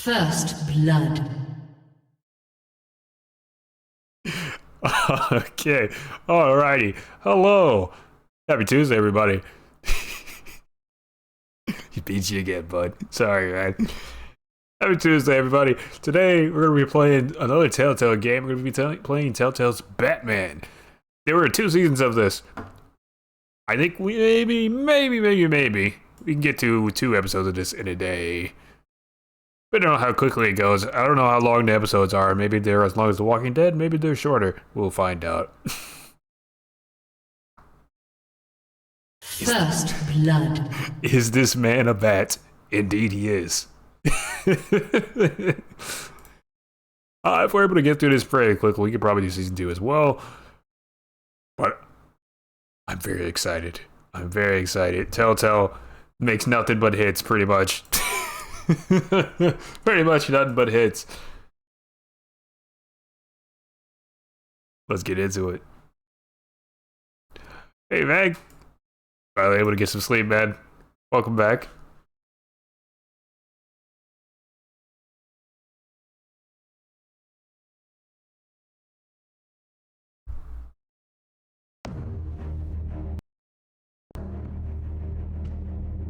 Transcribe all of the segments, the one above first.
First blood. Okay, alrighty. Hello. Happy Tuesday, everybody. He beat you again, bud. Sorry, man. Happy Tuesday, everybody. Today, we're going to be playing another Telltale game. We're going to be playing Telltale's Batman. There were 2 seasons of this. I think we maybe we can get to 2 episodes of this in a day. I don't know how quickly it goes. I don't know how long the episodes are. Maybe they're as long as The Walking Dead. Maybe they're shorter. We'll find out. First blood. Is this man a bat? Indeed he is. If we're able to get through this pretty quickly, we could probably do season 2 as well. But I'm very excited. I'm very excited. Telltale makes nothing but hits, pretty much. Pretty much nothing but hits. Let's get into it. Hey, Meg. Finally able to get some sleep, man. Welcome back.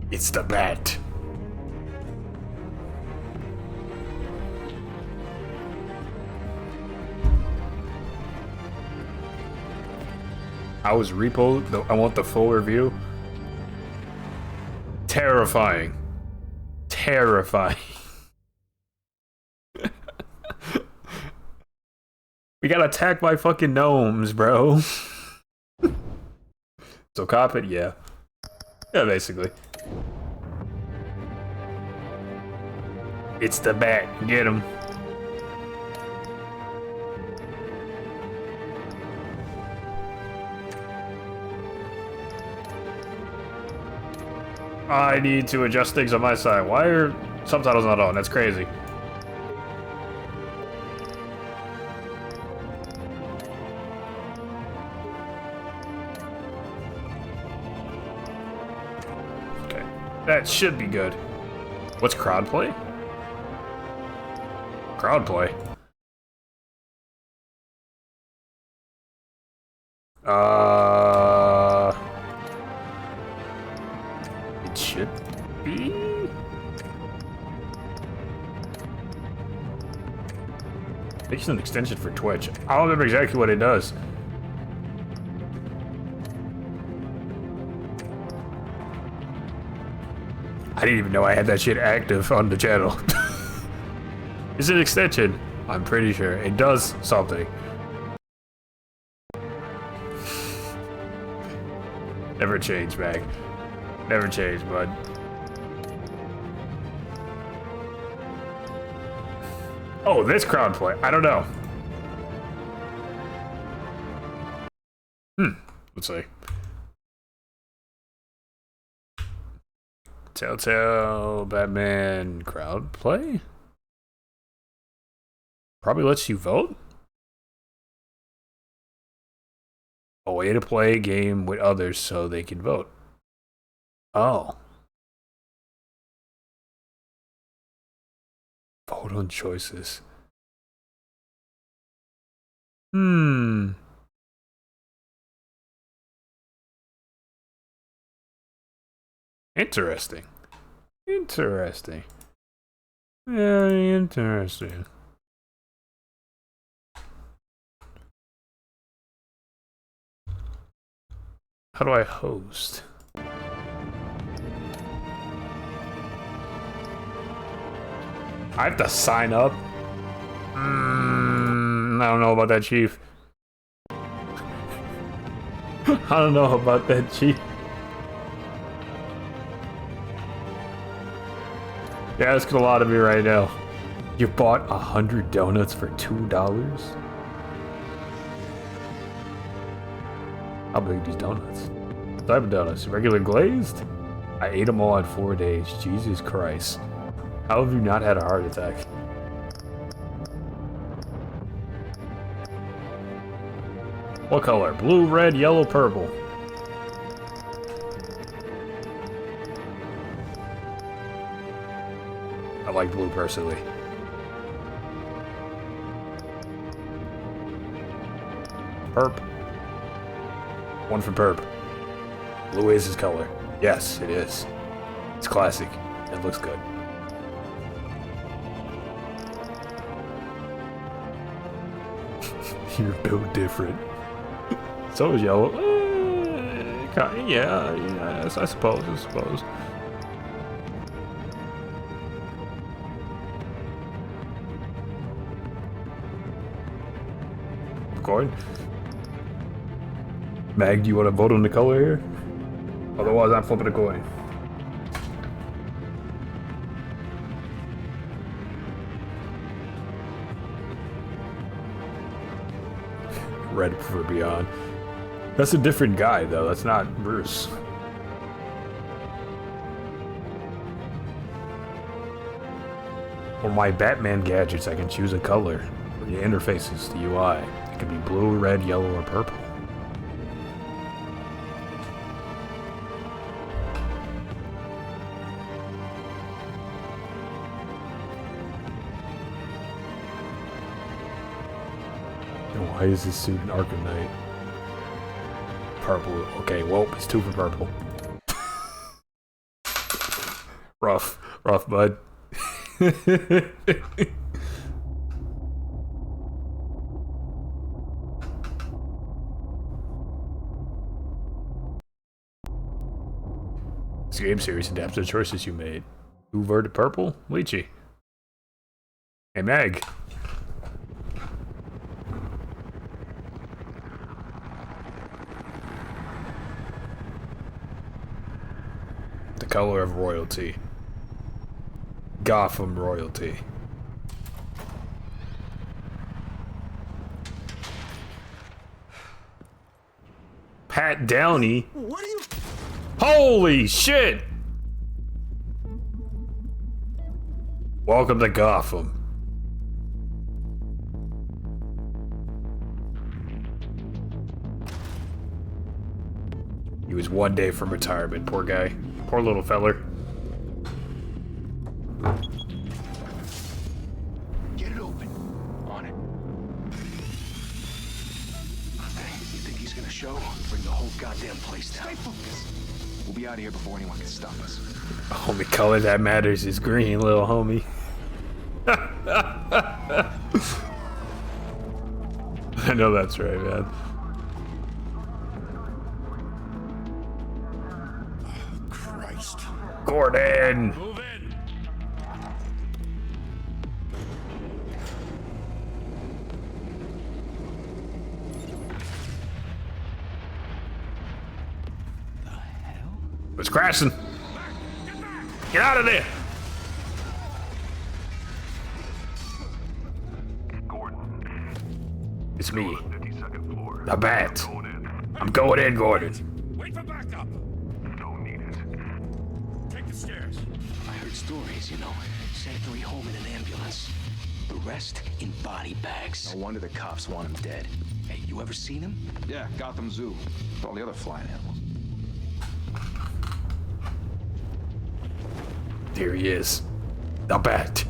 It's the bat. I was repo. I want the full review. Terrifying. Terrifying. We got attacked by fucking gnomes, bro. So cop it, yeah. Yeah, basically. It's the bat. Get him. I need to adjust things on my side. Why are subtitles not on? That's crazy. Okay, that should be good. What's crowd play? Crowd play. It should be. It's an extension for Twitch. I don't remember exactly what it does. I didn't even know I had that shit active on the channel. It's an extension. I'm pretty sure it does something. Never change, Mag. Never change, bud. Oh, this crowd play. I don't know. Let's see. Telltale Batman crowd play? Probably lets you vote? A way to play a game with others so they can vote. Oh. Vote on choices. Interesting. Interesting. Very interesting. How do I host? I have to sign up? I don't know about that, Chief. I don't know about that, Chief. You're asking a lot of me right now. You bought 100 donuts for $2? How big are these donuts? What type of donuts? Regular glazed? I ate them all in 4 days. Jesus Christ. How have you not had a heart attack? What color? Blue, red, yellow, purple. I like blue personally. Perp. One for Perp. Blue is his color. Yes, it is. It's classic. It looks good. You're built different. So is yellow. Yeah, I suppose. Coin. Mag, do you want to vote on the color here? Otherwise, I'm flipping a coin. Red for Beyond. That's a different guy, though. That's not Bruce. For my Batman gadgets, I can choose a color. For the interfaces, the UI. It can be blue, red, yellow, or purple. And why is this suit an Arkham Knight? Purple. Okay, well, it's 2 for purple. Rough, bud. This game series adapts to the choices you made. Who voted purple? Lychee. Hey, Meg. The color of royalty. Gotham royalty. Pat Downey. What are you? Holy shit! Welcome to Gotham. He was 1 day from retirement, poor guy. Poor little feller. Get it open. On it. Okay, you think he's gonna show? Bring the whole goddamn place down. Stay focused. We'll be out of here before anyone can stop us. The only color that matters is green, little homie. I know that's right, man. Christ. Gordon! Move in. The hell? It's crashing. Get out of there! It's me. The Bat. I'm going in, Gordon. Wait for backup. Don't need it. Take the stairs. I heard stories, you know. Sent 3 home in an ambulance. The rest in body bags. No wonder the cops want him dead. Hey, you ever seen him? Yeah, Gotham Zoo. With all the other flying animals. There he is. The Bat.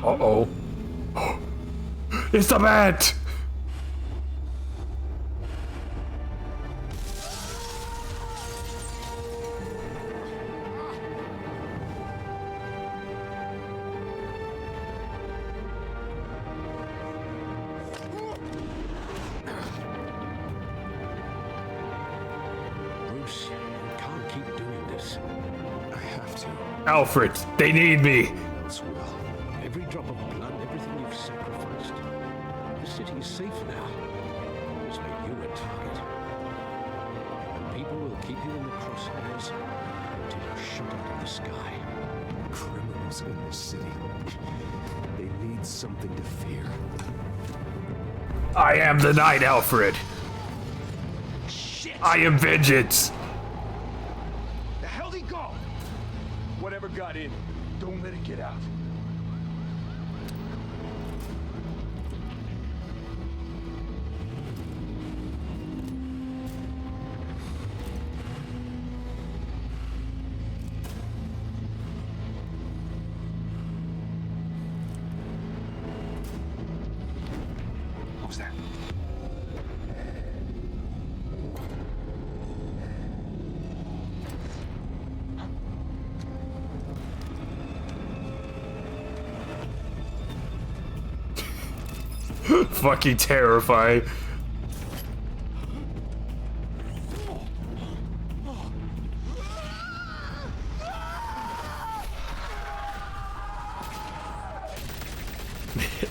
Uh-oh. It's the Bat! Bruce, you can't keep doing this. I have to. Alfred, they need me! Else will. Every drop of blood, everything you've sacrificed. The city is safe now. It's made you a target. And people will keep you in the crosshairs until you're shot out of the sky. Criminals in this city. They need something to fear. I am the Knight, Alfred. Shit! I am vengeance. The hell'd he go? Whatever got in, don't let it get out. Fucking terrifying.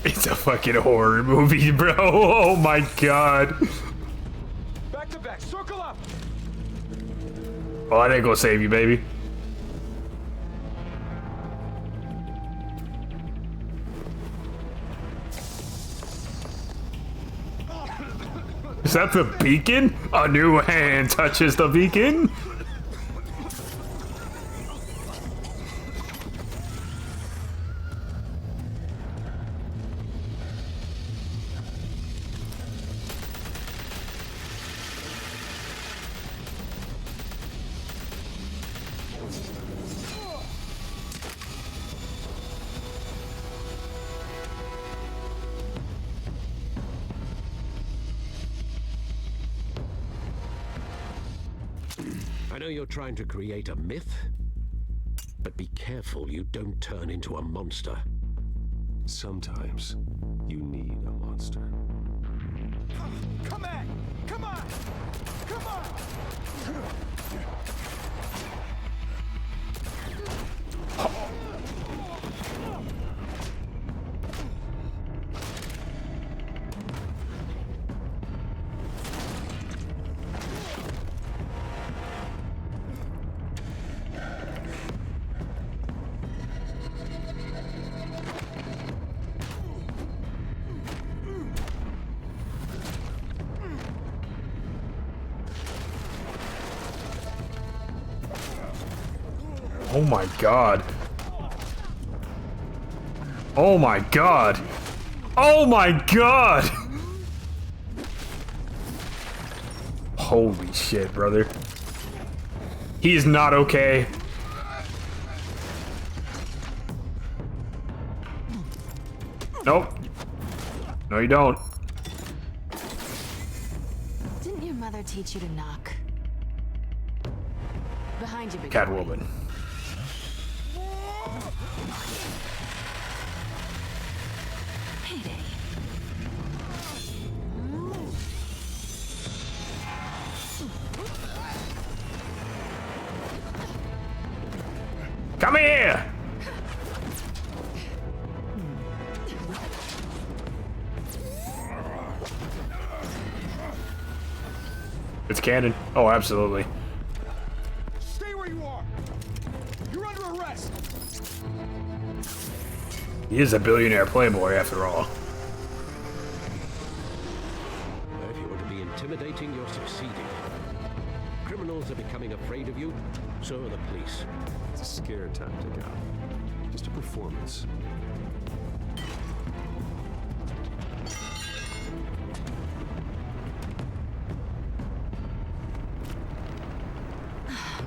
It's a fucking horror movie, bro. Oh my god. Back to back, circle up! Oh, I didn't go save you, baby. Is that the beacon? A new hand touches the beacon? I know you're trying to create a myth, but be careful you don't turn into a monster. Sometimes you need a monster. Come on! Come on! Come on! Oh my god. Oh my god. Oh my god. Holy shit, brother. He is not okay. Nope. No, you don't. Didn't your mother teach you to knock? Behind you, big boy. Catwoman. Heyday. Come here! It's canon. Oh, absolutely. Stay where you are! You're under arrest! He is a billionaire playboy, after all. If you want to be intimidating, you're succeeding. Criminals are becoming afraid of you, so are the police. It's a scare tactic, Al. Just a performance.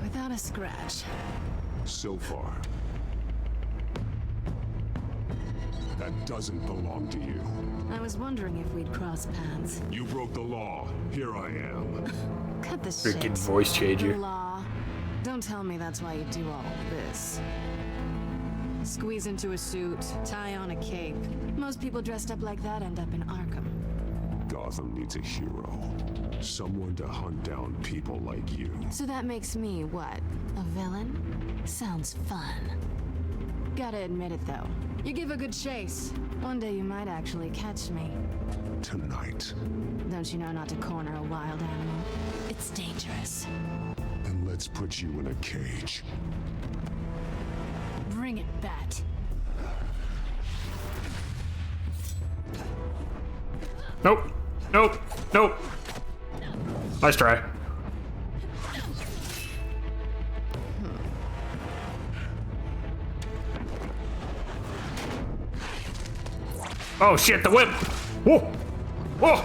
Without a scratch. So far. That doesn't belong to you. I was wondering if we'd cross paths. You broke the law. Here I am. Cut the shit. Freaking voice The changer. law. Don't tell me that's why you do all this. Squeeze into a suit, tie on a cape. Most people dressed up like that end up in Arkham. Gotham needs a hero. Someone to hunt down people like you. So that makes me, what, a villain? Sounds fun. Gotta admit it, though. You give a good chase. One day you might actually catch me. Tonight. Don't you know not to corner a wild animal? It's dangerous. Then let's put you in a cage. Bring it, Bat. Nope. Nope. Nope. Nice try. Oh shit, the whip! Whoa! Whoa!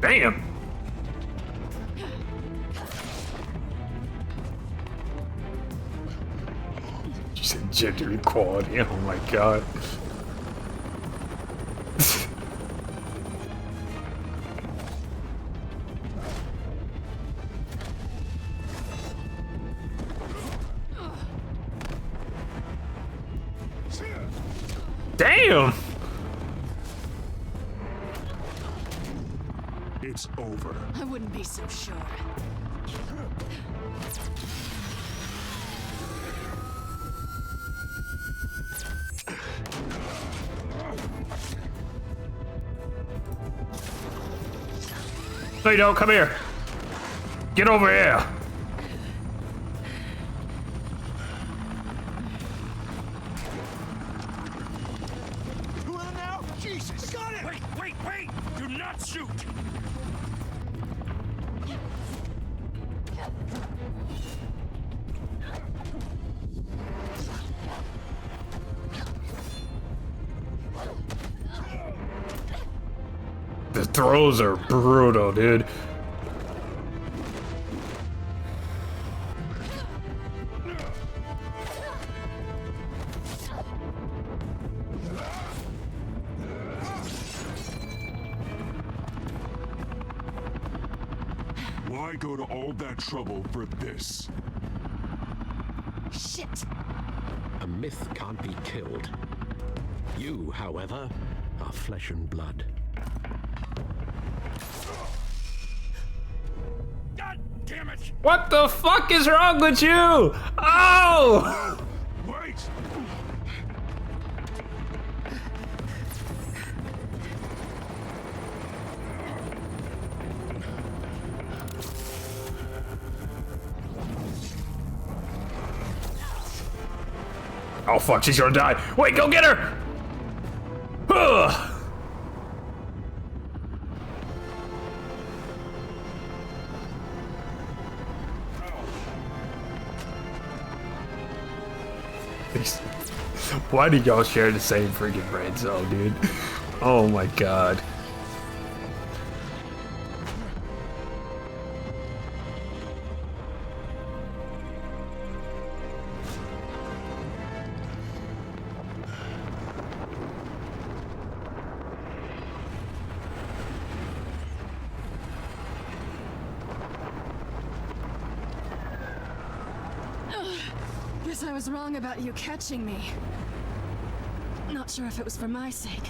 Damn! She said gender equality, oh my god. Damn! It's over. I wouldn't be so sure. No, you don't. Come here. Get over here. Two of them now? Jesus! Got it! Wait! Do not shoot! The throws are brutal, dude. Why go to all that trouble for this? Shit! A myth can't be killed. You, however, are flesh and blood. God damn it! What the fuck is wrong with you? Oh! Wait! Oh fuck, she's gonna die. Wait, go get her! Ugh. Why do y'all share the same freaking brain cell, dude? Oh my god. Guess I was wrong about you catching me. Not sure if it was for my sake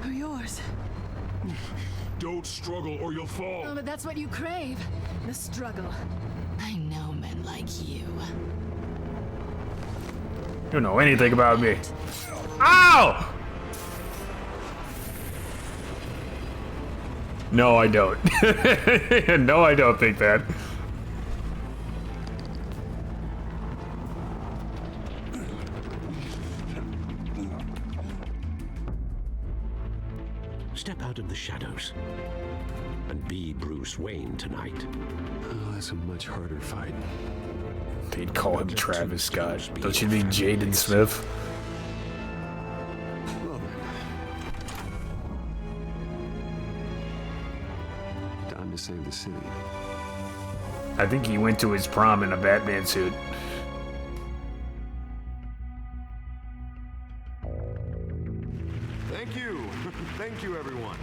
or yours. Don't struggle or you'll fall. Oh, but that's what you crave. The struggle. I know men like you. You don't know anything about me. Ow! No, I don't. No, I don't think that. Step out of the shadows and be Bruce Wayne tonight. Oh, that's a much harder fight. They'd call him Travis Scott. Don't you mean Jaden Smith? Well then. Time to save the city. I think he went to his prom in a Batman suit. Thank you. Thank you, everyone.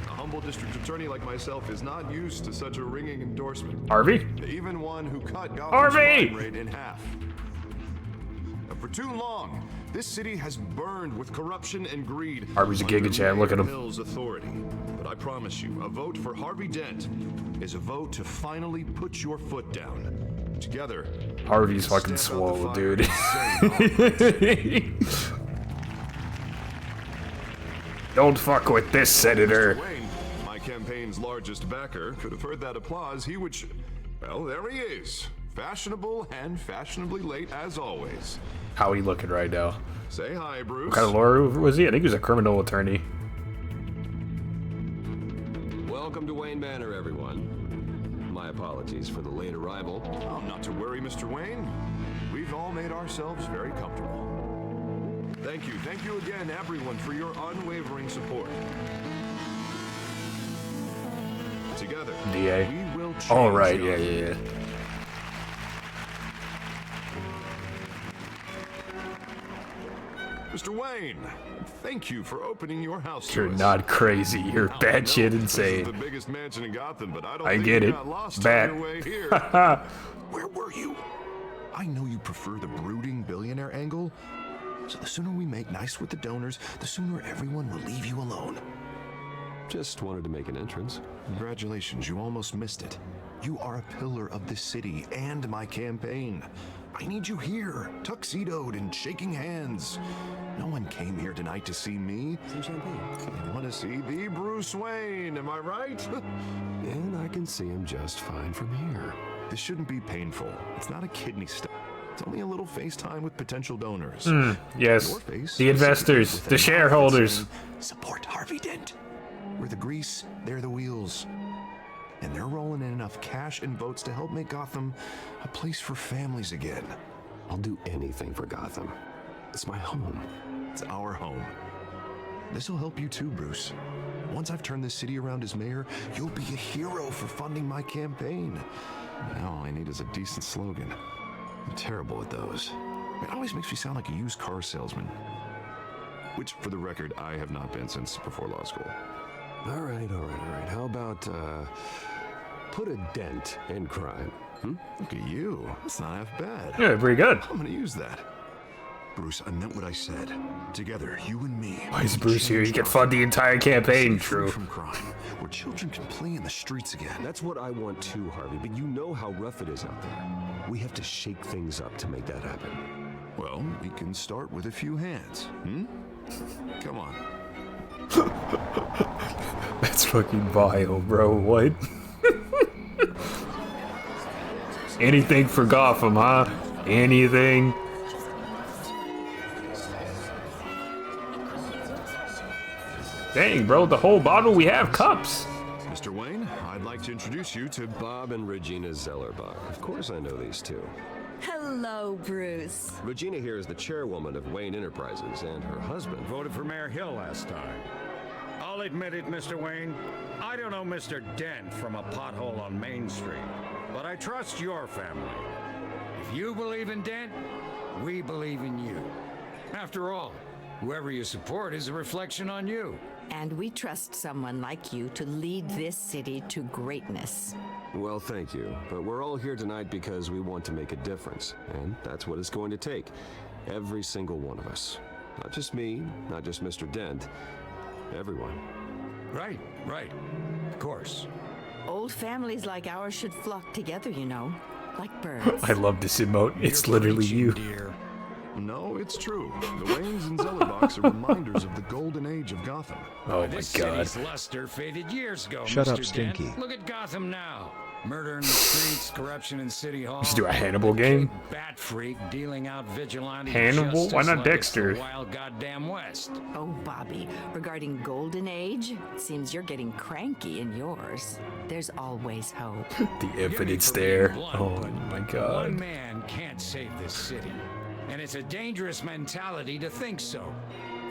A humble district attorney like myself is not used to such a ringing endorsement. Harvey? Even one who cut Gotham's Harvey! crime rate in half. For too long, this city has burned with corruption and greed. Harvey's a under Giga Chad, look at him. Mayor Hill's authority. But I promise you, a vote for Harvey Dent is a vote to finally put your foot down. Together, Harvey's we fucking stamp out the swole, fire dude. and save our Don't fuck with this, Senator. Wayne, my campaign's largest backer, could have heard that applause. He would. Well, there he is. Fashionable and fashionably late as always. How he looking right now? Say hi, Bruce. What kind of lawyer was he? I think he was a criminal attorney. Welcome to Wayne Manor, everyone. My apologies for the late arrival. Oh, not to worry, Mr. Wayne. We've all made ourselves very comfortable. Thank you again, everyone, for your unwavering support. Together, DA. we will change Oh, right, Gotham. yeah. Mr. Wayne, thank you for opening your house You're to us. not crazy. You're I batshit know this is insane. the biggest mansion in Gotham, but I don't I think get you it. got lost Bat. on your way here. Where were you? I know you prefer the brooding billionaire angle, So the sooner we make nice with the donors, the sooner everyone will leave you alone. Just wanted to make an entrance. Congratulations, you almost missed it. You are a pillar of this city and my campaign. I need you here, tuxedoed and shaking hands. No one came here tonight to see me. Some champagne. They want to see the Bruce Wayne, am I right? And I can see him just fine from here. This shouldn't be painful. It's not a kidney stone. It's only a little FaceTime with potential donors. Yes. Your face The investors, with the an shareholders. saying, support Harvey Dent. We're the grease, they're the wheels. And they're rolling in enough cash and votes to help make Gotham a place for families again. I'll do anything for Gotham. It's my home. It's our home. This'll help you too, Bruce. Once I've turned this city around as mayor, you'll be a hero for funding my campaign. Now all I need is a decent slogan. I'm terrible at those. It always makes me sound like a used car salesman. Which, for the record, I have not been since before law school. All right. How about, put a dent in crime? Look at you. That's not half bad. Yeah, pretty good. I'm gonna use that. Bruce, I meant what I said. Together, you and me. Why is Bruce here? He can fund the entire campaign, true. From crime, where children can play in the streets again. That's what I want too, Harvey, but you know how rough it is out there. We have to shake things up to make that happen. Well, we can start with a few hands. Come on. That's fucking vile, bro. What? Anything for Gotham, huh? Anything? Dang, bro, the whole bottle, we have cups. Mr. Wayne, I'd like to introduce you to Bob and Regina Zellerbach. Of course I know these two. Hello, Bruce. Regina here is the chairwoman of Wayne Enterprises, and her husband Voted for Mayor Hill last time. I'll admit it, Mr. Wayne. I don't know Mr. Dent from a pothole on Main Street, but I trust your family. If you believe in Dent, we believe in you. After all, whoever you support is a reflection on you. And we trust someone like you to lead this city to greatness. Well, thank you. But we're all here tonight because we want to make a difference. And that's what it's going to take. Every single one of us. Not just me, not just Mr. Dent. Everyone. Right. Of course. Old families like ours should flock together, you know, like birds. I love this emote. It's literally you. Dear. No, it's true. The Waynes and Zellerbachs are reminders of the golden age of Gotham. Oh my This god. city's luster faded years ago, Shut Mr. up, Dent. Stinky. Look at Gotham now. Murder in the streets, corruption in City Hall. Let's do a Hannibal game. Big bat freak dealing out vigilante Hannibal? justice Why not like it's the Dexter? Wild goddamn West. Oh, Bobby, regarding Golden Age, it seems you're getting cranky in yours. There's always hope. The Forgive me infinite for stare. being blunt, Oh but my One god. man can't save this city. And it's a dangerous mentality to think so.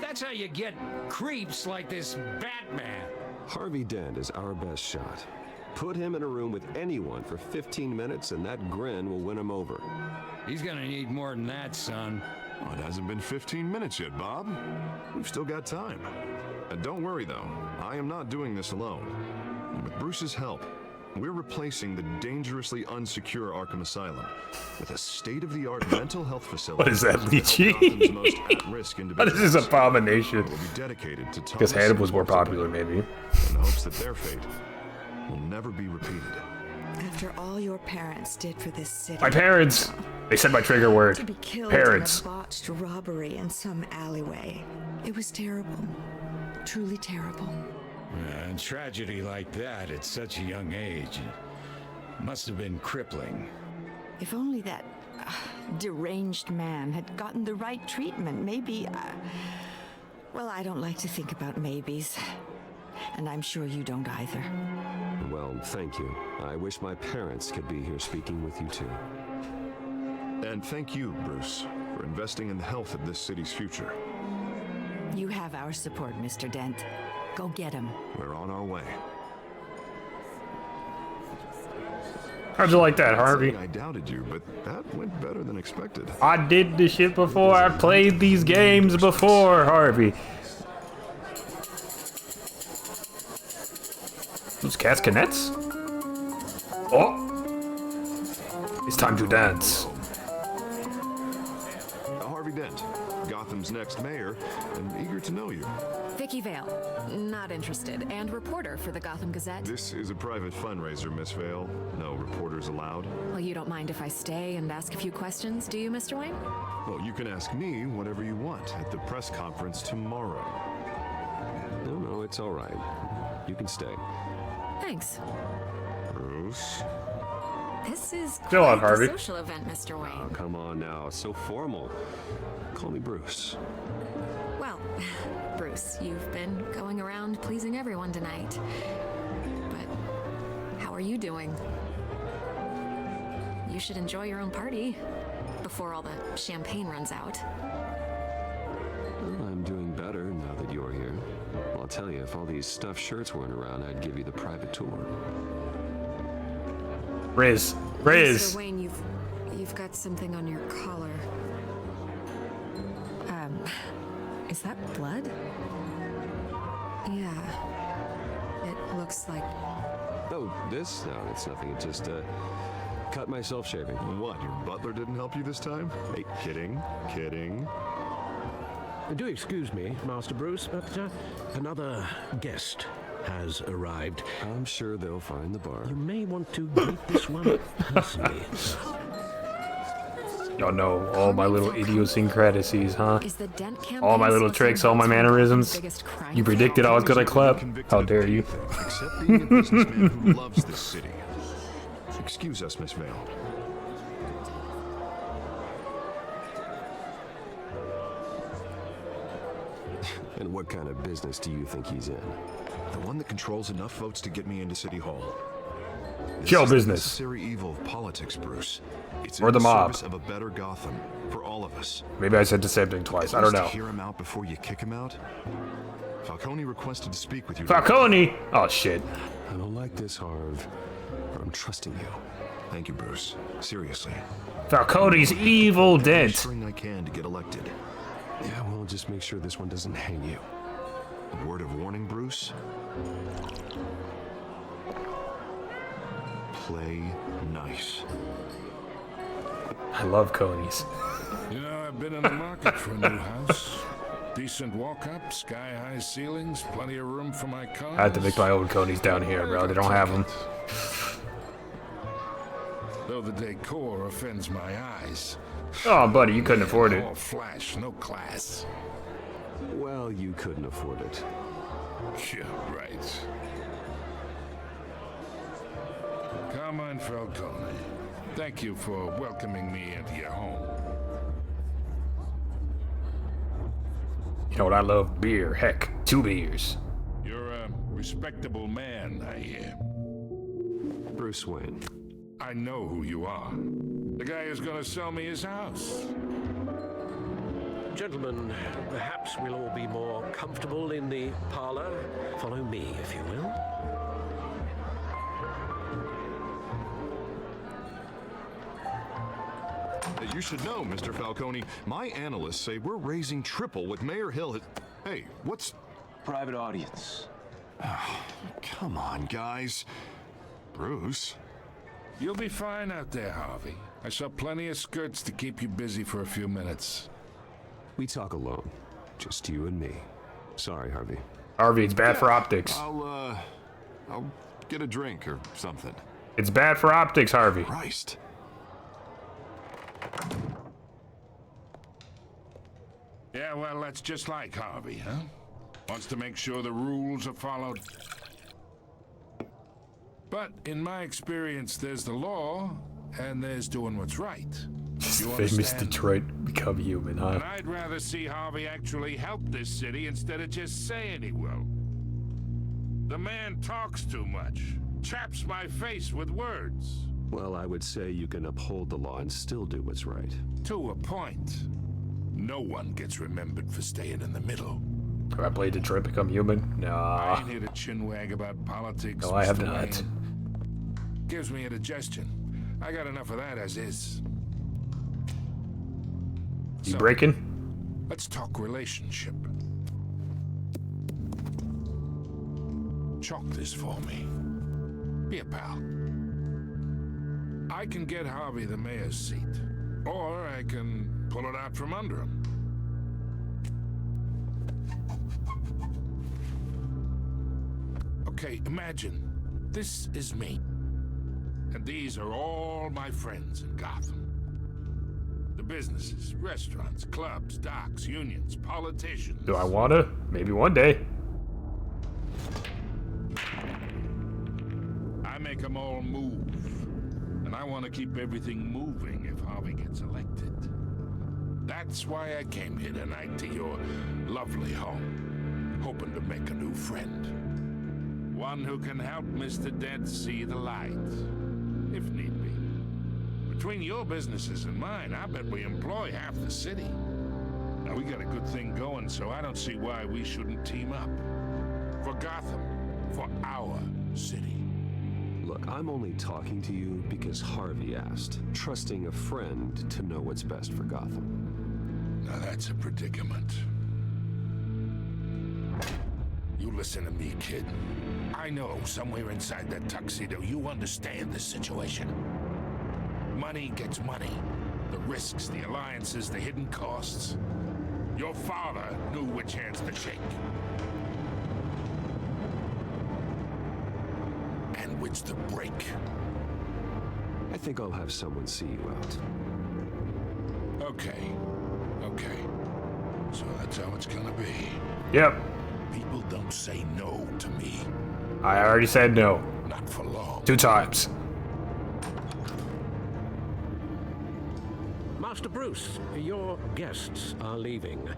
That's how you get creeps like this Batman. Harvey Dent is our best shot. Put him in a room with anyone for 15 minutes and that grin will win him over. He's gonna need more than that, son. Oh, it hasn't been 15 minutes yet, Bob. We've still got time. And don't worry, though. I am not doing this alone. And with Bruce's help, we're replacing the dangerously unsecure Arkham Asylum with a state-of-the-art mental health facility. What is that, Lychee? Gotham's most at-risk What is this individuals. abomination? It will be dedicated to Because Thomas Hannibal was more and Walter popular, Wayne, maybe. in the hopes that their fate will never be repeated. After all your parents did for this city. My parents! They said my trigger word. To be killed Parents. in a botched robbery in some alleyway. It was terrible. Truly terrible. And tragedy like that at such a young age must have been crippling. If only that deranged man had gotten the right treatment, maybe. Well, I don't like to think about maybes. And I'm sure you don't either. Well, thank you. I wish my parents could be here speaking with you too. And thank you, Bruce, for investing in the health of this city's future. You have our support, Mr. Dent. Go get him. We're on our way. How'd you like that, Harvey? I doubted you, but that went better than expected. I did this shit before. I played these games before, Harvey. Those castanets? Oh! It's time to dance. Harvey Dent, Gotham's next mayor, and eager to know you. Vicky Vale, not interested, and reporter for the Gotham Gazette. This is a private fundraiser, Miss Vale. No reporters allowed. Well, you don't mind if I stay and ask a few questions, do you, Mr. Wayne? Well, you can ask me whatever you want at the press conference tomorrow. No, it's all right. You can stay. Thanks. Bruce? This is Chill out, quite Harvey. the social event, Mr. Wayne. Oh, come on now. It's so formal. Call me Bruce. Well, Bruce, you've been going around pleasing everyone tonight. But how are you doing? You should enjoy your own party before all the champagne runs out. Well, I'm doing better now that you're here. Well, I'll tell you, if all these stuffed shirts weren't around, I'd give you the private tour. Riz. Mr. Wayne, you've got something on your collar. Is that blood? Yeah. It looks like... Oh, this? No, it's nothing. It just, cut myself shaving. What, your butler didn't help you this time? Hey, kidding. Do excuse me, Master Bruce, but another guest has arrived. I'm sure they'll find the bar. You may want to greet this one personally. Y'all know all my little idiosyncrasies, huh? Is the Dent campaign All my little supposed to tricks, be all my Gotham's mannerisms. biggest crime You fight? predicted I was gonna clap. How dare you? Except being a businessman who loves this city. Excuse us, Miss Vale. And what kind of business do you think he's in? The one that controls enough votes to get me into City Hall. This Show is the business. necessary evil of politics, Bruce. It's Or in the mob. service of a better Gotham for all of us. Maybe I said the same thing twice. I At don't least know. to hear him out before you kick him out. Falcone requested to speak with you. Falcone! Oh shit. I don't like this, Harv, but I'm trusting you. Thank you, Bruce. Seriously. Falcone's evil I'm dent. doing I can to get elected. Yeah, well, just make sure this one doesn't hang you. A word of warning, Bruce. Play nice. I love conies. You know, I've been in the market for a new house. Decent walk-up, sky-high ceilings, plenty of room for my cars. I had to make my own conies down here, bro. They don't have them. Though the decor offends my eyes. Oh, buddy, you couldn't afford it. All flash, no class. Well, you couldn't afford it. Yeah, right. Carmine Falcone, thank you for welcoming me into your home. You know what I love? Beer. Heck, 2 beers. You're a respectable man, I hear. Bruce Wayne. I know who you are. The guy who's gonna sell me his house. Gentlemen, perhaps we'll all be more comfortable in the parlor. Follow me, if you will. You should know, Mr. Falcone, my analysts say we're raising triple what Mayor Hill has... Hey, what's... Private audience. Come on, guys. Bruce? You'll be fine out there, Harvey. I saw plenty of skirts to keep you busy for a few minutes. We talk alone. Just you and me. Sorry, Harvey. Harvey, it's bad for optics. I'll get a drink or something. It's bad for optics, Harvey. Christ. Yeah, well, that's just like Harvey, huh? Wants to make sure the rules are followed. But in my experience, there's the law, and there's doing what's right. You Famous understand? Detroit become human, huh? And I'd rather see Harvey actually help this city instead of just saying he will. The man talks too much, chaps my face with words. Well, I would say you can uphold the law and still do what's right. To a point. No one gets remembered for staying in the middle. Have I played Detroit become human? I Nah. ain't here to chinwag about politics. No, I have Mr. not. Wayne. Gives me indigestion. I got enough of that as is. You So, breaking? let's talk relationship. Chalk this for me. Be a pal. I can get Harvey the mayor's seat, or I can pull it out from under him. Okay, imagine. This is me. And these are all my friends in Gotham. The businesses, restaurants, clubs, docks, unions, politicians. Do I wanna? Maybe one day. I make them all move. And I want to keep everything moving if Harvey gets elected. That's why I came here tonight to your lovely home, hoping to make a new friend. One who can help Mr. Dent see the light, if need be. Between your businesses and mine, I bet we employ half the city. Now, we got a good thing going, so I don't see why we shouldn't team up. For Gotham, for our city. Look, I'm only talking to you because Harvey asked, trusting a friend to know what's best for Gotham. Now that's a predicament. You listen to me, kid. I know somewhere inside that tuxedo you understand the situation. Money gets money. The risks, the alliances, the hidden costs. Your father knew which hands to shake. And which to break. I think I'll have someone see you out. Okay. Okay. So that's how it's gonna be. Yep. People don't say no to me. I already said no. Not for long. 2 times. Master Bruce, your guests are leaving.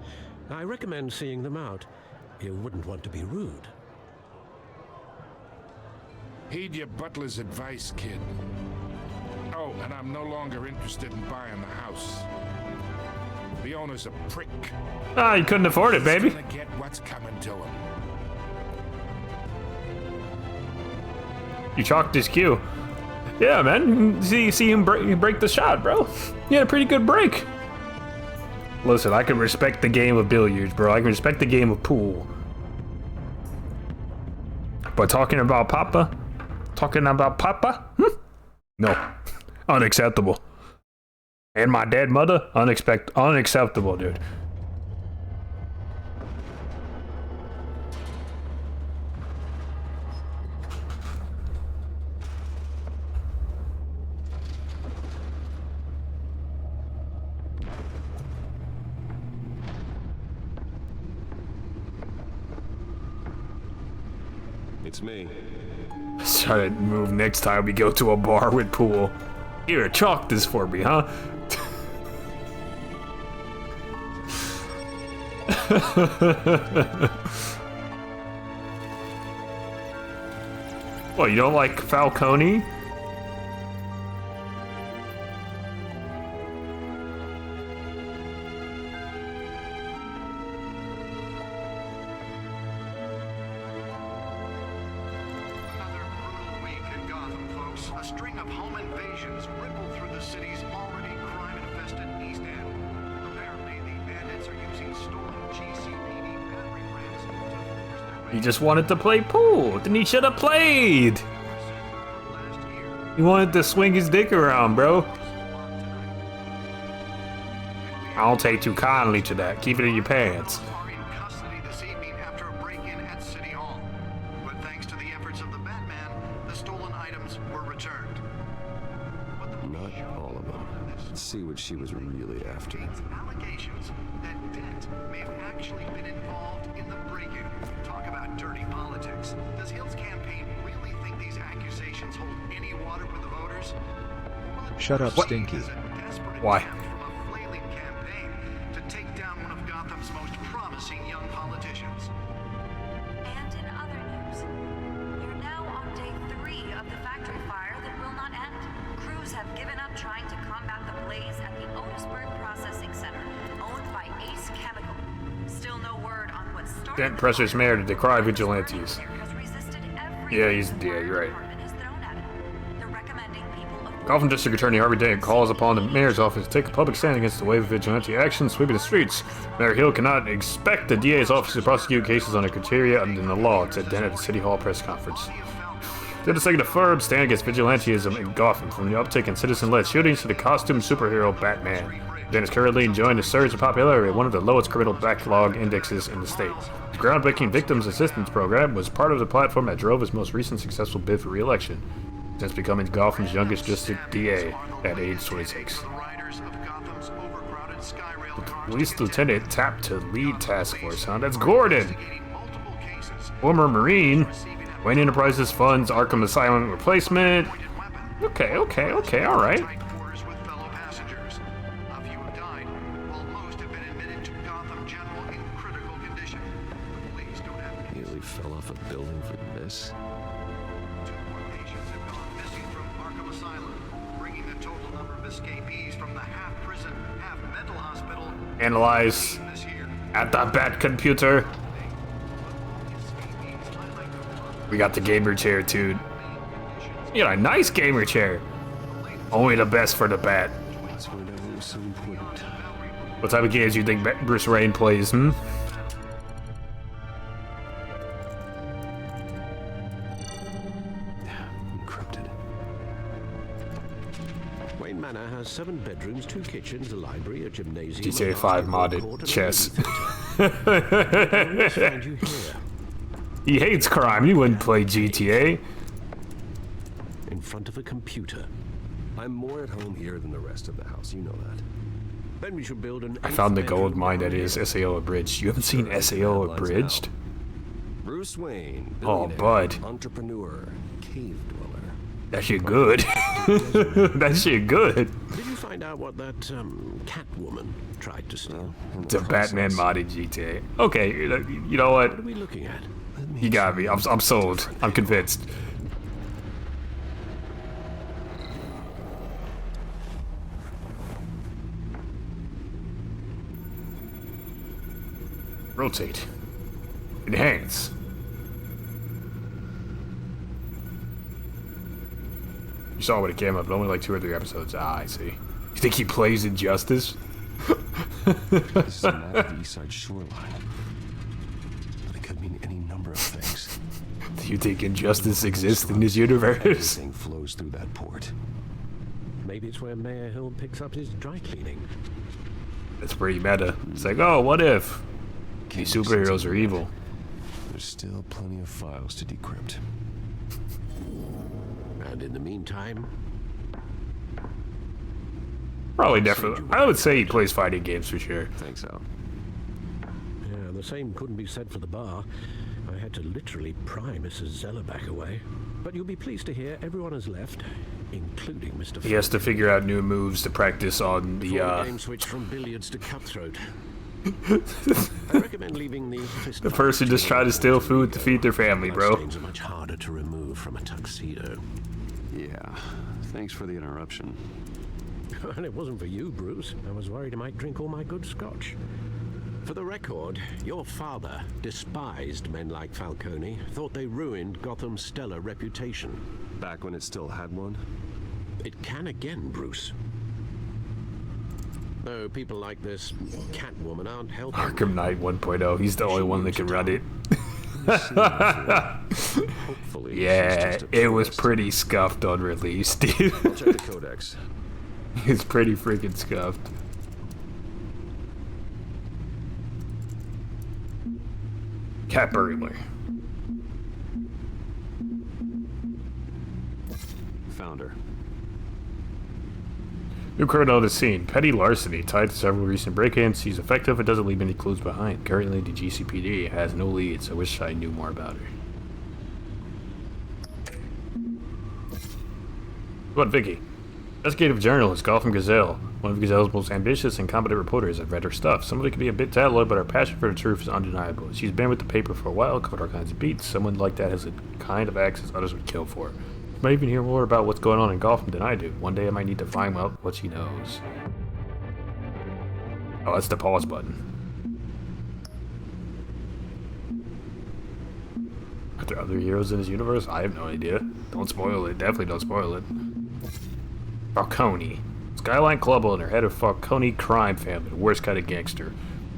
I recommend seeing them out. You wouldn't want to be rude. Heed your butler's advice, kid. Oh, and I'm no longer interested in buying the house. The owner's a prick. Ah, you couldn't afford it, baby. He's gonna get what's coming to him. You chalked his cue. Yeah, man. See him break the shot, bro. He had a pretty good break. Listen, I can respect the game of billiards, bro. I can respect the game of pool. But talking about Papa? No. Unacceptable. And my dead mother? Unacceptable, dude. It's me. Try to move next time we go to a bar with pool. Here, chalk this for me, huh? What, you don't like Falcone? A string of home invasions ripple through the city's already crime-infested East End. Apparently, the bandits are using stolen GCPD battery rams to force their way. He just wanted to play pool. Then he should have played. He wanted to swing his dick around, bro. I don't take too kindly to that. Keep it in your pants. Are in custody this evening after a break-in at City Hall. But thanks to the efforts of the Batman, the stolen items were returned. Not all of them. Let's see what she was really after. Allegations that Dent may have actually been involved in the break-in. Talk about dirty politics. Does Hill's campaign really think these accusations hold any water with the voters? Shut up, Stinky. Why? From a flailing campaign to take down one of Gotham's most promising young politicians. And in other news, you're now on day 3 of the factory fire that will not end. Crews have given up trying to combat the blaze at the Otisburg Processing Center, owned by Ace Chemical. Still no word on what started. Dent pressures mayor to decry vigilantes. Yeah, you're right. Gotham District Attorney Harvey Dent calls upon the mayor's office to take a public stand against the wave of vigilante action sweeping the streets. Mayor Hill cannot expect the DA's office to prosecute cases under criteria other than the law, said Dent at the City Hall press conference. Dent has taken a firm stand against vigilantism in Gotham, from the uptick in citizen-led shootings to the costume superhero Batman. Then is currently enjoying a surge in popularity at one of the lowest criminal backlog indexes in the state. His groundbreaking Victims Assistance Program was part of the platform that drove his most recent successful bid for re-election, since becoming Gotham's youngest district DA at age 26. The police lieutenant tapped to lead task force, huh? That's Gordon! Former Marine. Wayne Enterprises funds Arkham Asylum replacement. Okay, alright. Nearly fell off a building for this. Analyze at the Bat computer. We got the gamer chair too. You got a nice gamer chair. Only the best for the Bat. What type of games do you think Bruce Wayne plays, Encrypted. Wayne Manor has 7 bedrooms, 2 kitchens, a library, a gymnasium. GTA 5 modded chess. Find you here. He hates crime. He wouldn't play GTA. In front of a computer. I'm more at home here than the rest of the house. You know that. Then we should build an. I found the gold mine that is SAO Abridged. You haven't seen SAO Abridged? Bruce Wayne. Oh, bud. Entrepreneur. Cave dweller. That shit good. That shit good. Did you find out what that Catwoman tried to steal? It's a Batman modded GTA. Okay, you know what? What are we looking at? You got me. I'm sold. I'm convinced. Rotate. Enhance. You saw when it came up, but only like 2 or 3 episodes. Ah, I see. You think he plays Injustice? This is a map of the east side shoreline. But it could mean any number of things. Do you think Injustice exists in this universe? Everything flows through that port. Maybe it's where Mayor Hill picks up his dry cleaning. That's pretty meta. It's like, oh, what if these superheroes are evil? There's still plenty of files to decrypt. And in the meantime, probably definitely. I would say he plays fighting games for sure. Think so. Yeah, the same couldn't be said for the bar. I had to literally pry Mrs. Zellerback away. But you'll be pleased to hear everyone has left, including Mr. He has to figure out new moves to practice on the game switch from billiards to cutthroat. I recommend leaving the person just trying to steal food to feed their family, bro. Stains are much harder to remove from a tuxedo. Yeah. Thanks for the interruption. And it wasn't for you, Bruce. I was worried I might drink all my good scotch. For the record, your father despised men like Falcone, thought they ruined Gotham's stellar reputation. Back when it still had one? It can again, Bruce. Though people like this Catwoman aren't helping. Arkham Knight 1.0, he's the only one that can run it. Yeah, it was pretty scuffed on release, dude. I'll check the codex. It's pretty freaking scuffed. Cat burglar. Found her. New card on the scene. Petty larceny tied to several recent break-ins. She's effective and doesn't leave any clues behind. Currently, the GCPD has no leads. I wish I knew more about her. What about Vicky? Investigative journalist, Gotham Gazelle. One of Gazelle's most ambitious and competent reporters. I've read her stuff. Somebody can be a bit tabloid, but her passion for the truth is undeniable. She's been with the paper for a while, covered all kinds of beats. Someone like that has a kind of access others would kill for. You might even hear more about what's going on in Gotham than I do. One day I might need to find out what she knows. Oh, that's the pause button. Are there other heroes in this universe? I have no idea. Don't spoil it. Definitely don't spoil it. Falcone. Skyline Club owner, head of Falcone crime family, the worst kind of gangster.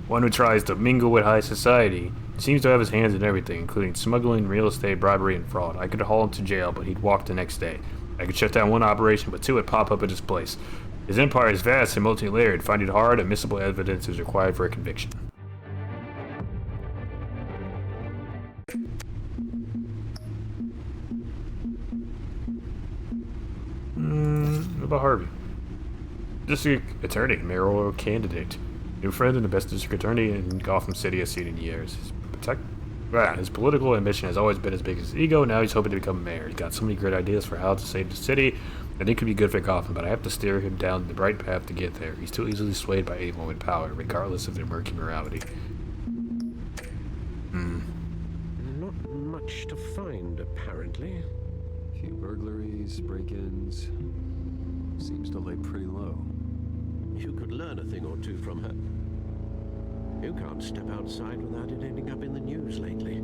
One who tries to mingle with high society. Seems to have his hands in everything, including smuggling, real estate, bribery, and fraud. I could haul him to jail, but he'd walk the next day. I could shut down one operation, but 2 would pop up at his place. His empire is vast and multi-layered. Finding hard, admissible evidence is required for a conviction. What about Harvey? District attorney, mayoral candidate. New friend and the best district attorney in Gotham City has seen in years. His political ambition has always been as big as his ego. Now he's hoping to become mayor. He's got so many great ideas for how to save the city. I think could be good for Gotham, but I have to steer him down the right path to get there. He's too easily swayed by evil and power, regardless of their murky morality. Not much to find, apparently. Few burglaries, break-ins. Seems to lay pretty low. You could learn a thing or two from her. You can't step outside without it ending up in the news lately.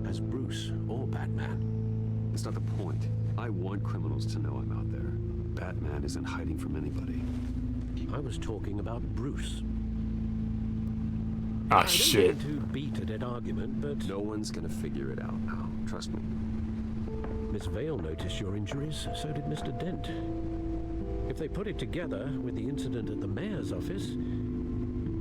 As Bruce or Batman. That's not the point. I want criminals to know I'm out there. Batman isn't hiding from anybody. I was talking about Bruce. Ah, shit. I don't mean to beat a dead argument, but... No one's gonna figure it out now. Trust me. Miss Vale noticed your injuries, so did Mr. Dent. If they put it together with the incident at the mayor's office,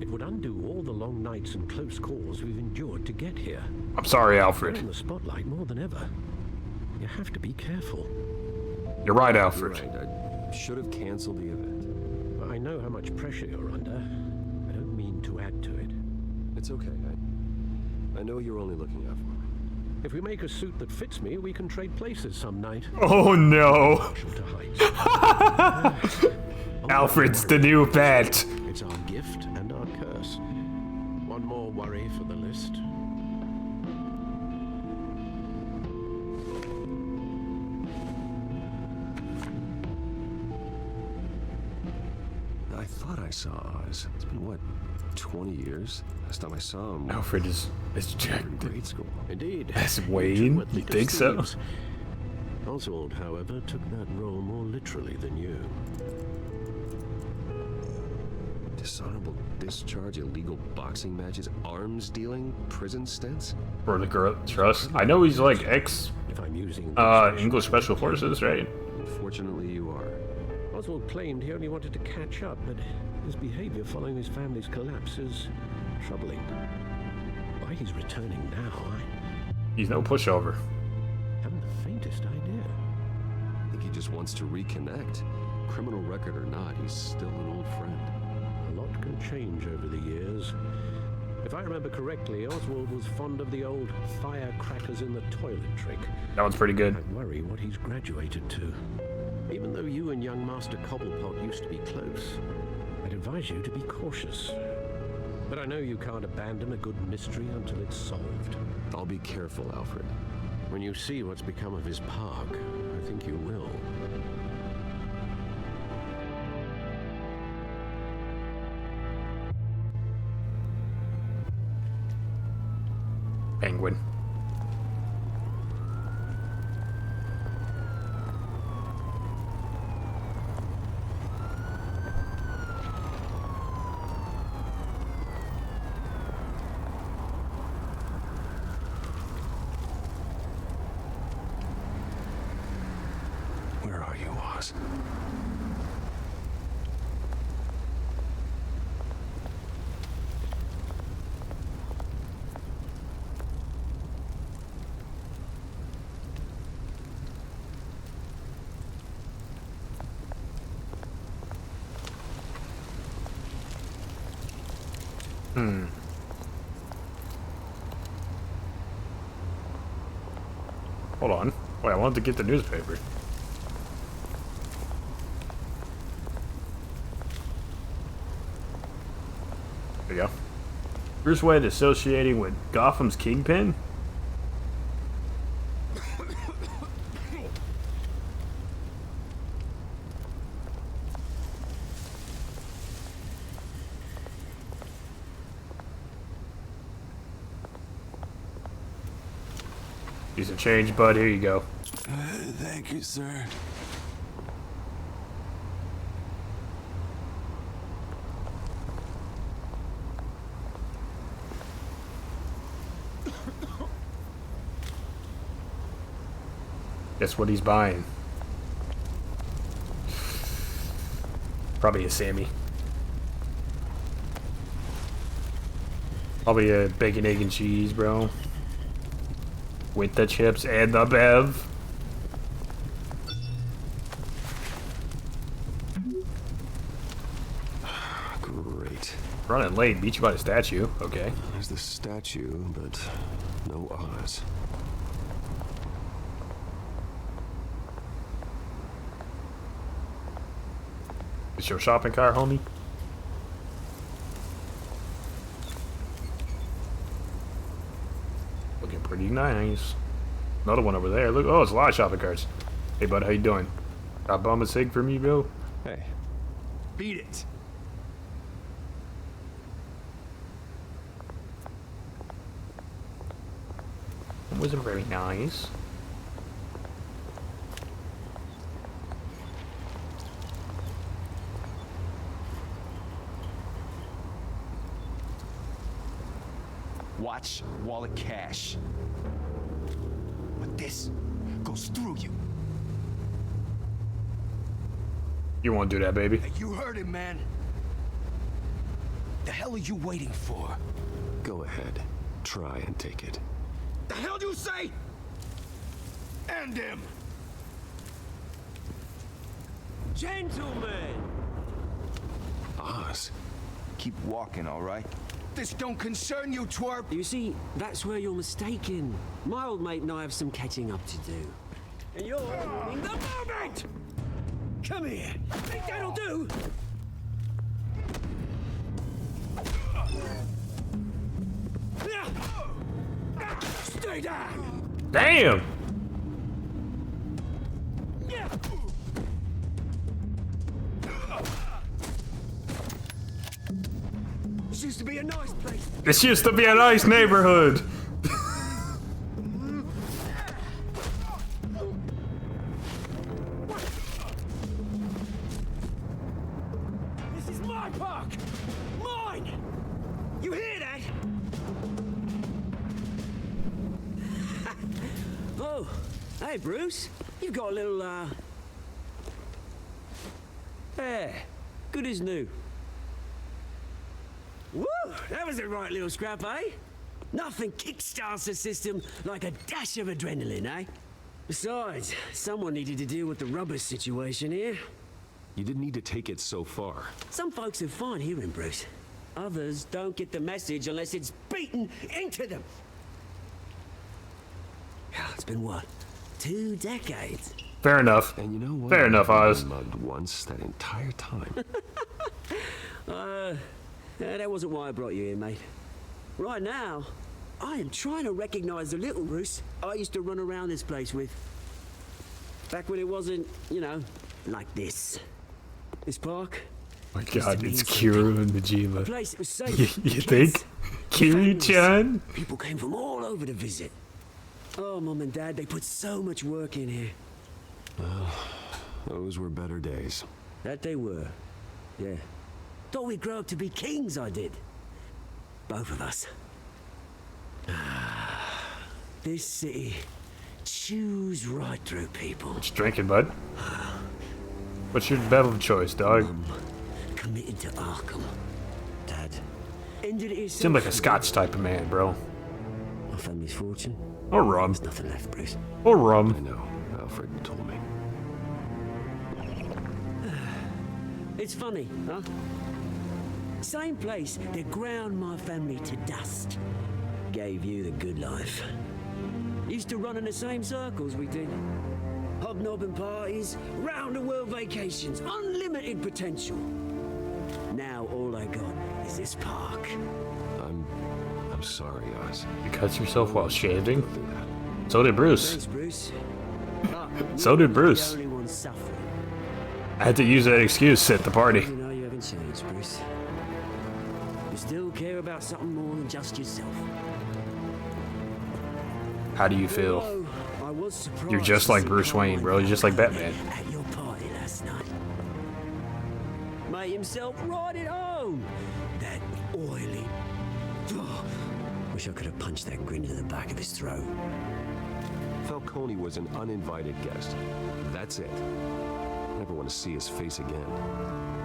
it would undo all the long nights and close calls we've endured to get here. I'm sorry, Alfred. You're in the spotlight more than ever. You have to be careful. You're right, Alfred. You're right. I should have canceled the event. I know how much pressure you're under. I don't mean to add to it. It's okay. I know you're only looking out for me. If we make a suit that fits me, we can trade places some night. Oh no! Alfred's the new Bat. It's our gift and our curse. One more worry for the list. I thought I saw Oz. It's been, what, 20 years? Last time I saw him... Alfred is jacked. In grade school. Indeed. That's Wayne? You think so? Oswald, however, took that role more literally than you. Dishonorable discharge, illegal boxing matches, arms dealing, prison stints? For the girl trust. I know he's like If I'm using English Special Forces, right? Unfortunately, you are. Oswald claimed he only wanted to catch up, but his behavior following his family's collapse is troubling. Why he's returning now, He's no pushover. haven't the faintest idea. I think he just wants to reconnect. Criminal record or not, he's still an old friend. A lot can change over the years. If I remember correctly, Oswald was fond of the old firecrackers in the toilet trick. That one's pretty good. I worry what he's graduated to. Even though you and young Master Cobblepot used to be close, I'd advise you to be cautious. But I know you can't abandon a good mystery until it's solved. I'll be careful, Alfred. When you see what's become of his park, I think you will. Penguin. Where are you, Oz? Hold on. Wait, I wanted to get the newspaper. There you go. Bruce Wayne associating with Gotham's Kingpin? Piece of change, bud. Here you go. Thank you, sir. Guess what he's buying? Probably a Sammy. Probably a bacon, egg, and cheese, bro. With the chips and the bev. Great. Running late, beat you by the statue. Okay. There's the statue, but no Oz. It's your shopping cart, homie. Looking pretty nice. Another one over there. Look, oh, it's a lot of shopping carts. Hey, bud, how you doing? Got a bum a cig for me, bro? Hey. Beat it. It wasn't very nice. Watch wallet cash. But this goes through you. You won't do that, baby. Hey, you heard it, man. The hell are you waiting for? Go ahead. Try and take it. The hell do you say? End him! Gentlemen! Oz. Keep walking, all right? This don't concern you, twerp! You see, that's where you're mistaken. My old mate and I have some catching up to do. And you're ruining the moment! Come here! Think that'll do? Stay down! Damn! This used to be a nice place. This used to be a nice neighborhood. This is my park! Mine! You hear that? Oh, hey Bruce. You've got a little, Yeah, good as new. Woo! That was a right little scrap, eh? Nothing kickstarts the system like a dash of adrenaline, eh? Besides, someone needed to deal with the rubber situation here. You didn't need to take it so far. Some folks have fine hearing, Bruce. Others don't get the message unless it's beaten into them. It's been what? 2 decades? Fair enough. And you know what? Fair enough, Oz. Mugged once that entire time. That wasn't why I brought you here, mate. Right now, I am trying to recognize the little Bruce I used to run around this place with. Back when it wasn't, you know, like this. This park. Oh my God, it's Kira and A Majima. place that was safe. You think? Kiri-chan? People came from all over to visit. Oh, Mum and Dad, they put so much work in here. Well, those were better days. That they were. Yeah. Thought we'd grow up to be kings, I did. Both of us. This city chews right through people. What you drinking, bud? What's your bev of choice, dog? Committed to Arkham. Dad ended it himself. Seemed like a Scotch type of man, bro. My family's fortune. Or rum. There's nothing left, Bruce. Or rum. I know. Alfred told me. It's funny, huh? Same place that ground my family to dust. Gave you the good life. Used to run in the same circles we did. Hobnobbing parties, round-the-world vacations, unlimited potential. Now all I got is this park. I'm sorry, Oz. You cut yourself while shaving? So did Bruce. Thanks, Bruce. So did Bruce. The only one suffering. I had to use that excuse at the party. You know you haven't changed, Bruce. You still care about something more than just yourself. How do you feel? Although I was surprised You're just to like see Bruce Carmine Wayne, bro. You're just like Batman. At your party last night. Made himself right at home. That oily. Oh, wish I could have punched that grin to the back of his throat. Falcone was an uninvited guest. That's it. ever want to see his face again.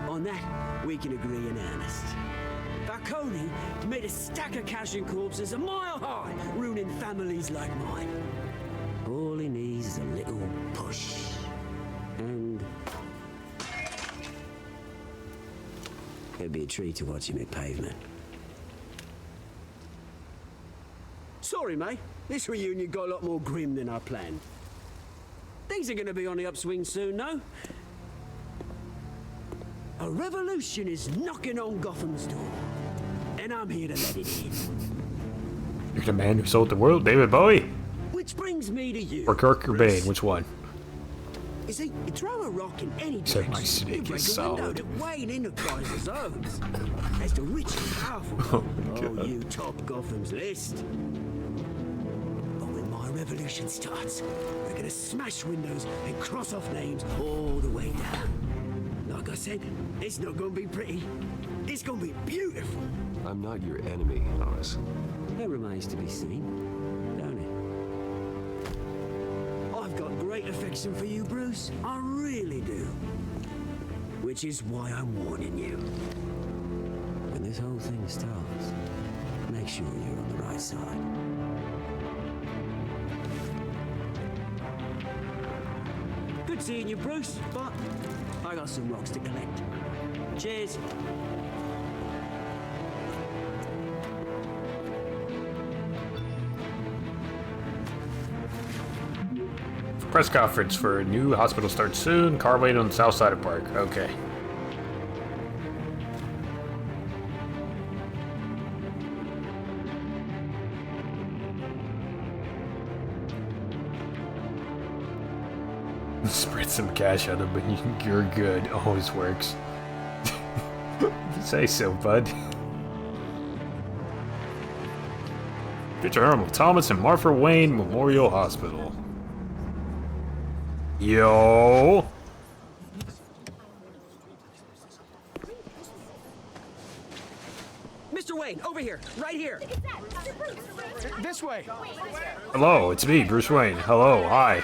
On that, we can agree in earnest. Falcone made a stack of cash and corpses a mile high, ruining families like mine. All he needs is a little push. And it'd be a treat to watch him at pavement. Sorry, mate. This reunion got a lot more grim than I planned. Things are gonna be on the upswing soon, no? A revolution is knocking on Gotham's door, and I'm here to let it in. You're the man who sold the world, David Bowie? Which brings me to you. Or Kurt Cobain, which one? You see, you throw a rock in any Said direction, my snake you break is a window solid. that Wayne enterprises owns. As the rich and powerful, you top Gotham's list. But when my revolution starts, we're gonna smash windows and cross off names all the way down. Like I said, it's not gonna be pretty. It's gonna be beautiful. I'm not your enemy, Thomas. It remains to be seen, don't it? I've got great affection for you, Bruce. I really do. Which is why I'm warning you. When this whole thing starts, make sure you're on the right side. Good seeing you, Bruce, but I got some rocks to collect. Cheers. Press conference for a new hospital starts soon. Car waiting on the south side of Park. Okay. Spread some cash on them, but you're good. Always works. Say so, bud. Future home of Thomas and Martha Wayne Memorial Hospital. Yo! Mr. Wayne, over here, right here. This way. Hello, it's me, Bruce Wayne. Hello, hi.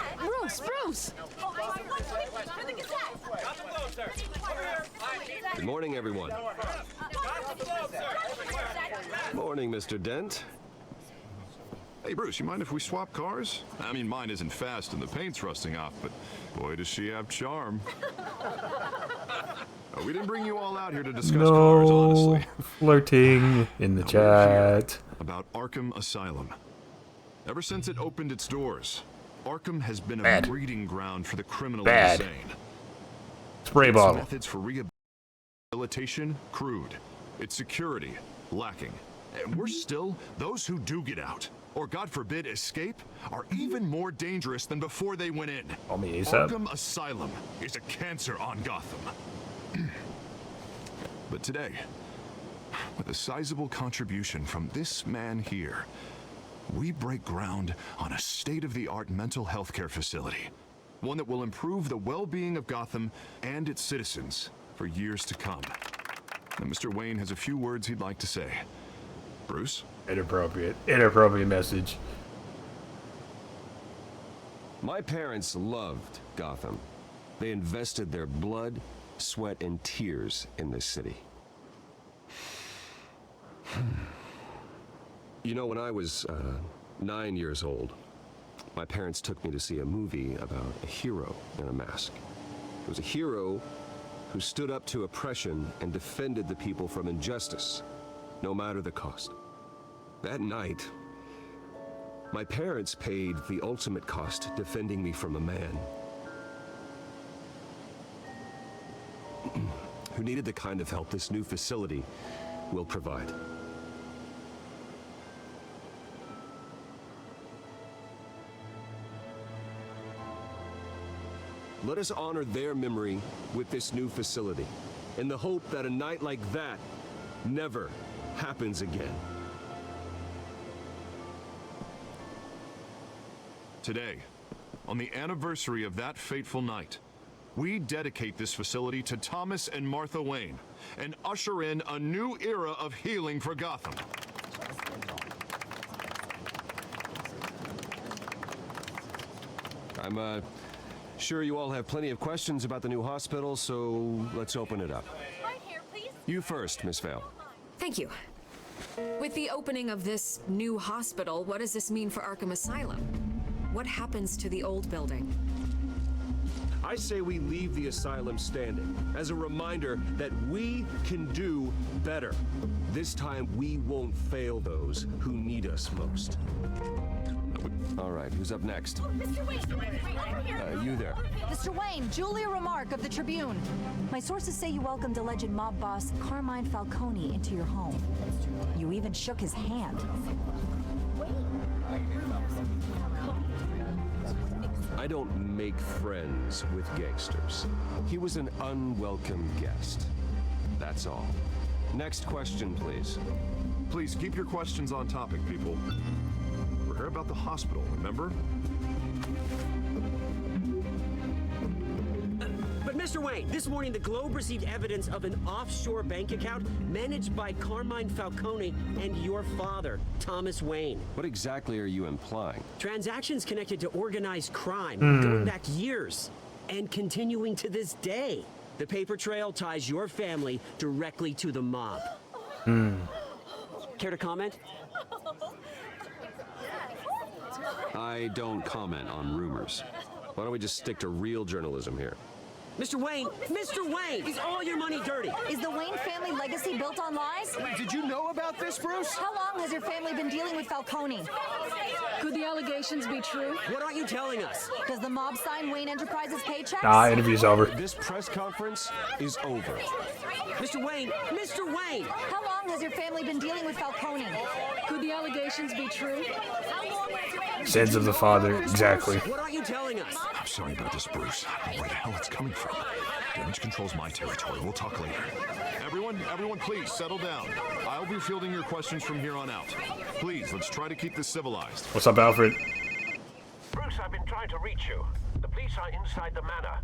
Bruce! Good morning, everyone. Morning, Mr. Dent. Hey, Bruce, you mind if we swap cars? I mean, mine isn't fast and the paint's rusting off, but boy, does she have charm. We didn't bring you all out here to discuss cars, honestly. Flirting in the Now, we're here chat. about Arkham Asylum. Ever since it opened its doors, Arkham has been a Bad. breeding ground for the criminally Bad. insane. Spray Its bottle. methods for rehabilitation, crude. Its security, lacking. And worse still, those who do get out, or God forbid escape, are even more dangerous than before they went in. Call me ASAP. Arkham Asylum is a cancer on Gotham. But today, with a sizable contribution from this man here, we break ground on a state-of-the-art mental health care facility. One that will improve the well-being of Gotham and its citizens for years to come. Now, Mr. Wayne has a few words he'd like to say. Bruce? Inappropriate message. My parents loved Gotham. They invested their blood, sweat, and tears in this city. You know, when I was 9 years old, my parents took me to see a movie about a hero in a mask. It was a hero who stood up to oppression and defended the people from injustice, no matter the cost. That night, my parents paid the ultimate cost defending me from a man who needed the kind of help this new facility will provide. Let us honor their memory with this new facility, in the hope that a night like that never happens again. Today, on the anniversary of that fateful night, we dedicate this facility to Thomas and Martha Wayne and usher in a new era of healing for Gotham. Sure, you all have plenty of questions about the new hospital, so let's open it up. You first, Miss Vale. Thank you. With the opening of this new hospital, what does this mean for Arkham Asylum? What happens to the old building? I say we leave the asylum standing as a reminder that we can do better. This time, we won't fail those who need us most. All right, who's up next? Mr. Wayne! You there. Mr. Wayne, Julia Remark of the Tribune. My sources say you welcomed alleged mob boss Carmine Falcone into your home. You even shook his hand. I don't make friends with gangsters. He was an unwelcome guest. That's all. Next question, please. Please keep your questions on topic, people. We're here about the hospital, remember? But Mr. Wayne, this morning the Globe received evidence of an offshore bank account managed by Carmine Falcone and your father, Thomas Wayne. What exactly are you implying? Transactions connected to organized crime going back years and continuing to this day. The paper trail ties your family directly to the mob. Care to comment? I don't comment on rumors. Why don't we just stick to real journalism here? Mr. Wayne, is all your money dirty? Is the Wayne family legacy built on lies? Did you know about this, Bruce? How long has your family been dealing with Falcone? Could the allegations be true? What aren't you telling us? Does the mob sign Wayne Enterprises paychecks? Nah, interview's over. This press conference is over. Mr. Wayne! How long has your family been dealing with Falcone? Could the allegations be true? Sins of the father, exactly. What aren't you telling us? I'm sorry about this, Bruce. I don't know where the hell it's coming from. Damage control's my territory. We'll talk later. Everyone, please settle down. I'll be fielding your questions from here on out. Please, let's try to keep this civilized. What's up, Alfred? Bruce, I've been trying to reach you. The police are inside the manor.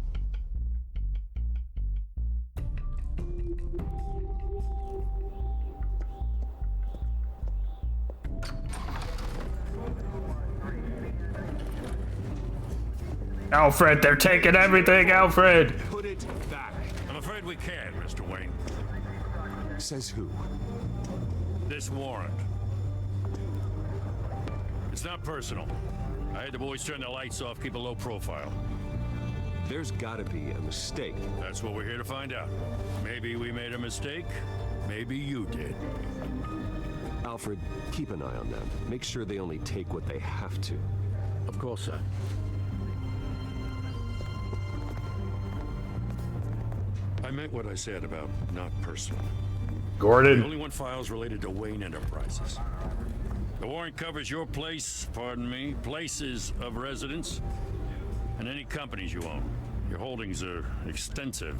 Alfred, they're taking everything, Alfred! Put it back. I'm afraid we can't, Mr. Wayne. Says who? This warrant. It's not personal. I had the boys turn the lights off, keep a low profile. There's gotta be a mistake. That's what we're here to find out. Maybe we made a mistake. Maybe you did. Alfred, keep an eye on them. Make sure they only take what they have to. Of course, sir. I meant what I said about not personal. Gordon. The only one files related to Wayne Enterprises. The warrant covers your place, pardon me, places of residence, and any companies you own. Your holdings are extensive.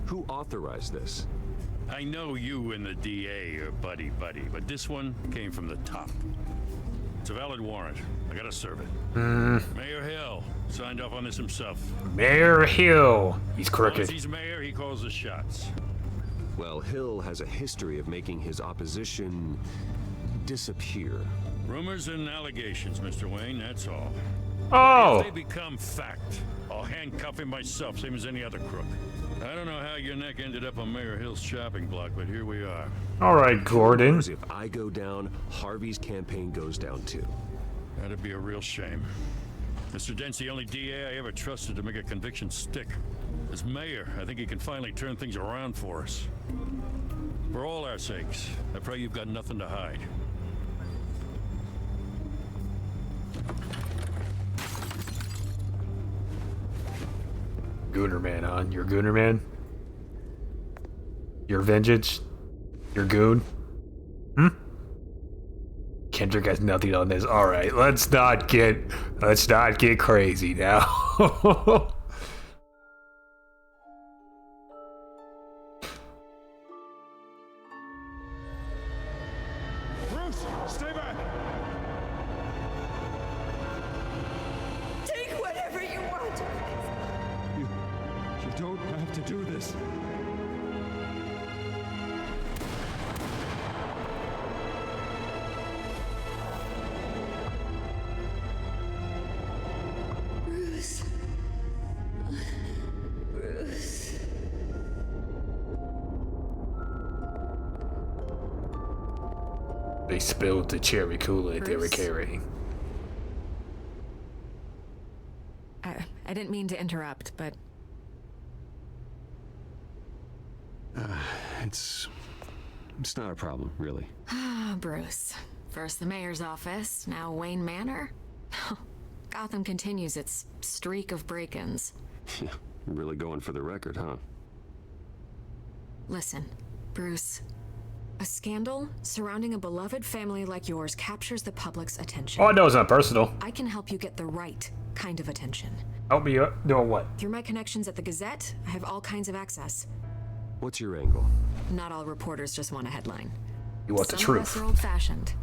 Who authorized this? I know you and the DA are buddy-buddy, but this one came from the top. It's a valid warrant. I gotta serve it. Mayor Hill signed off on this himself. Mayor Hill. He's As long as crooked. he's mayor, he calls the shots. Well, Hill has a history of making his opposition disappear. Rumors and allegations, Mr. Wayne, that's all. Oh! If they become fact, I'll handcuff him myself, same as any other crook. I don't know how your neck ended up on Mayor Hill's shopping block, but here we are. All right, Gordon. If I go down, Harvey's campaign goes down too. That'd be a real shame. Mr. Dent's the only DA I ever trusted to make a conviction stick. As mayor, I think he can finally turn things around for us. For all our sakes, I pray you've got nothing to hide. Gooner man, huh? You're Gooner man? Your vengeance? Your goon? Kendrick has nothing on this. Alright, let's not get crazy now. Bruce, stay back! Take whatever you want. You don't have to do this. Bruce. They spilled the cherry Kool-Aid they were Bruce? carrying. I didn't mean to interrupt, but It's not a problem, really. Bruce. First the mayor's office, now Wayne Manor. Gotham continues its streak of break-ins. Yeah, really going for the record, huh? Listen, Bruce. A scandal surrounding a beloved family like yours captures the public's attention. Oh, I know it's not personal. I can help you get the right kind of attention. Help me up? Doing what? Through my connections at the Gazette, I have all kinds of access. What's your angle? Not all reporters just want a headline. You want the Some of us truth. are old-fashioned.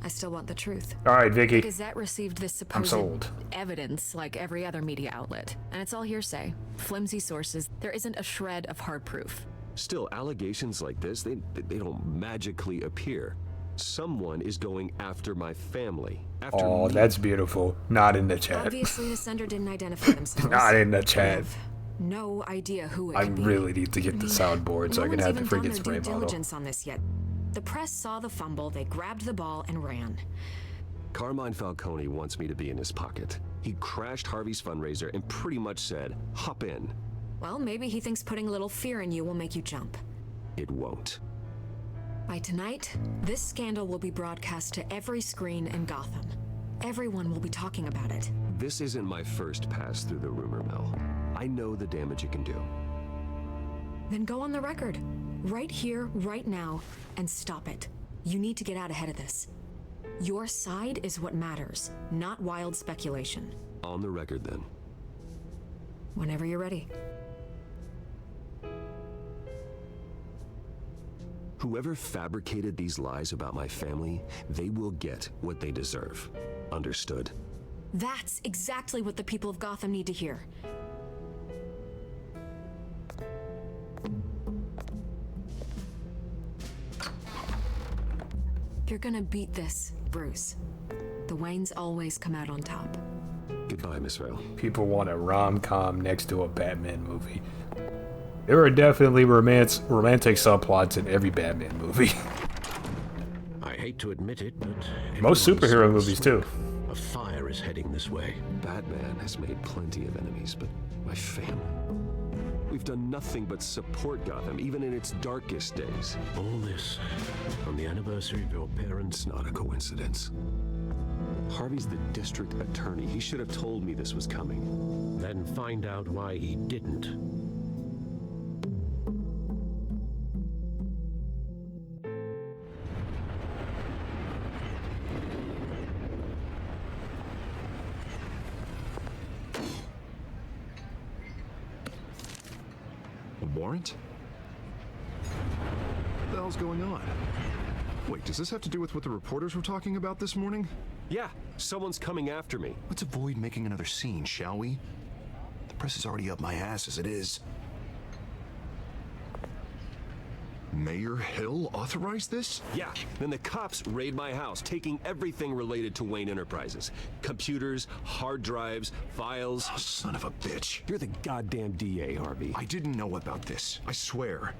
I still want the truth. All right, Vicky. The Gazette received this I'm supposed sold. evidence like every other media outlet, and it's all hearsay, flimsy sources. There isn't a shred of hard proof. Still, allegations like this, they don't magically appear. Someone is going after my family. After Oh, me. that's beautiful. Not in the chat. Obviously, the sender didn't identify themselves. Not in the chat. No idea who it I could be. really need to get the soundboard so I No can one's have the even done freaking their spray due bottle. diligence on this yet. The press saw the fumble, they grabbed the ball and ran. Carmine Falcone wants me to be in his pocket. He crashed Harvey's fundraiser and pretty much said, hop in. Well, maybe he thinks putting a little fear in you will make you jump. It won't. By tonight, this scandal will be broadcast to every screen in Gotham. Everyone will be talking about it. This isn't my first pass through the rumor mill. I know the damage it can do. Then go on the record. Right here, right now, and stop it. You need to get out ahead of this. Your side is what matters, not wild speculation. On the record, then. Whenever you're ready. Whoever fabricated these lies about my family, they will get what they deserve. Understood? That's exactly what the people of Gotham need to hear. You're gonna beat this, Bruce. The Waynes always come out on top. Goodbye, Miss Vale. People want a rom-com next to a Batman movie. There are definitely romantic subplots in every Batman movie. I hate to admit it, but Most everyone's superhero seeing movies smoke. too. A fire is heading this way. Batman has made plenty of enemies, but my family... We've done nothing but support Gotham, even in its darkest days. All this on the anniversary of your parents' It's not a coincidence. Harvey's the district attorney. He should have told me this was coming. Then find out why he didn't. A warrant? What the hell's going on? Wait, does this have to do with what the reporters were talking about this morning? Yeah, someone's coming after me. Let's avoid making another scene, shall we? The press is already up my ass as it is. Mayor Hill authorized this? Yeah, then the cops raid my house, taking everything related to Wayne Enterprises. Computers, hard drives, files. Oh, son of a bitch. You're the goddamn DA, Harvey. I didn't know about this, I swear.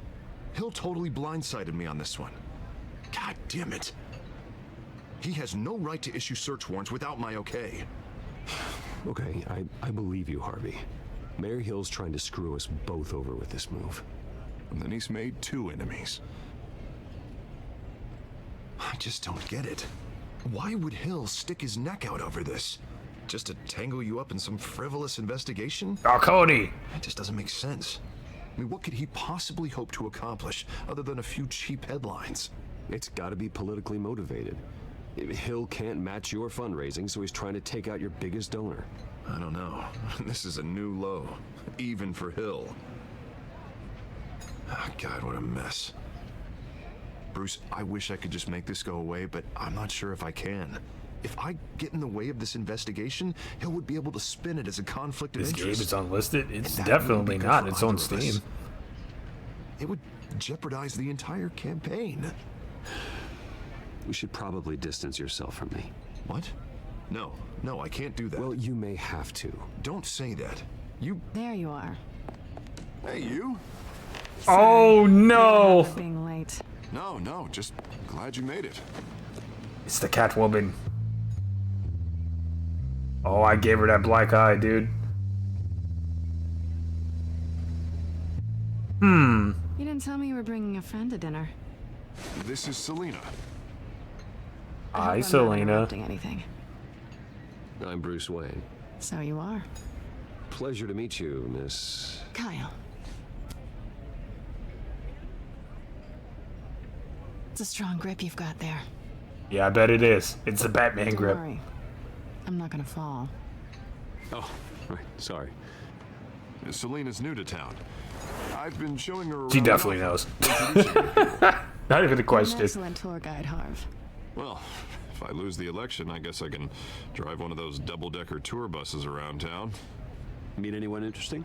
Hill totally blindsided me on this one. God damn it. He has no right to issue search warrants without my okay. Okay, I believe you, Harvey. Mayor Hill's trying to screw us both over with this move. And then he's made 2 enemies. I just don't get it. Why would Hill stick his neck out over this? Just to tangle you up in some frivolous investigation? Cody! It just doesn't make sense. I mean, what could he possibly hope to accomplish other than a few cheap headlines? It's gotta be politically motivated. Hill can't match your fundraising, so he's trying to take out your biggest donor. I don't know. This is a new low, even for Hill. Oh, God, what a mess. Bruce, I wish I could just make this go away, but I'm not sure if I can. If I get in the way of this investigation, Hill would be able to spin it as a conflict of This game interest. is unlisted? It's And that wouldn't definitely be good not. for It's on either of us. Steam. It would jeopardize the entire campaign. You should probably distance yourself from me. What? No, I can't do that. Well, you may have to. Don't say that. There you are. Hey, you? Oh no! Being late. No, just glad you made it. It's the Catwoman. Oh, I gave her that black eye, dude. You didn't tell me you were bringing a friend to dinner. This is Selena. Hi, Selena. Interrupting anything. I'm Bruce Wayne. So you are. Pleasure to meet you, Miss... Kyle. It's a strong grip you've got there. Yeah, I bet it is. It's the Batman Don't grip. worry. I'm not gonna fall. Oh, right. Sorry. Selena's new to town. I've been showing her around. She definitely knows. Not even a question. An excellent tour guide, Harv. Well, if I lose the election, I guess I can drive one of those double-decker tour buses around town. Meet anyone interesting?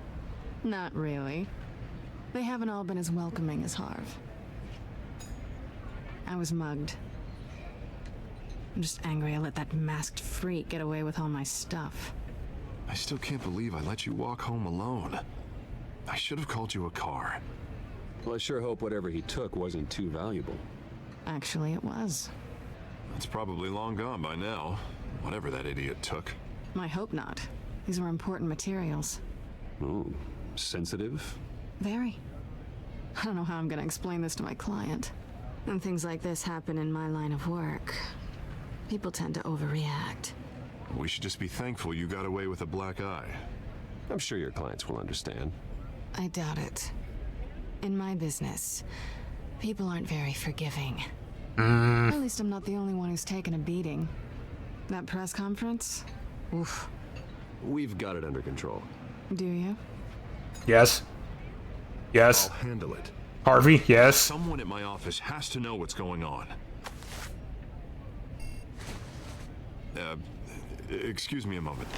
Not really. They haven't all been as welcoming as Harv. I was mugged. I'm just angry I let that masked freak get away with all my stuff. I still can't believe I let you walk home alone. I should have called you a car. Well, I sure hope whatever he took wasn't too valuable. Actually, it was. It's probably long gone by now. Whatever that idiot took. I hope not. These were important materials. Ooh, sensitive? Very. I don't know how I'm gonna explain this to my client. When things like this happen in my line of work, people tend to overreact. We should just be thankful you got away with a black eye. I'm sure your clients will understand. I doubt it. In my business, people aren't very forgiving. At least I'm not the only one who's taken a beating. That press conference? Oof. We've got it under control. Do you? Yes. Yes. I'll handle it. Harvey, yes. Someone at my office has to know what's going on. Excuse me a moment.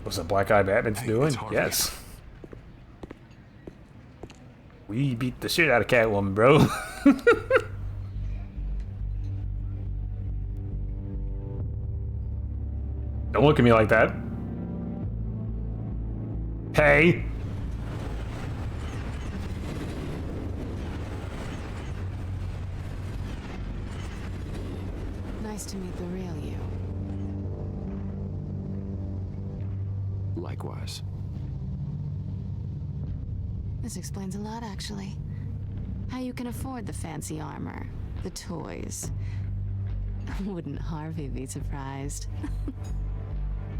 What's the Black Eye Batman's doing? it's Harvey. Yes. We beat the shit out of Catwoman, bro. Don't look at me like that. Hey. Nice to meet the real you. Likewise. This explains a lot, actually. How you can afford the fancy armor, the toys. Wouldn't Harvey be surprised?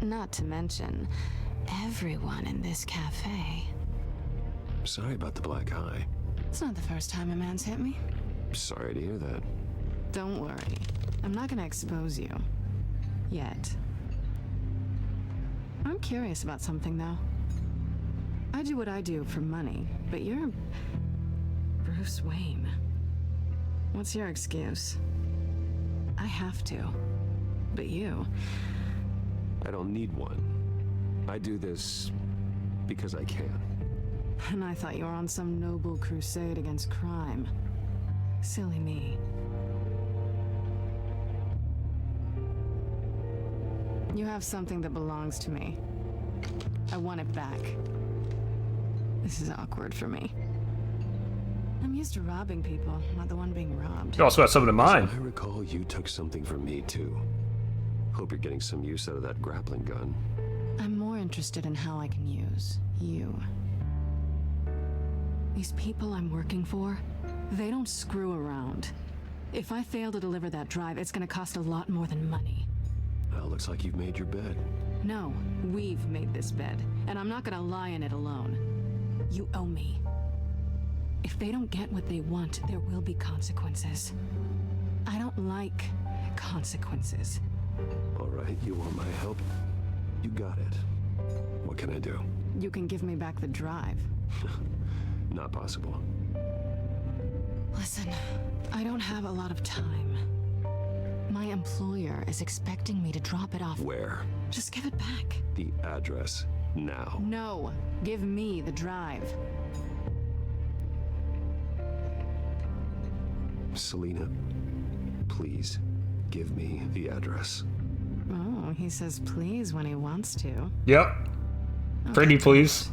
Not to mention, everyone in this cafe. Sorry about the black eye. It's not the first time a man's hit me. Sorry to hear that. Don't worry. I'm not gonna expose you. Yet. I'm curious about something, though. I do what I do for money, but you're... Bruce Wayne. What's your excuse? I have to. But you... I don't need one. I do this because I can. And I thought you were on some noble crusade against crime. Silly me. You have something that belongs to me. I want it back. This is awkward for me. I'm used to robbing people, not the one being robbed. You also got something in mind. I recall you took something from me, too. Hope you're getting some use out of that grappling gun. I'm more interested in how I can use you. These people I'm working for, they don't screw around. If I fail to deliver that drive, it's gonna cost a lot more than money. Well, looks like you've made your bed. No, we've made this bed, and I'm not gonna lie in it alone. You owe me. If they don't get what they want, there will be consequences. I don't like consequences. All right, you want my help? You got it. What can I do? You can give me back the drive. Not possible. Listen, I don't have a lot of time. My employer is expecting me to drop it off. Where? Just give it back. The address, now. No, give me the drive. Selena, please, give me the address. Oh, he says please when he wants to. Yep. Pretty please.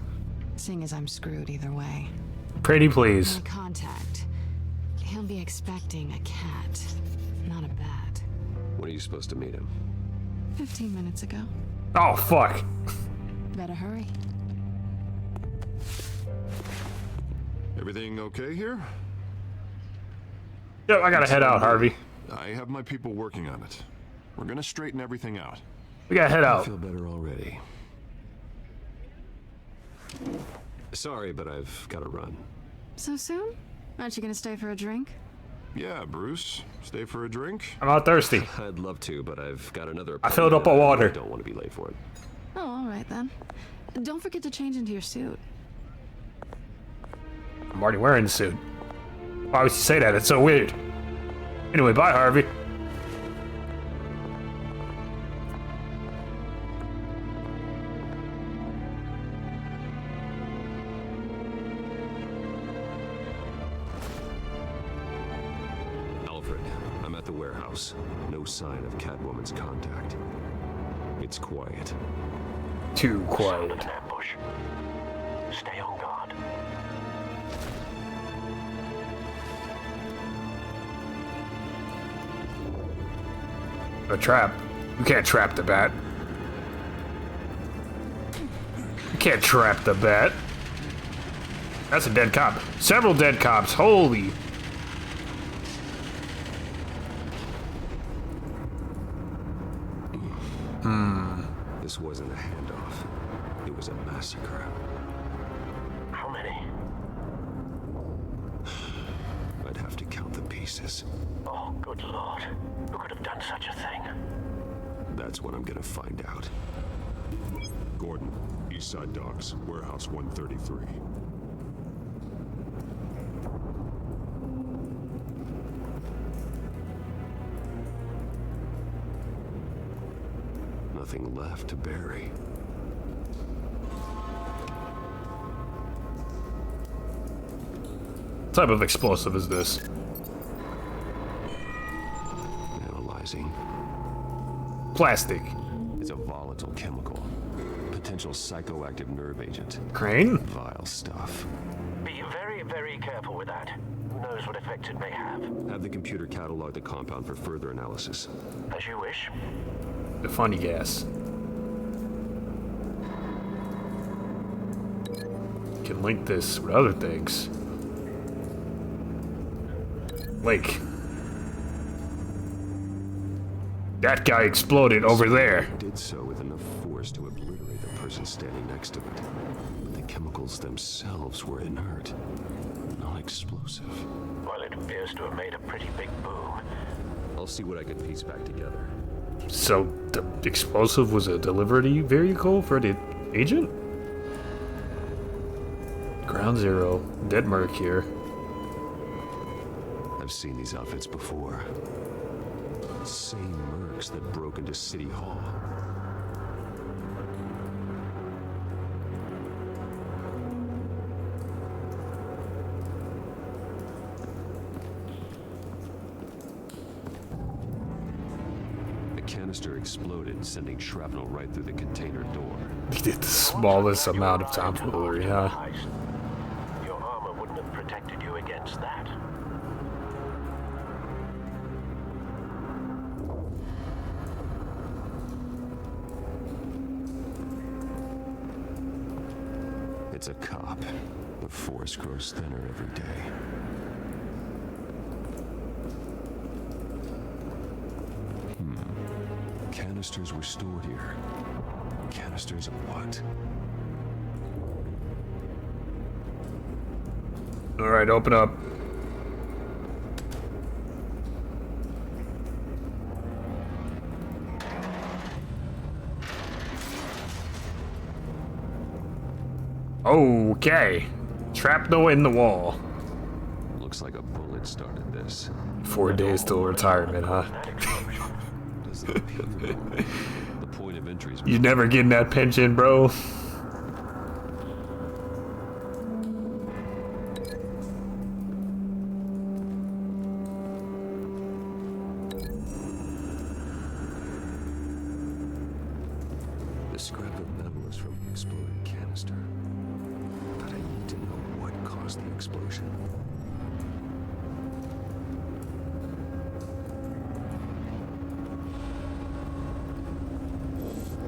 Seeing as I'm screwed either way. Pretty please. My contact. He'll be expecting a cat, not a bat. When are you supposed to meet him? 15 minutes ago. Oh, fuck. Better hurry. Everything okay here? Yep, I gotta head out, Harvey. I have my people working on it. We're gonna straighten everything out. We gotta head out. I feel better already. Sorry, but I've gotta run. So soon? Aren't you gonna stay for a drink? Yeah, Bruce. Stay for a drink? I'm not thirsty. I'd love to, but I've got another. I filled up a water. I don't want to be late for it. Oh, all right then. Don't forget to change into your suit. I'm already wearing the suit. Why would you say that? It's so weird. Anyway, bye, Harvey. Alfred, I'm at the warehouse. No sign of Catwoman's contact. It's quiet. Too quiet. An ambush. Stay on guard. A trap. You can't trap the bat. You can't trap the bat. That's a dead cop. Several dead cops. Holy. This wasn't a handoff. It was a massacre. How many? I'd have to count the pieces. Oh, good lord. Who could have done such a thing? That's what I'm gonna find out. Gordon, Eastside Docks, Warehouse 133. Nothing left to bury. What type of explosive is this? Analyzing. Plastic. It's a volatile chemical. Potential psychoactive nerve agent. Crane? Vile stuff. Be very, very careful with that. Who knows what effects it may have? Have the computer catalog the compound for further analysis. As you wish. The funny gas. Can link this with other things. Link. That guy exploded over there. Did so with enough force to obliterate the person standing next to it. But the chemicals themselves were inert, not explosive. Well, it appears to have made a pretty big boom. I'll see what I can piece back together. So the explosive was a delivery vehicle for the agent? Ground Zero, dead Merc here. I've seen these outfits before. Same mercs that broke into City Hall. The canister exploded, sending shrapnel right through the container door. He did the smallest amount of tomfoolery, huh? Your armor wouldn't have protected you against that. It's a cop. The force grows thinner every day. Canisters were stored here. Canisters of what? Alright, open up. Okay. Shrapnel in the wall. Looks like a bullet started this. 4 days till retirement, huh? The point of entry is You never getting that pension, bro. The scrap of metal is from the exploded canister. But I need to know what caused the explosion.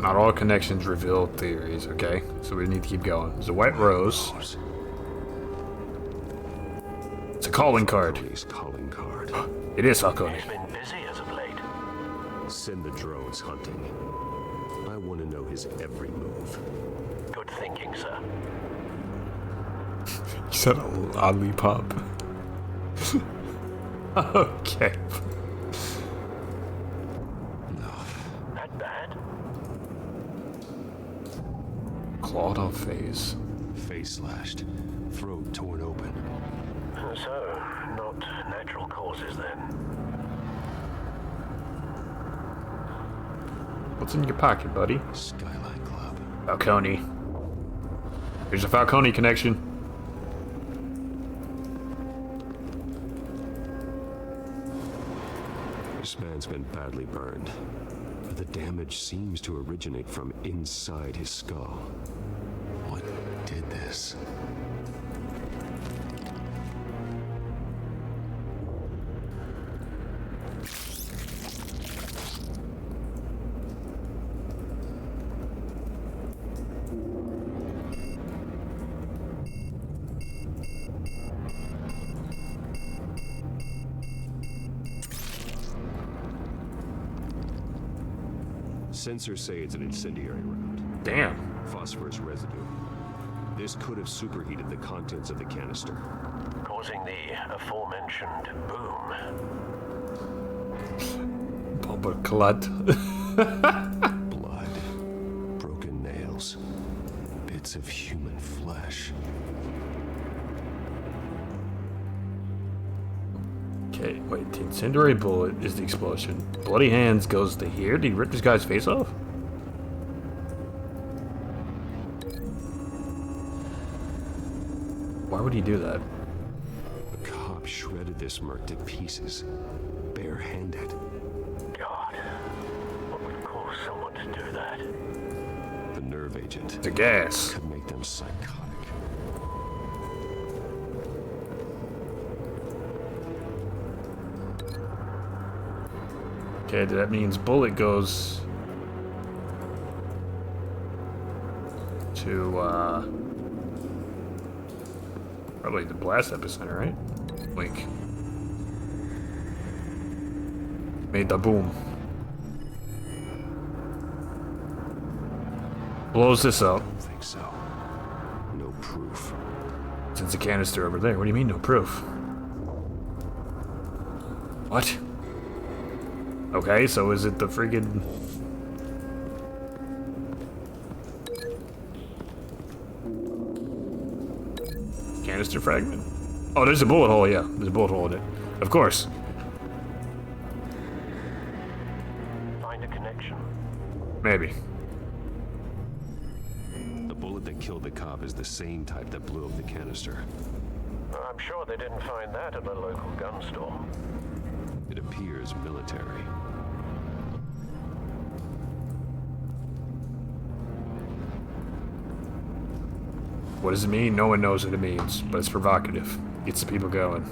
Not all connections reveal theories, okay? So we need to keep going. There's a white rose. It's a calling card. Calling card. It is Falcone. He's been busy as of late. Send the drones hunting. I want to know his every move. Good thinking, sir. You said a lollipop. Okay. That bad? Clawed on face. Face slashed. Throat torn open. So, not natural causes then. What's in your pocket, buddy? Skyline Club. Falcone. Here's a Falcone connection. This man's been badly burned, but the damage seems to originate from inside his skull. What did this? Sensors say it's an incendiary round. Damn. Phosphorus residue. This could have superheated the contents of the canister, causing the aforementioned boom. Bomba clot. Blood, broken nails, bits of human flesh. Okay, wait, the incendiary bullet is the explosion. Bloody hands goes to here? Did he rip this guy's face off? Why would he do that? A cop shredded this merc to pieces, barehanded. God, what would cause someone to do that? The nerve agent. The gas. Could make them psychotic. Okay, that means bullet goes to probably the blast epicenter, right? Link. Made the boom. Blows this up. I don't think so. No proof. Since the canister over there. What do you mean no proof? What? Okay, so is it the friggin' canister fragment? Oh, there's a bullet hole, yeah. There's a bullet hole in it. Of course. Find a connection. Maybe. The bullet that killed the cop is the same type that blew up the canister. I'm sure they didn't find that at the local gun store. It appears military. What does it mean? No one knows what it means, but it's provocative. Gets the people going.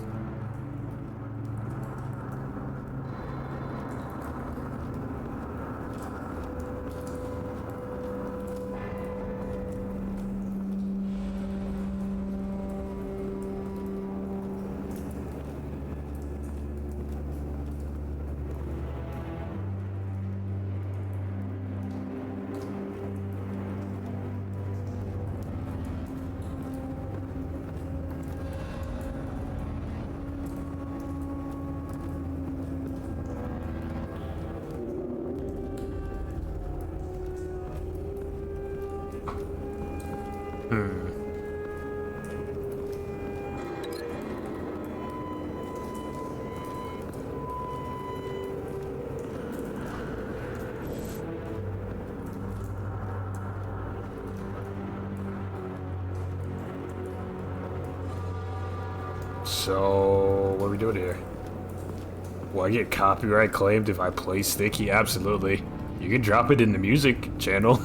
So, what are we doing here? Will I get copyright claimed if I play Sticky? Absolutely. You can drop it in the music channel.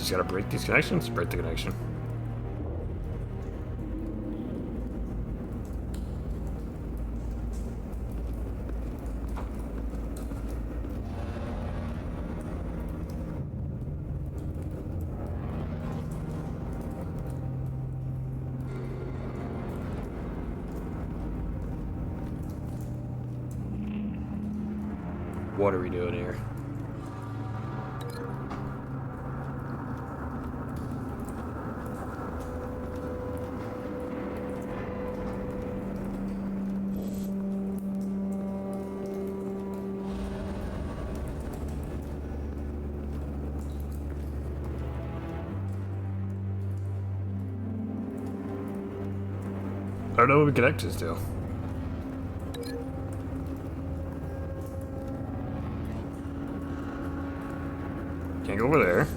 Just gotta break these connections. Break the connection. What are we doing here? I don't know what we connect this to. Can't go over there.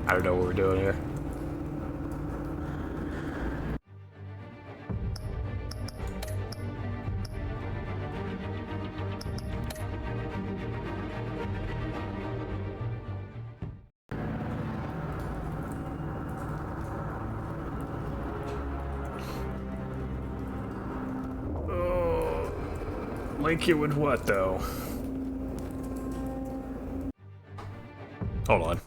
I don't know what we're doing here. Oh, link it with what though? Hold on.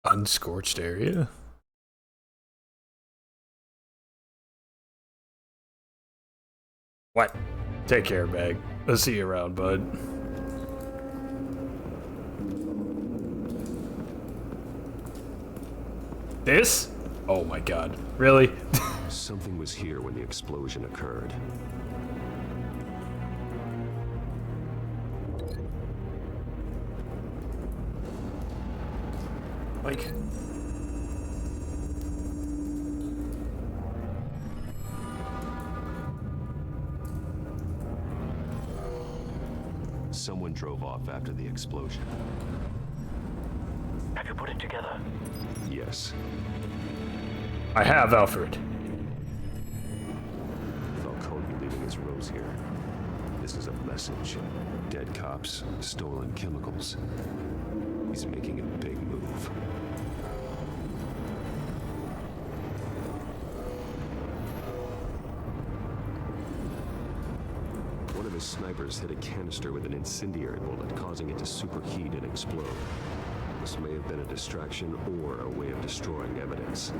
Unscorched area? What? Take care, Bag. I'll see you around, bud. This? Oh my god. Really? Something was here when the explosion occurred. Like... Someone drove off after the explosion. Have you put it together? Yes. I have, Alfred. Falcone leaving his rose here. This is a message. Dead cops, stolen chemicals. He's making a big move. One of his snipers hit a canister with an incendiary bullet, causing it to superheat and explode. This may have been a distraction or a way of destroying evidence.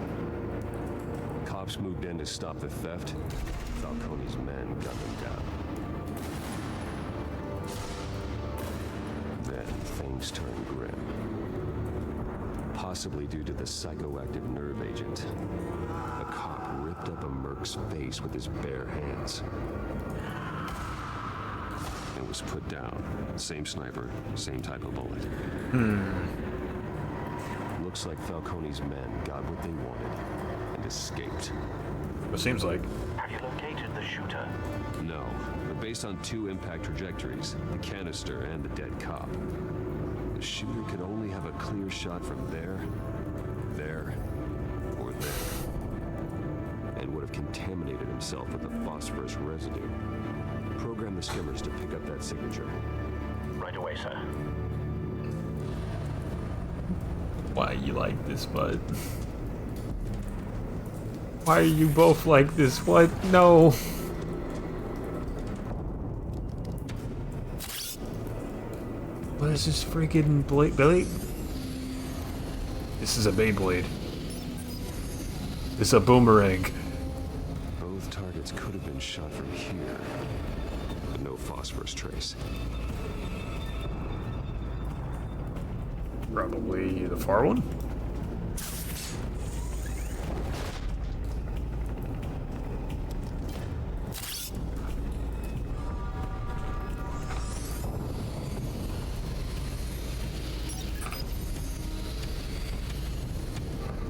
Cops moved in to stop the theft. Falcone's men gunned them down. Then things turned grim. Possibly due to the psychoactive nerve agent. A cop ripped up a merc's face with his bare hands. It was put down. Same sniper, same type of bullet. Looks like Falcone's men got what they wanted and escaped. It seems like. Have you located the shooter? No, but based on two impact trajectories, the canister and the dead cop, the shooter could only have a clear shot from there there or there, and would have contaminated himself with the phosphorus residue. Program the skimmers to pick up that signature. Right away, sir. Why you like this, bud? Why are you both like this? What? No. What is this freaking Billy? This is a Beyblade. This is a boomerang. Both targets could have been shot from here, but no phosphorus trace. Probably the far one?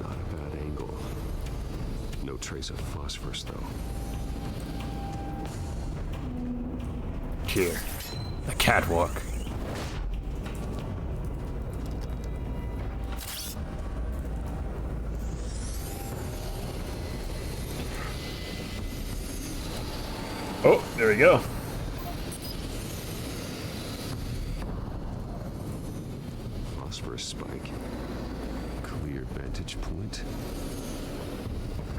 Not a bad angle. No trace of phosphorus, though. Here. A catwalk. Oh, there we go. Phosphorus spike. Clear vantage point.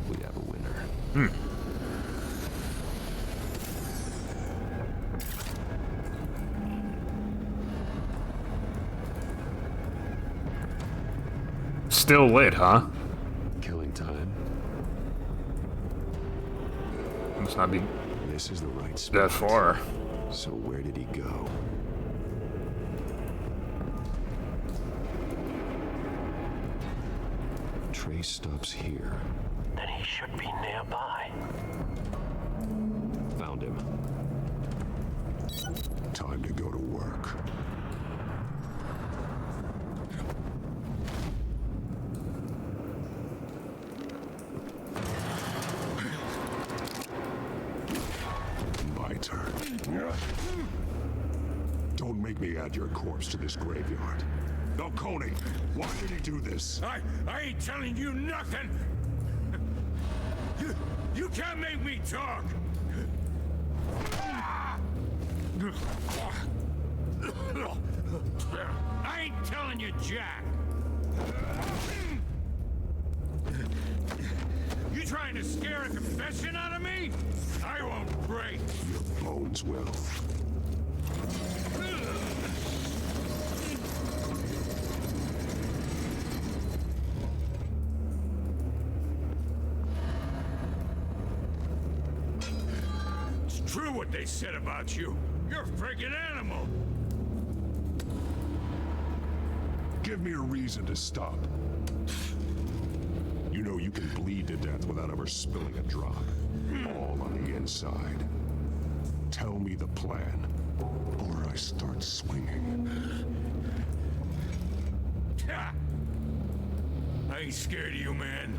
We have a winner. Still lit, huh? Killing time. Must not be This is the right spot. that far. So where did he go? Trace stops here. Then he should be nearby. Found him. Time to go to work. My turn. Don't make me add your corpse to this graveyard. Falcone, why did he do this? I ain't telling you nothing. You can't make me talk. I ain't telling you jack. You trying to scare a confession out of me? I won't break. Your bones will. It's true what they said about you. You're a friggin' animal. Give me a reason to stop. You know you can bleed to death without ever spilling a drop. All on the inside. Tell me the plan, or I start swinging. I ain't scared of you, man.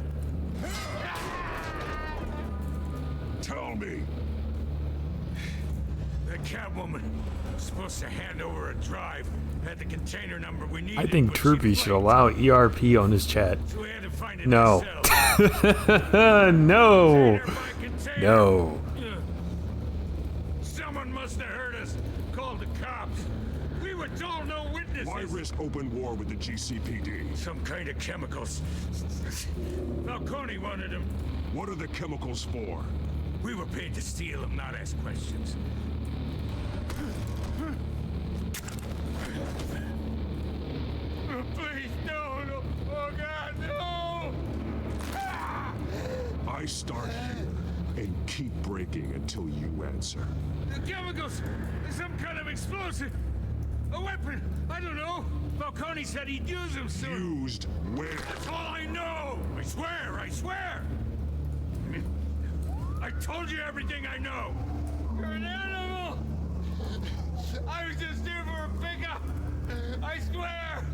Tell me. The Catwoman was supposed to hand over a drive. Had the container number we needed. I think Troopy should allow ERP on his chat. So we had to find it No. No. No. Someone must have heard us. Called the cops. We were told no witnesses. Why risk open war with the GCPD? Some kind of chemicals. Falcone wanted them. What are the chemicals for? We were paid to steal them, not ask questions. Please, no. Oh, God, no! I start here and keep breaking until you answer. The chemicals! Some kind of explosive! A weapon! I don't know! Falcone said he'd use them soon! Used where? That's all I know! I swear! I told you everything I know! You're an animal! I was just here for a pickup! I swear!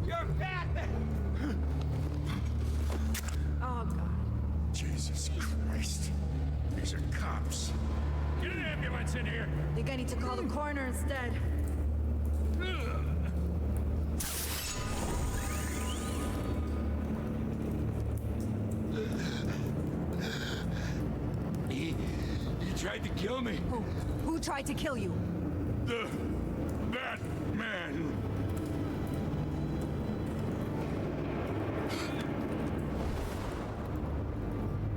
You're fat! Oh, God. Jesus Christ! These are cops! Get an ambulance in here! Think I need to call the coroner instead. tried to kill me. Who tried to kill you? The Batman.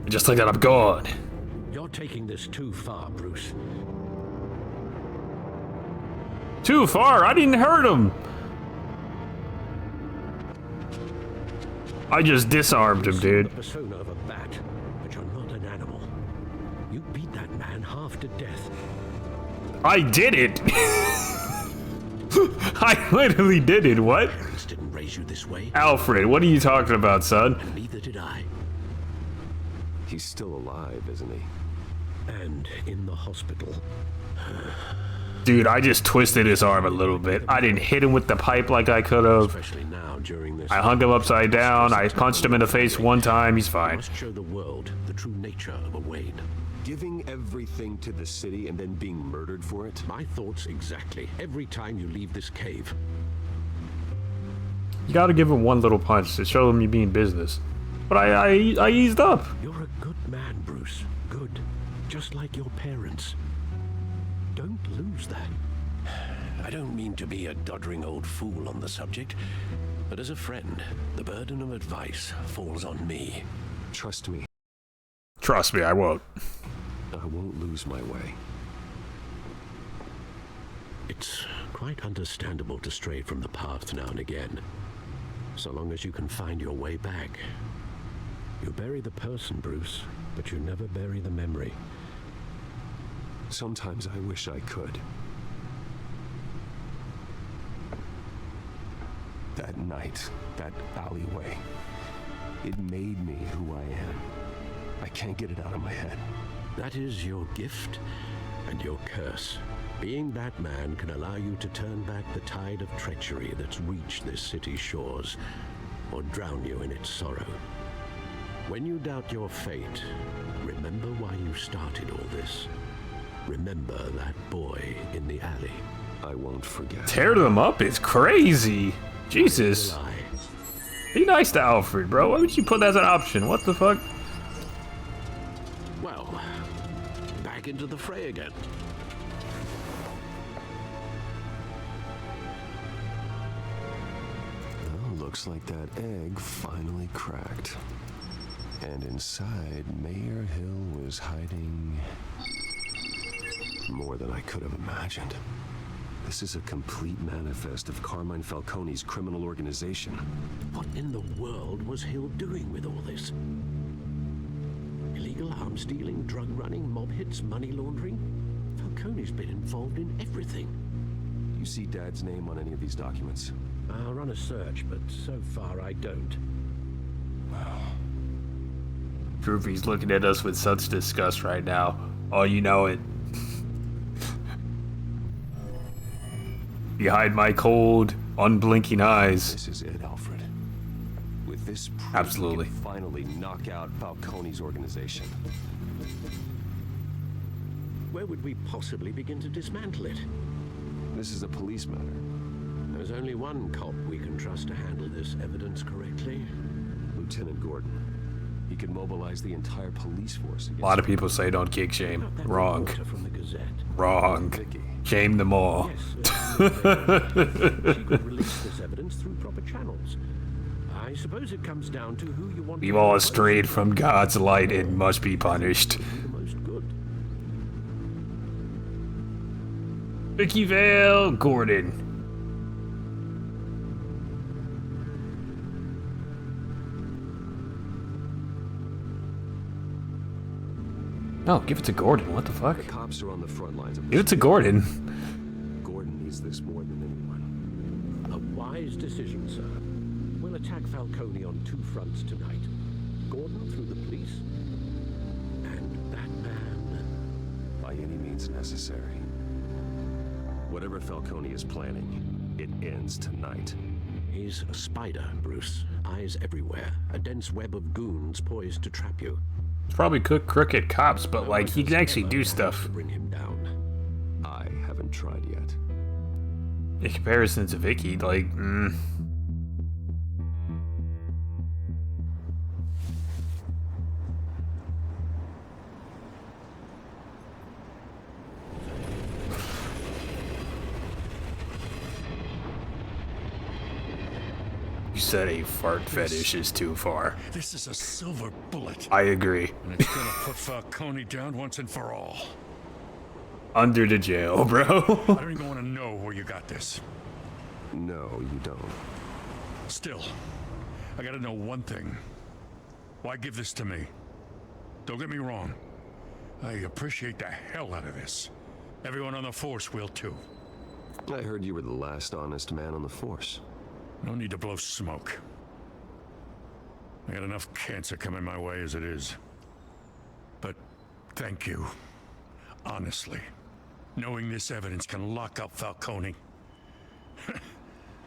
Just like that, I'm gone. You're taking this too far, Bruce. Too far? I didn't hurt him. I just disarmed him, dude. The persona of a bat, but you're not an animal. You beat that man half to death. I did it. I literally did it. What? Parents didn't raise you this way. Alfred, what are you talking about, son? And neither did I. He's still alive, isn't he? And in the hospital. Dude, I just twisted his arm a little bit. I didn't hit him with the pipe like I could have. Especially now during this. I hung him upside down. I punched him in the face one time. He's fine. Must show the world the true nature of a Wayne. Giving everything to the city and then being murdered for it? My thoughts exactly. Every time you leave this cave. You gotta give him one little punch to show him you mean business. But I eased up. You're a good man, Bruce. Good. Just like your parents. Don't lose that. I don't mean to be a doddering old fool on the subject, but as a friend, the burden of advice falls on me. Trust me. Trust me, I won't. I won't lose my way. It's quite understandable to stray from the path now and again, so long as you can find your way back. You bury the person, Bruce, but you never bury the memory. Sometimes I wish I could. That night, that alleyway, it made me who I am. I can't get it out of my head. That is your gift and your curse. Being Batman can allow you to turn back the tide of treachery that's reached this city's shores, or drown you in its sorrow. When you doubt your fate, remember why you started all this. Remember that boy in the alley. I won't forget. Tear them up is crazy. Jesus. Be nice to Alfred, bro. Why would you put that as an option? What the fuck? Well, back into the fray again. Well, looks like that egg finally cracked. And inside, Mayor Hill was hiding more than I could have imagined. This is a complete manifest of Carmine Falcone's criminal organization. What in the world was Hill doing with all this? Illegal arms dealing, drug running, mob hits, money laundering? Falcone's been involved in everything. You see Dad's name on any of these documents? I'll run a search, but so far I don't. Wow. Droopy's looking at us with such disgust right now. Oh, you know it. Behind my cold, unblinking eyes. This is it, Alfred. With this proof, absolutely, we can finally knock out Falcone's organization. Where would we possibly begin to dismantle it? This is a police matter. There's only one cop we can trust to handle this evidence correctly. Lieutenant Gordon. He could mobilize the entire police force. A lot of people say don't kick shame. Wrong. From the Gazette. Wrong. Shame them all. Yes, she could release this evidence through proper channels. I suppose it comes down to who you want. We've all strayed from God's light and must be punished. The most good. Vicky Vale Gordon. No, give it to Gordon. What the fuck? The cops are on the front lines of Give it to Gordon. Gordon needs this more than anyone. A wise decision, sir. We'll attack Falcone on two fronts tonight. Gordon through the police, and that man. By any means necessary. Whatever Falcone is planning, it ends tonight. He's a spider, Bruce. Eyes everywhere. A dense web of goons poised to trap you. It's probably crooked cops, but like he can actually do stuff. Bring him down. I haven't tried yet. In comparison to Vicky, like, You said a fart fetish is too far. This is a silver bullet. I agree. And it's gonna put Falcone down once and for all. Under the jail, bro. I don't even want to know where you got this. No, you don't. Still, I gotta know one thing. Why give this to me? Don't get me wrong. I appreciate the hell out of this. Everyone on the Force will too. I heard you were the last honest man on the Force. No need to blow smoke. I got enough cancer coming my way as it is. But thank you. Honestly. Knowing this evidence can lock up Falcone.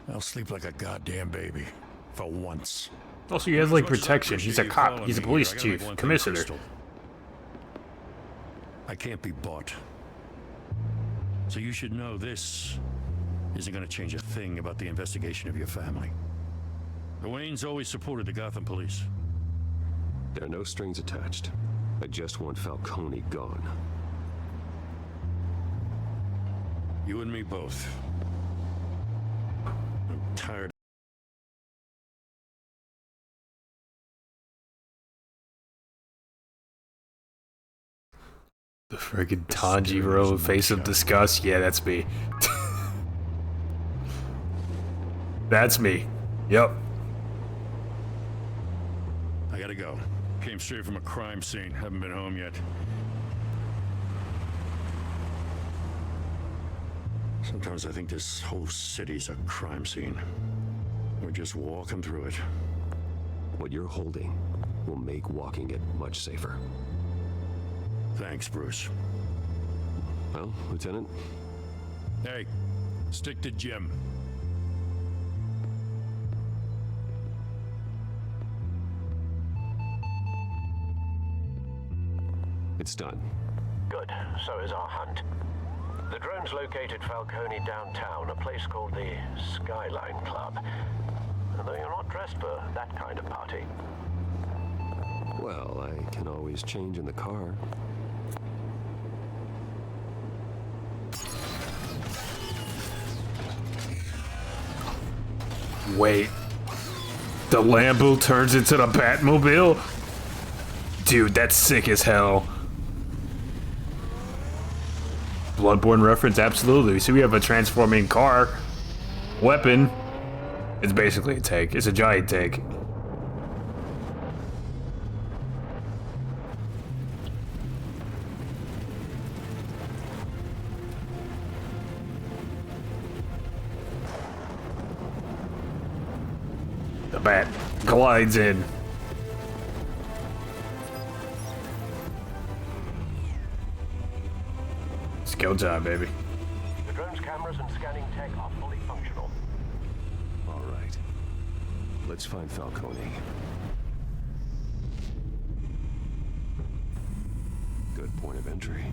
I'll sleep like a goddamn baby. For once. Also, he has like protection. He's a cop. He's a police chief. Commissioner. I can't be bought. So you should know this isn't going to change a thing about the investigation of your family. The Waynes always supported the Gotham police. There are no strings attached. I just want Falcone gone. You and me both. I'm tired. The friggin' Tanjiro face of disgust. Yeah, that's me. That's me. Yep. I gotta go. Came straight from a crime scene. Haven't been home yet. Sometimes I think this whole city's a crime scene. We're just walking through it. What you're holding will make walking it much safer. Thanks, Bruce. Well, Lieutenant? Hey, stick to Jim. It's done. Good. So is our hunt. The drones located Falcone downtown, a place called the Skyline Club. Although you're not dressed for that kind of party. Well, I can always change in the car. Wait. The Lambo turns into the Batmobile? Dude, that's sick as hell. Bloodborne reference, absolutely. So we have a transforming car. Weapon. It's basically a tank. It's a giant tank. The bat glides in. Skill job, baby. The drone's cameras and scanning tech are fully functional. All right. Let's find Falcone. Good point of entry.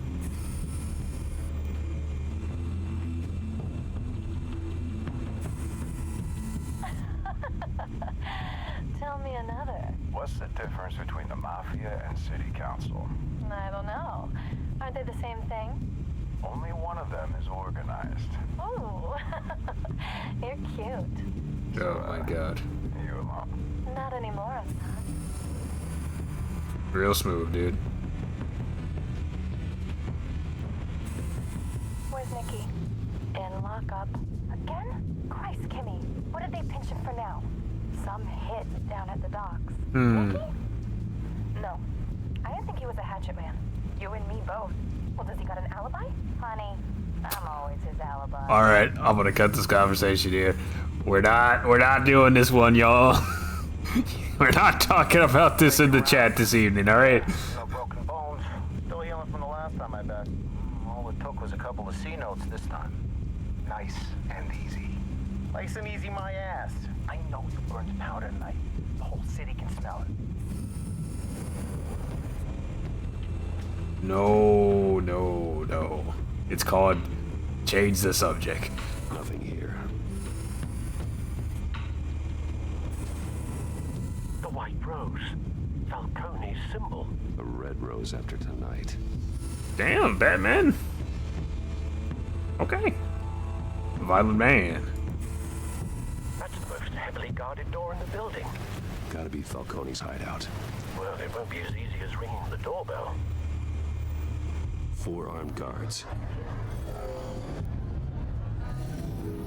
Tell me another. What's the difference between the Mafia and City Council? I don't know. Aren't they the same thing? Only one of them is organized. Ooh. You're cute. Oh my god. You alone? Not anymore, I'm not. Real smooth, dude. Where's Nikki? In lockup. Again? Christ, Kimmy. What did they pinch him for now? Some hit down at the docks. Nikki? No. I didn't think he was a hatchet man. You and me both. Well, does he got an alibi? Honey, I'm always his alibi. Alright, I'm gonna cut this conversation here. We're not doing this one, y'all. We're not talking about this in the chat this evening, alright? No broken bones. Still healing from the last time I bet. All it took was a couple of C notes this time. Nice and easy. Nice and easy, my ass. I know you burned powder tonight. The whole city can smell it. No, no, no. It's called change the subject. Nothing here. The white rose. Falcone's symbol. A red rose after tonight. Damn, Batman. Okay. Violent man. That's the most heavily guarded door in the building. Gotta be Falcone's hideout. Well, it won't be as easy as ringing the doorbell. 4 armed guards.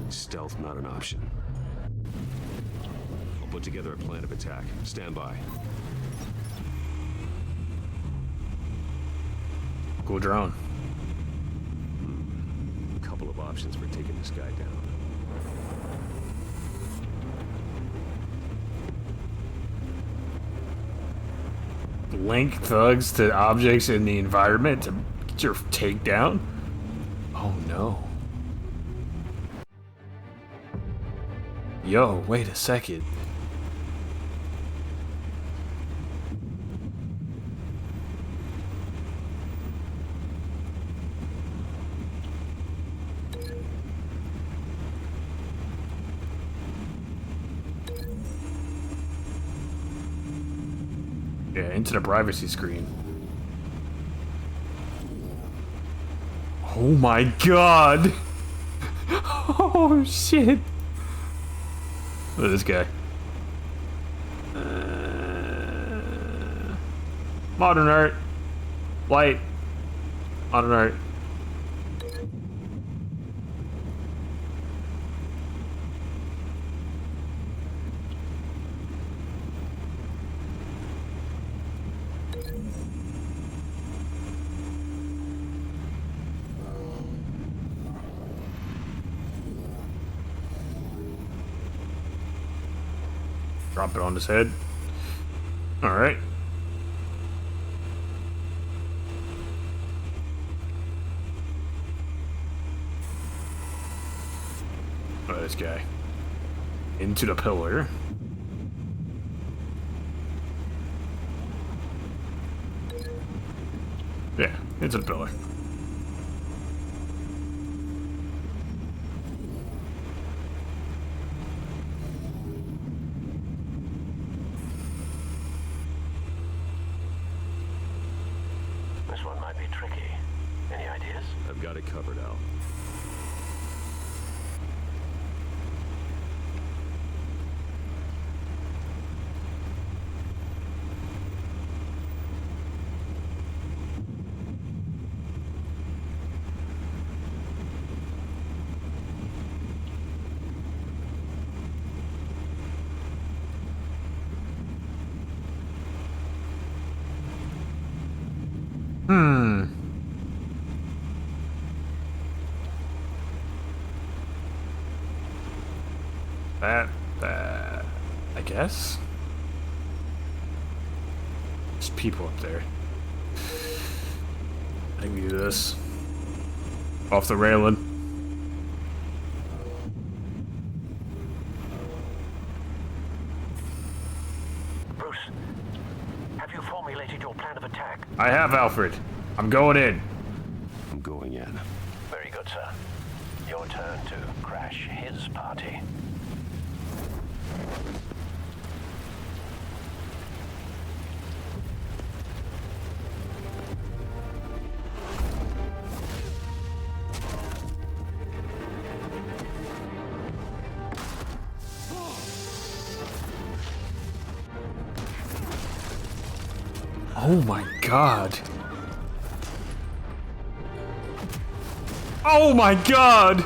Stealth not an option. I'll put together a plan of attack. Stand by. Cool drone. Couple of options for taking this guy down. Link thugs to objects in the environment to get your takedown? Oh no. Yo, wait a second. Yeah, into the privacy screen. Oh my god! Oh shit! Look at this guy. Modern art. Light. Modern art. Drop it on his head. Alright. Look at this guy. Into the pillar. Yeah, into the pillar. This one might be tricky. Any ideas? I've got it covered, Al. That, I guess? There's people up there. I can do this. Off the railing. Bruce, have you formulated your plan of attack? I have, Alfred. I'm going in. I'm going in. Very good, sir. Your turn to crash his party. Oh my god. Oh my god!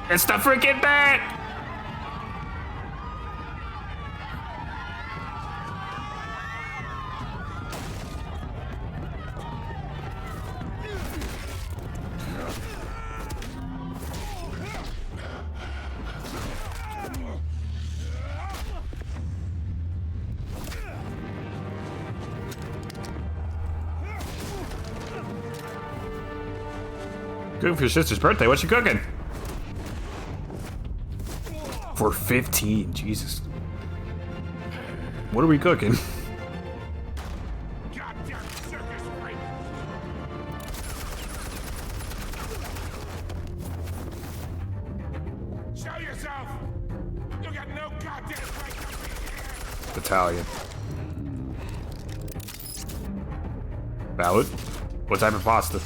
It's the freaking bat! Cooking for your sister's birthday. What you cooking? For 15, Jesus. What are we cooking? Goddamn circus freak! Show yourself! You got no goddamn right to be here! Battalion. Valid. What type of pasta?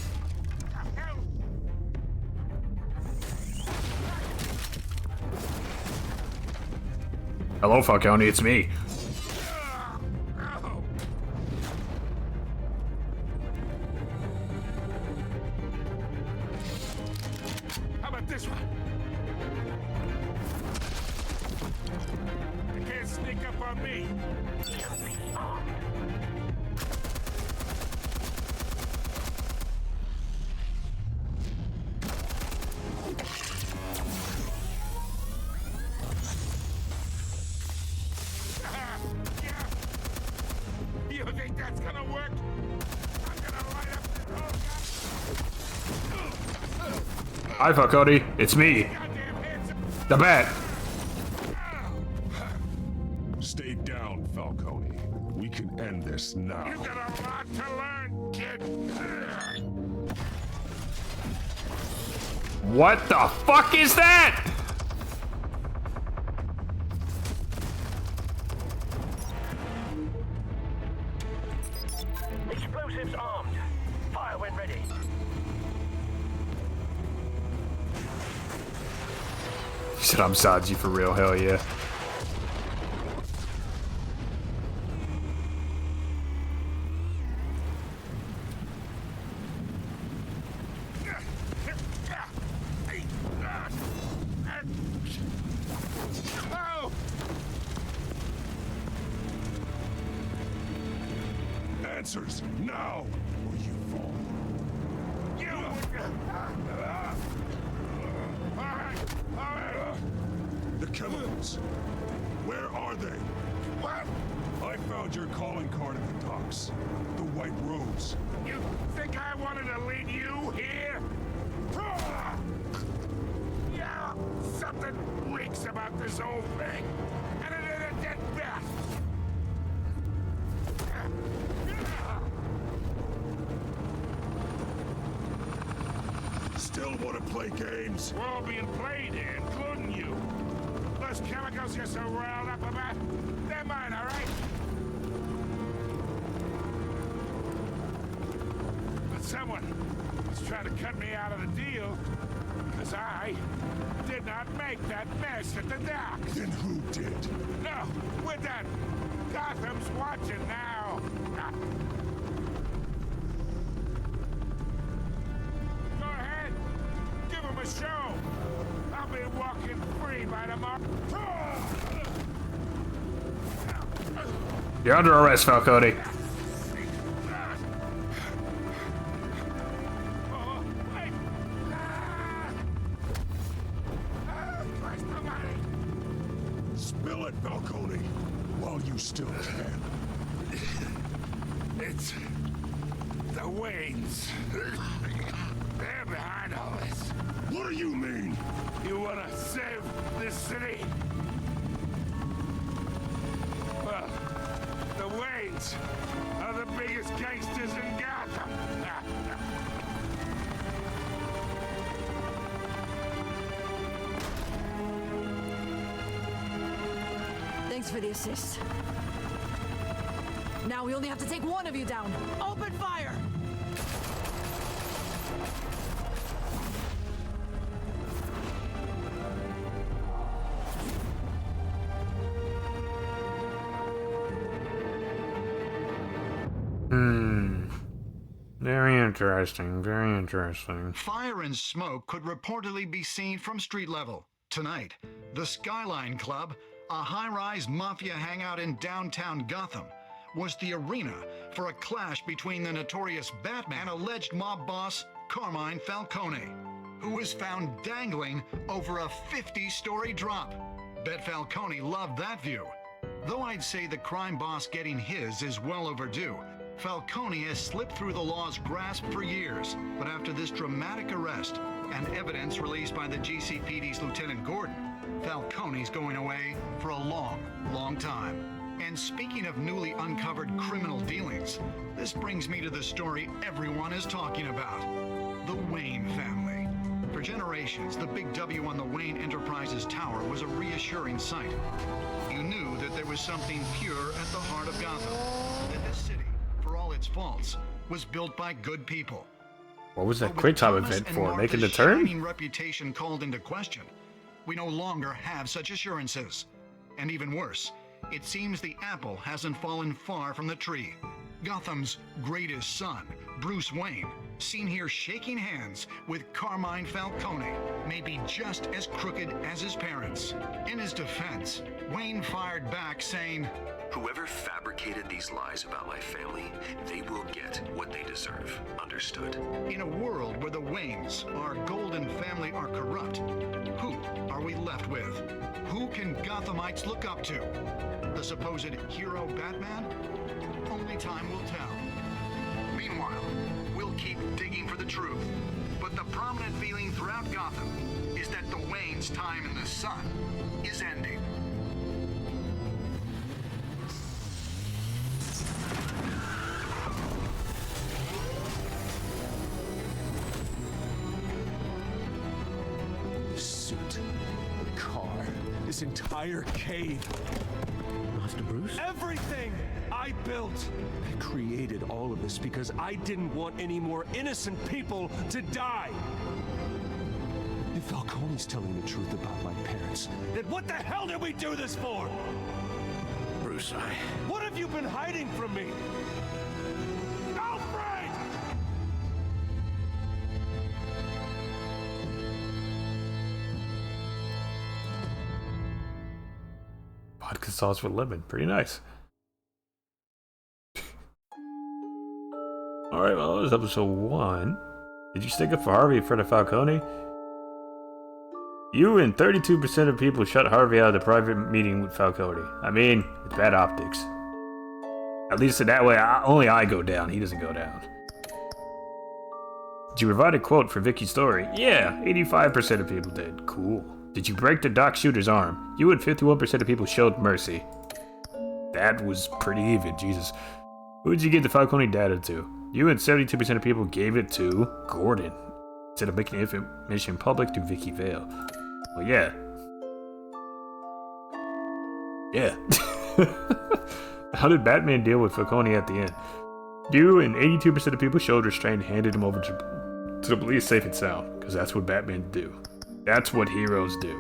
Hello, Falcone, it's me. How about this one? You can't sneak up on me. You think that's gonna work? I'm gonna light up this whole Hi, Falcone, it's me. The Bat. Stay down, Falcone. We can end this now. You got a lot to learn, kid. What the fuck is that? Explosives armed. Fire when ready. He said, I'm Saji for real, hell yeah. Answers now, or you fall. You. All right. The chemicals. Where are they? What? I found your calling card at the docks. The White Rose. You think I wanted to lead you here? Yeah, something reeks about this whole thing. And it is a dead bat. Still want to play games? We're all being played here, including you. Those chemicals you're so riled up about, they're mine, all right? But someone is trying to cut me out of the deal because I did not make that mess at the docks. Then who did? No, we're done. Gotham's watching now. Go ahead. Give him a show. I'll be walking free by tomorrow. You're under arrest, Falcone. Spill it, Falcone, while you still can. It's the Waynes. They're behind all this. What do you mean? You want to save this city? Well, the Waynes are the biggest gangsters in Gotham. Thanks for the assist. Now we only have to take one of you down. Open fire! Very interesting, very interesting. Fire and smoke could reportedly be seen from street level. Tonight, the Skyline Club, a high-rise mafia hangout in downtown Gotham, was the arena for a clash between the notorious Batman and alleged mob boss Carmine Falcone, who was found dangling over a 50-story drop. Bet Falcone loved that view. Though I'd say the crime boss getting his is well overdue, Falcone has slipped through the law's grasp for years, but after this dramatic arrest and evidence released by the GCPD's Lieutenant Gordon, Falcone's going away for a long, long time. And speaking of newly uncovered criminal dealings, this brings me to the story everyone is talking about: the Wayne family. For generations, the big W on the Wayne Enterprises tower was a reassuring sight. You knew that there was something pure at the heart of Gotham. That this city, for all its faults, was built by good people. What was that But quick with time Thomas event and for? Martha's Making the turn? shining reputation called into question, we no longer have such assurances. And even worse, it seems the apple hasn't fallen far from the tree. Gotham's greatest son, Bruce Wayne, seen here shaking hands with Carmine Falcone, may be just as crooked as his parents. In his defense, Wayne fired back saying, "Whoever fabricated these lies about my family, they will get what they deserve. Understood?" in a world where the Waynes, our golden family, are corrupt, who are we left with? Who can Gothamites look up to? The supposed hero Batman? Only time will tell. Meanwhile, we'll keep digging for the truth. But the prominent feeling throughout Gotham is that the Waynes' time in the sun is ending. The suit, the car, this entire cave. Master Bruce? Everything I built! I created all of this because I didn't want any more innocent people to die! If Falcone's telling the truth about my parents, then what the hell did we do this for? Bruce, What have you been hiding from me? Alfred! Vodka sauce with lemon. Pretty nice. Alright, well, that was episode 1. Did you stick up for Harvey in front of Falcone? You and 32% of people shut Harvey out of the private meeting with Falcone. I mean, it's bad optics. At least in that way, only I go down. He doesn't go down. Did you provide a quote for Vicky's story? Yeah, 85% of people did. Cool. Did you break the Doc Shooter's arm? You and 51% of people showed mercy. That was pretty even, Jesus. Who did you give the Falcone data to? You and 72% of people gave it to Gordon, instead of making the information public to Vicky Vale. Well, yeah. Yeah. How did Batman deal with Falcone at the end? You and 82% of people showed restraint and handed him over to the police safe and sound, because that's what Batman do. That's what heroes do.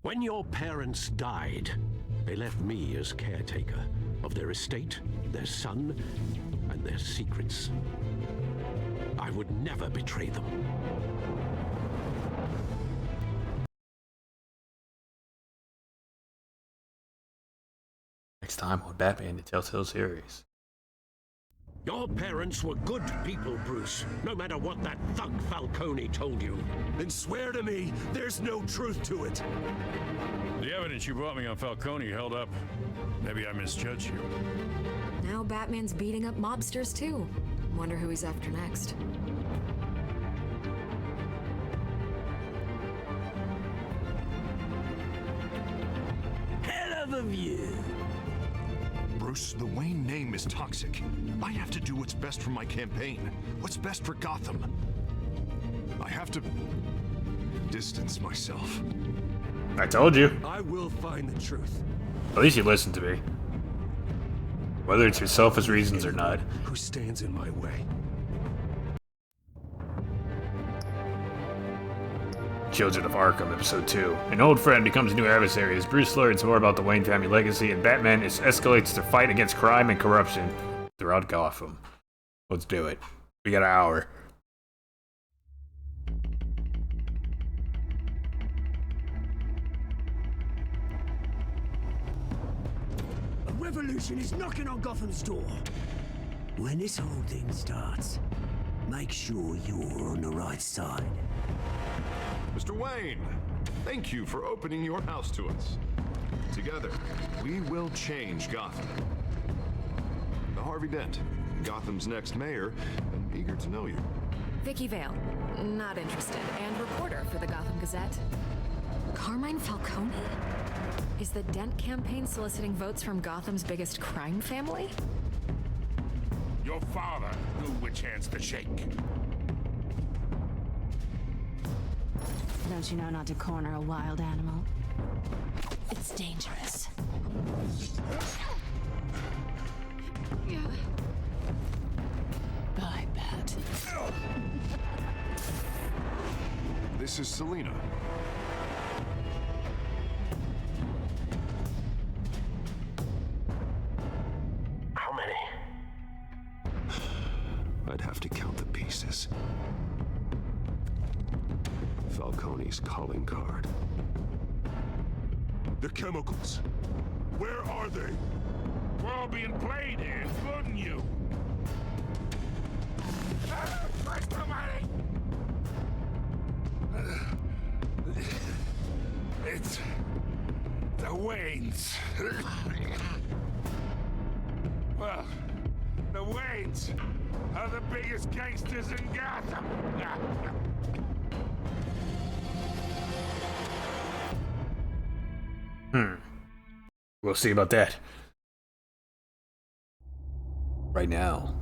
When your parents died, they left me as caretaker of their estate, their son, and their secrets. I would never betray them. Next time on Batman the Telltale series. Your parents were good people, Bruce, no matter what that thug Falcone told you. Then swear to me there's no truth to it. The evidence you brought me on Falcone held up. Maybe I misjudged you. Now Batman's beating up mobsters too. Wonder who he's after next. Hell of a view. Bruce, the Wayne name is toxic. I have to do what's best for my campaign. What's best for Gotham. I have to distance myself. I told you. I will find the truth. At least you listened to me. Whether it's for selfish reasons or not. Who stands in my way? Children of Arkham, Episode 2. An old friend becomes a new adversary as Bruce learns more about the Wayne family legacy, and Batman escalates the fight against crime and corruption throughout Gotham. Let's do it. We got an hour. A revolution is knocking on Gotham's door. When this whole thing starts, make sure you're on the right side. Mr. Wayne, thank you for opening your house to us. Together, we will change Gotham. Harvey Dent, Gotham's next mayor, and eager to know you. Vicky Vale, not interested, and reporter for the Gotham Gazette. Carmine Falcone? Is the Dent campaign soliciting votes from Gotham's biggest crime family? Your father knew which hands to shake. Don't you know not to corner a wild animal? It's dangerous. Bye, Pat. This is Selena. How many? I'd have to count the pieces. Falcone's calling card. The chemicals. Where are they? We're all being played here, including you. Where's the money? It's the Waynes. Well, the Waynes are the biggest gangsters in Gotham. We'll see about that. Right now.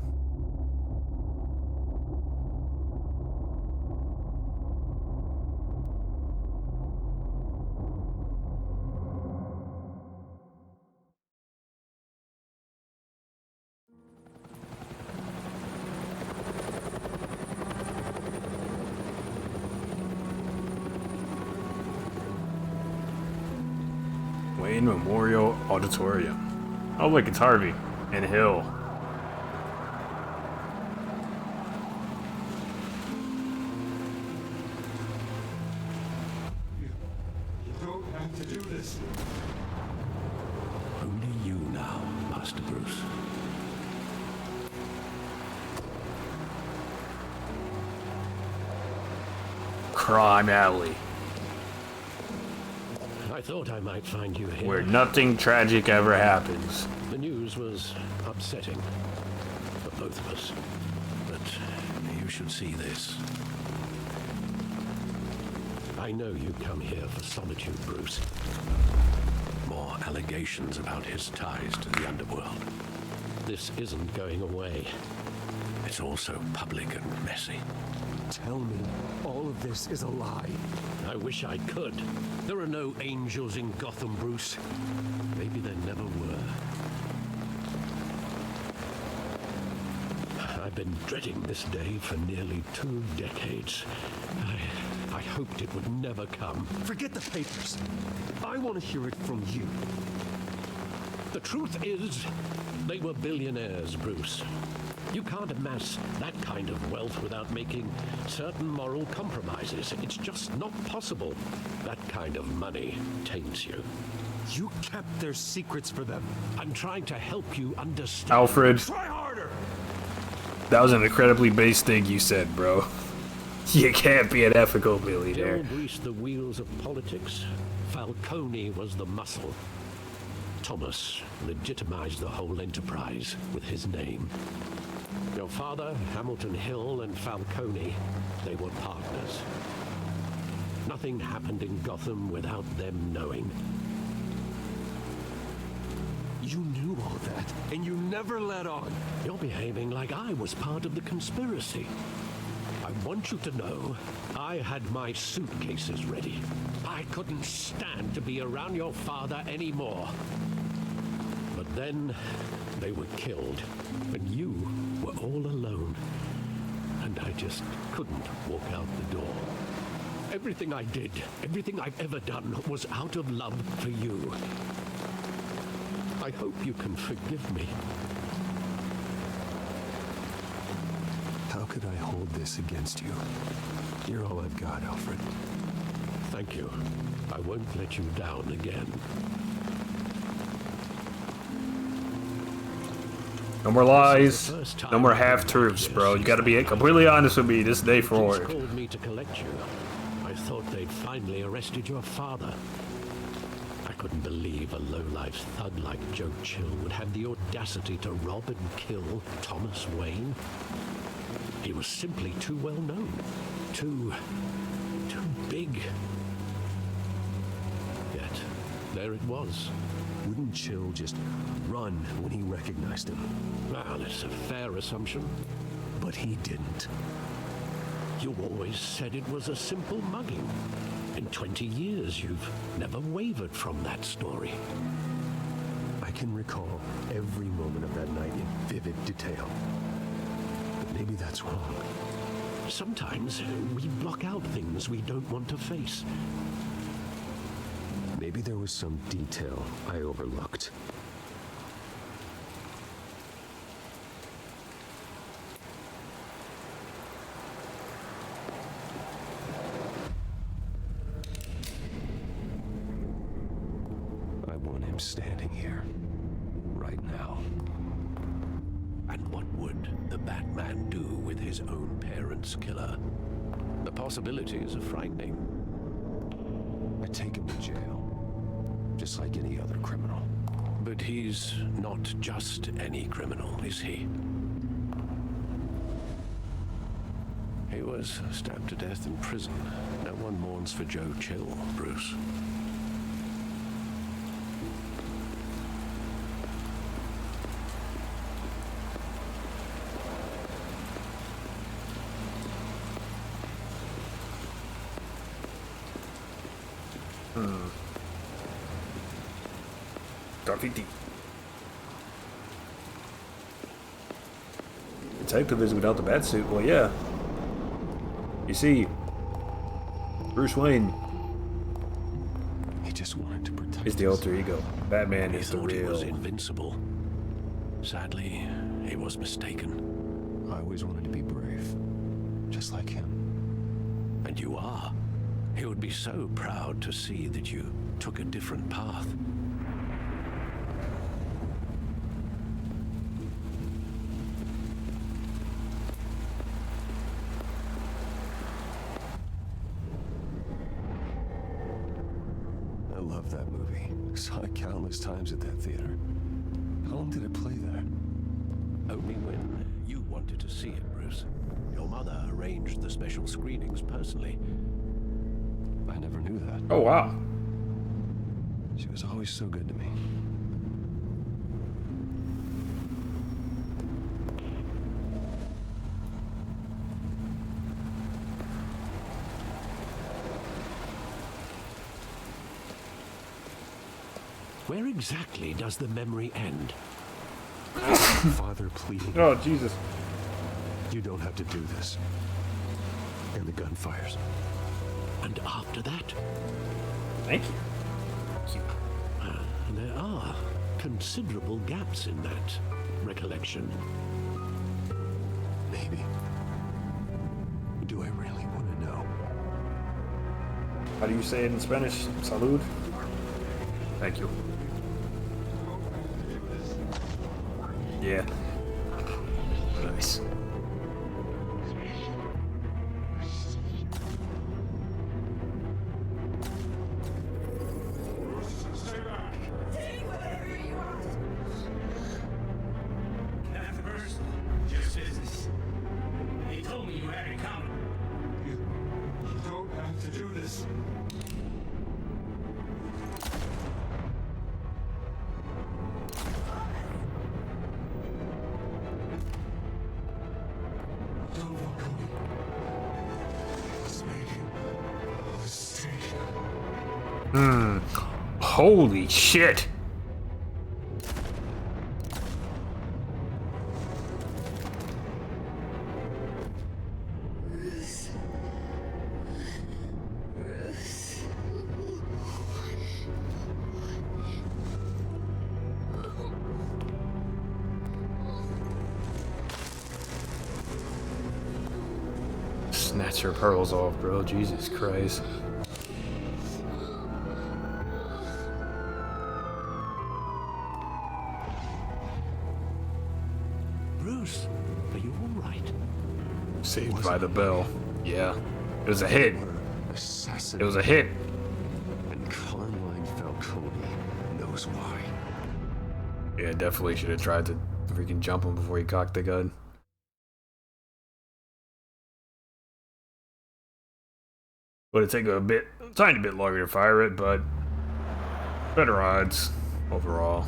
Wayne Memorial Auditorium. Oh, look, it's Harvey and Hill. You don't have to do this. Only you now, Master Bruce. Crime Alley. I thought I might find you here. Where nothing tragic ever happens. The news was upsetting for both of us. But you should see this. I know you come here for solitude, Bruce. More allegations about his ties to the underworld. This isn't going away. It's also public and messy. Tell me all of this is a lie. I wish I could. There are no angels in Gotham, Bruce. Maybe there never were. I've been dreading this day for nearly 2 decades. I hoped it would never come. Forget the papers. I want to hear it from you. The truth is, they were billionaires, Bruce. You can't amass that kind of wealth without making certain moral compromises. It's just not possible. That kind of money taints you. You kept their secrets for them. I'm trying to help you understand. Alfred. Try harder! That was an incredibly base thing you said, bro. You can't be an ethical billionaire. Hill greased the wheels of politics. Falcone was the muscle. Thomas legitimized the whole enterprise with his name. Your father, Hamilton Hill, and Falcone, they were partners. Nothing happened in Gotham without them knowing. You knew all that, and you never let on. You're behaving like I was part of the conspiracy. I want you to know, I had my suitcases ready. I couldn't stand to be around your father anymore. But then, they were killed, and you were all alone. And I just couldn't walk out the door. Everything I did, everything I've ever done, was out of love for you. I hope you can forgive me. How could I hold this against you? You're all I've got, Alfred. Thank you. I won't let you down again. No more lies. No more half-truths, bro. You gotta be completely honest with me this day forward. Police called me to collect you. I thought they'd finally arrested your father. I couldn't believe a low-life thug like Joe Chill would have the audacity to rob and kill Thomas Wayne. He was simply too well known. Too big. Yet, there it was. Wouldn't Chill just run when he recognized him? Well, it's a fair assumption. But he didn't. You always said it was a simple mugging. In 20 years, you've never wavered from that story. I can recall every moment of that night in vivid detail. But maybe that's wrong. Sometimes we block out things we don't want to face. Maybe there was some detail I overlooked. I want him standing here, right now. And what would the Batman do with his own parents' killer? The possibilities are frightening. I take him to jail, just like any other criminal. But he's not just any criminal, is he? He was stabbed to death in prison. No one mourns for Joe Chill, Bruce. Graffiti. Detective is without the bat suit. Well, yeah. You see, Bruce Wayne He just wanted to protect is the alter ego. Batman He is the thought he was real. invincible. Sadly, he was mistaken. I always wanted to be brave, just like him. And you are. He would be so proud to see that you took a different path. I love that movie. Saw it countless times at that theater. How long did it play there? Only when you wanted to see it, Bruce. Your mother arranged the special screenings personally. I never knew that. Oh, wow. She was always so good to me. Where exactly does the memory end? Father pleading. Oh, Jesus. You don't have to do this. And the gun fires. And after that? Thank you. There are considerable gaps in that recollection. Maybe. Do I really want to know? How do you say it in Spanish? Salud. Thank you. Yeah. Nice. He told me you had it coming. You don't have to do this. Don't walk away. Let's make a mistake. Holy shit. Snatch your pearls off, bro. Jesus Christ. Bruce, are you all right? Saved by the bell. Yeah. It was a hit. It was a hit. And Carmine Falcone knows why. Yeah, definitely should have tried to freaking jump him before he cocked the gun. Would it take a tiny bit longer to fire it, but Better odds overall.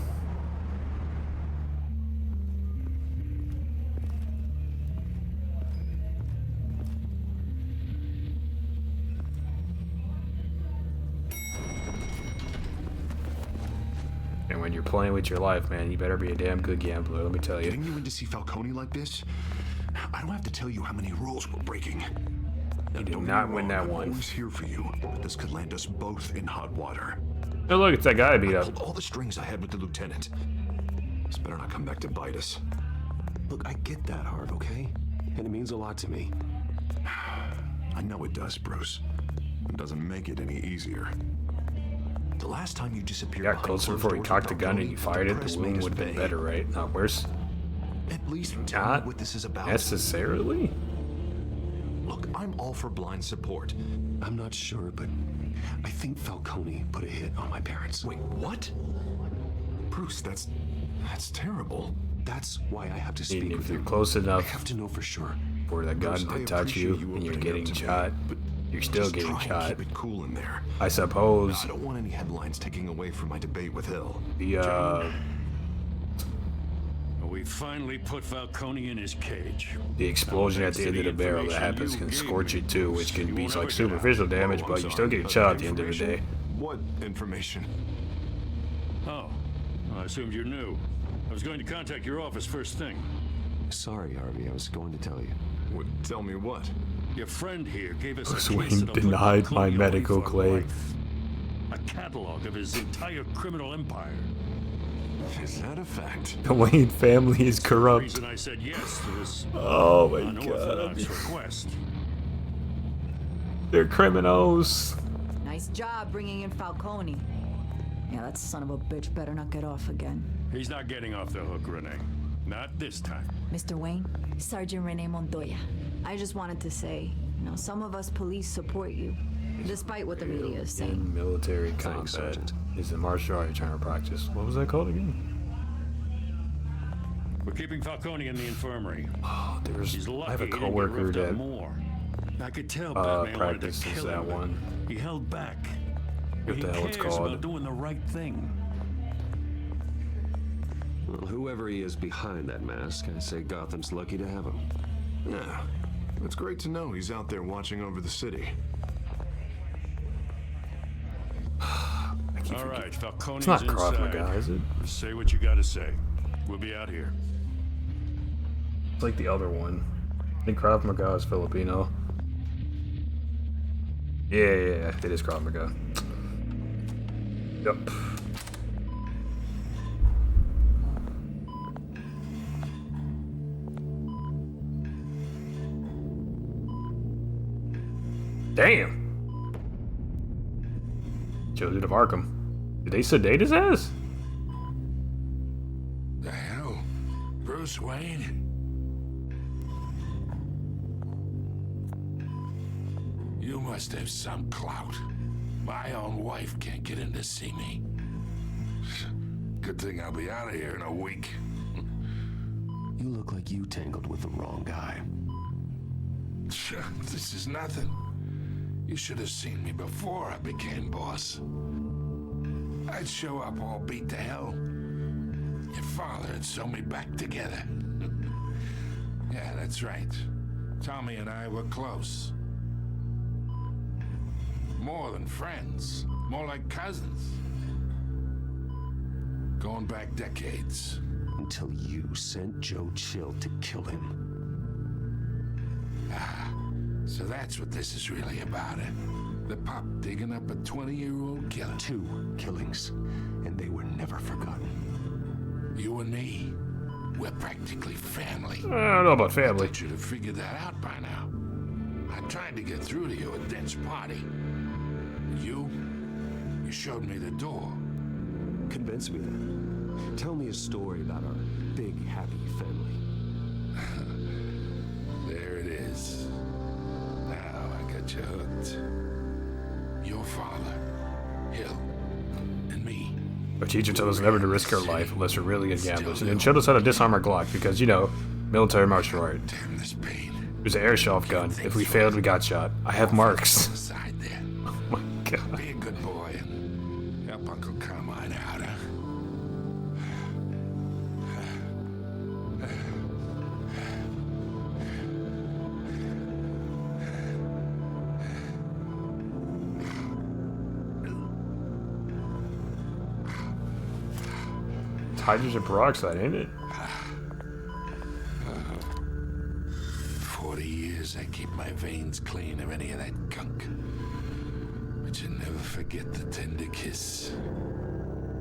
And when you're playing with your life, man, you better be a damn good gambler, let me tell you. Getting you in to see Falcone like this? I don't have to tell you how many rules we're breaking. You did not win that one. I'm always here for you, but this could land us both in hot water. Oh look, it's that guy I beat I up. pulled all the strings I had with the lieutenant. This better not come back to bite us. Look, I get that, Harv, okay? And it means a lot to me. I know it does, Bruce. It doesn't make it any easier. The last time you disappeared, You got closer before you cocked the gun and you fired it, the wound would have been better, right? Not worse. At least tell me Not what this is about. necessarily. Look, I'm all for blind support. I'm not sure, but I think Falcone put a hit on my parents. Wait, what? Bruce, that's terrible. That's why I have to speak And with if you're him. close enough I have to know for sure. for the gun Bruce, I to touch you appreciate and you're opening getting up to me, shot, but you're still just getting try and shot. keep it cool in there. I suppose I don't want any headlines taking away from my debate with Hill. We finally put Falcone in his cage. The explosion at the end of the barrel that happens can scorch you too, which can be like superficial damage, but you're still getting shot at the end of the day. What information? Oh, I assumed you knew. I was going to contact your office first thing. Sorry, Harvey, I was going to tell you. Tell me what? Your friend here gave us Bruce a Wayne case of the denied my Falcone medical for claim. life. A catalog of his entire criminal empire. Is that a fact? The Wayne family is The corrupt. reason I said yes to this Oh my unorthodox god. request. They're criminals. Nice job bringing in Falcone. Yeah, that son of a bitch better not get off again. He's not getting off the hook, Renee. Not this time. Mr. Wayne, Sergeant Rene Montoya. I just wanted to say, some of us police support you, despite what the media is saying. In military Thanks, combat Sergeant. is a martial art you're trying to practice. What was that called again? We're keeping Falcone in the infirmary. Oh, He's lucky I have a he didn't get coworker roughed up that more. I could tell Batman wanted to practices kill that him, but one. he held back. What He the hell it's cares called? about doing the right thing. Well, whoever he is behind that mask, I say Gotham's lucky to have him. Yeah, it's great to know he's out there watching over the city. All right, Falcone's It's not Krav inside. Maga, is it? Say what you gotta say. We'll be out here. It's like the other one. I think Krav Maga is Filipino. Yeah, it is Krav Maga. Yep. Damn. Children of Arkham. Did they sedate his ass? The hell? Bruce Wayne? You must have some clout. My own wife can't get in to see me. Good thing I'll be out of here in a week. You look like you tangled with the wrong guy. This is nothing. You should have seen me before I became boss. I'd show up all beat to hell. Your father would sew me back together. Yeah, that's right. Tommy and I were close. More than friends. More like cousins. Going back decades. Until you sent Joe Chill to kill him. Ah, so that's what this is really about, eh? The pup digging up a 20-year-old killer. 2 killings, and they were never forgotten. You and me, we're practically family. I don't know about family. I should have figured that out by now. I tried to get through to you at Dent's party. You showed me the door. Convince me then. Tell me a story about our big, happy family. There it is. Now I got you hooked. Your father, Hill, and me. Our teacher told us never to risk our life unless we're really good gamblers, and then showed us how to disarm our Glock because, military martial art. Damn this pain. It was an airsoft gun. If we failed, we got shot. I have marks. Side there. Oh my god. Be a good boy and help up Uncle Carmine out, huh? Hydrogen peroxide, ain't it? 40 years I keep my veins clean of any of that gunk. But you never forget the tender kiss.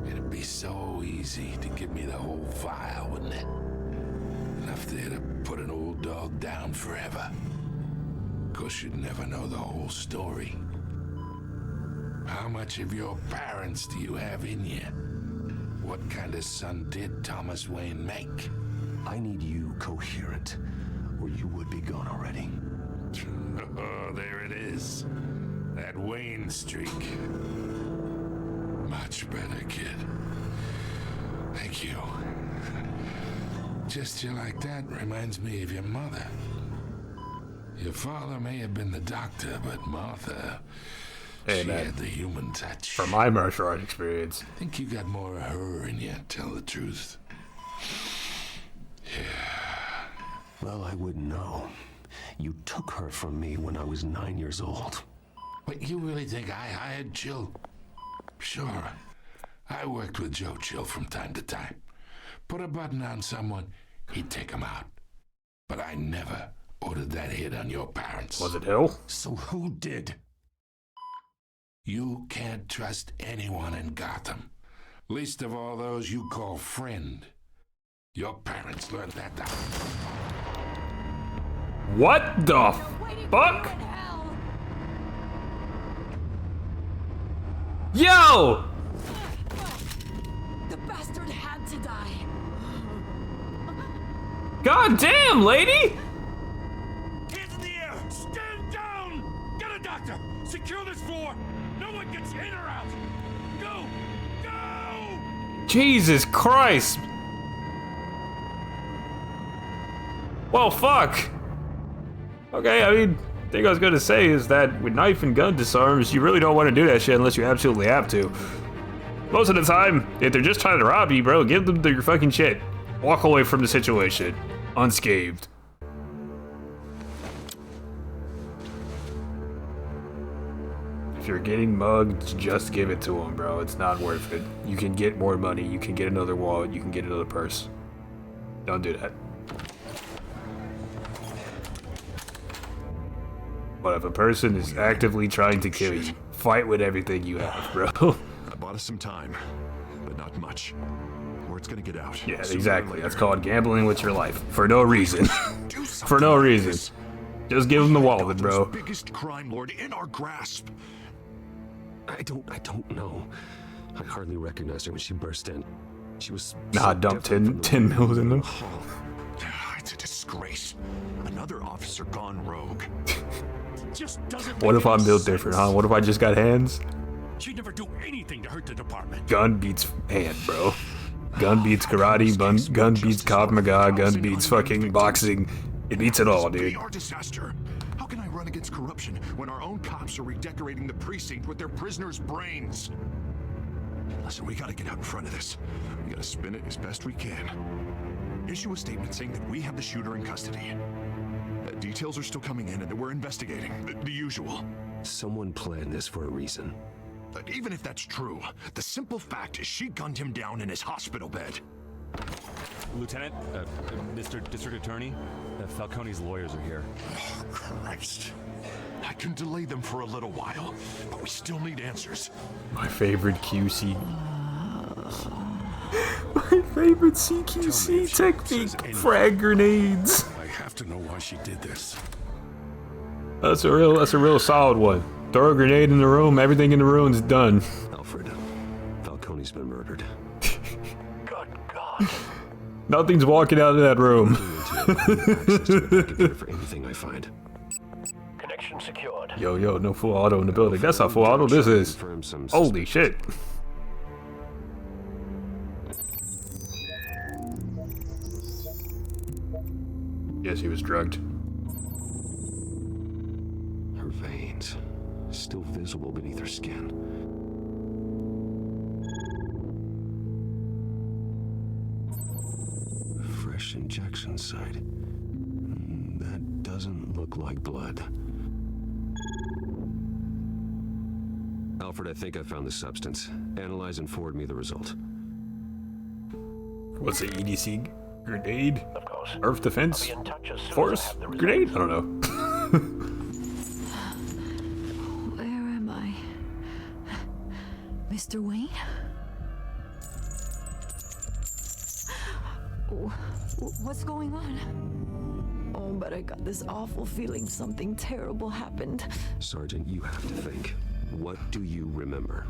It'd be so easy to give me the whole vial, wouldn't it? Enough there to put an old dog down forever. Of course, you'd never know the whole story. How much of your parents do you have in you? What kind of son did Thomas Wayne make? I need you coherent, or you would be gone already. Oh, there it is. That Wayne streak. Much better, kid. Thank you. Gesture like that reminds me of your mother. Your father may have been the doctor, but Martha... Hey, she man. had the human touch. From my martial art experience. I think you got more of her in you, tell the truth. Well, I wouldn't know. You took her from me when I was 9 years old. But you really think I hired Jill? Sure. I worked with Joe Chill from time to time. Put a button on someone, he'd take him out. But I never ordered that hit on your parents. Was it Hill? So who did? You can't trust anyone in Gotham. Least of all those you call friend. Your parents learned that down. What the fuck? Yo! The bastard had to die. God damn, lady! Hands in the air! Stand down! Get a doctor! Secure this floor! No one gets in or out! Go! Go! Jesus Christ! Well, fuck! Okay, I mean, the thing I was gonna say is that with knife and gun disarms, you really don't want to do that shit unless you absolutely have to. Most of the time, if they're just trying to rob you, bro, give them your fucking shit. Walk away from the situation, unscathed. If you're getting mugged, just give it to them, bro. It's not worth it. You can get more money, you can get another wallet, you can get another purse. Don't do that. But if a person is actively trying to kill you, fight with everything you have, bro. I bought us some time, but not much. Word's gonna get out. Yeah, Sooner or exactly. later. That's called gambling with your life. For no reason. For no reason. Just give him the wallet, bro. Biggest crime lord in our grasp. I don't know. I hardly recognized her when she burst in. She was Nah, dump 10 mils in them. It's a disgrace. Another officer gone rogue. Just doesn't What make if I'm any built sense. different, huh? What if I just got hands? She'd never do anything to hurt the department. Gun beats hand, bro. Gun beats karate, gun beats Krav Maga, gun beats fucking boxing. It beats it all, dude. Our disaster. How can I run against corruption when our own cops are redecorating the precinct with their prisoners' brains? Listen, we gotta get out in front of this. We gotta spin it as best we can. Issue a statement saying that we have the shooter in custody. Details are still coming in and that we're investigating. The usual. Someone planned this for a reason. Even if that's true, the simple fact is she gunned him down in his hospital bed. Lieutenant, Mr. District Attorney, Falcone's lawyers are here. Oh, Christ. I can delay them for a little while, but we still need answers. My favorite QC. My favorite CQC technique. Frag grenades. I have to know why she did this. That's a real solid one. Throw a grenade in the room, everything in the room is done. Alfred, Falcone's been murdered. Good God. Nothing's walking out of that room. For anything I find. Connection secured. Yo, no full auto in the building. That's how full auto this is. Holy shit. Yes, he was drugged. Her veins, still visible beneath her skin. fresh injection site. That doesn't look like blood. Alfred, I think I found the substance. Analyze and forward me the result. What's the EDC grenade? Of course. Earth defense? I'll be in touch as soon as I Force? have the Grenade? I don't know. Where am I? Mr. Wayne? What's going on? Oh, but I got this awful feeling something terrible happened. Sergeant, you have to think. What do you remember?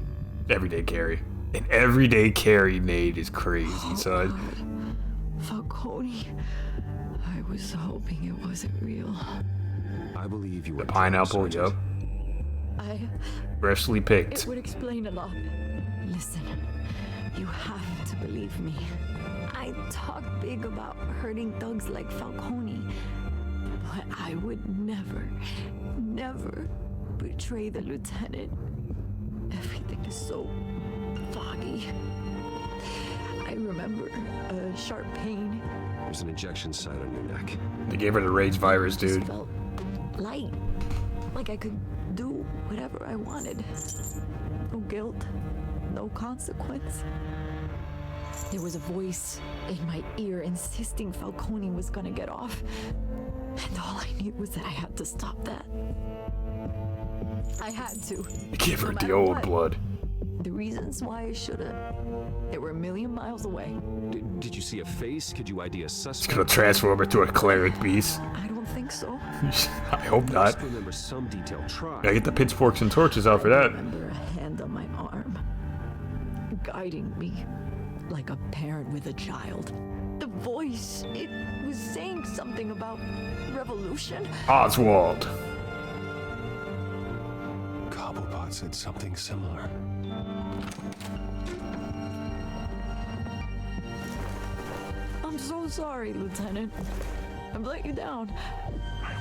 Everyday carry. An everyday carry nade is crazy, son. Falcone. I was hoping it wasn't real. I believe you were The pineapple, yup. Freshly picked. It would explain a lot. Listen, you have to believe me. I talk big about hurting thugs like Falcone, but I would never, never betray the lieutenant. Everything is so foggy. I remember a sharp pain. There's an injection site on your neck. They gave her the rage virus, It just dude. felt light, like I could do whatever I wanted. No guilt, no consequence. There was a voice in my ear insisting Falcone was gonna get off. And all I knew was that I had to stop that. I had to. Give her no the matter old what. blood. The reasons why I should've, they were a million miles away. Did you see a face? Could you ID a It's suspect? gonna transform her to a cleric beast. I don't think so. I hope not. Just remember some detail. Try. Gotta get the pitchforks and torches out for I that. remember a hand on my arm, guiding me like a parent with a child. The voice, it was saying something about revolution. Oswald. Cobblepot said something similar. I'm so sorry, Lieutenant. I've let you down.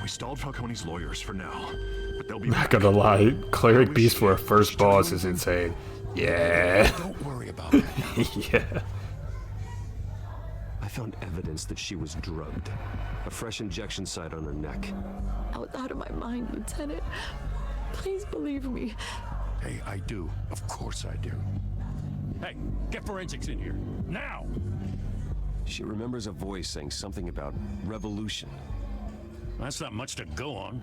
We stalled Falcone's lawyers for now, but they'll be Not gonna lie, cleric beast for a first boss is insane. Yeah. Don't worry about that. Yeah. I found evidence that she was drugged. A fresh injection site on her neck. I was out of my mind, Lieutenant. Please believe me. Hey, I do. Of course I do. Hey, get forensics in here. Now! She remembers a voice saying something about revolution. That's not much to go on.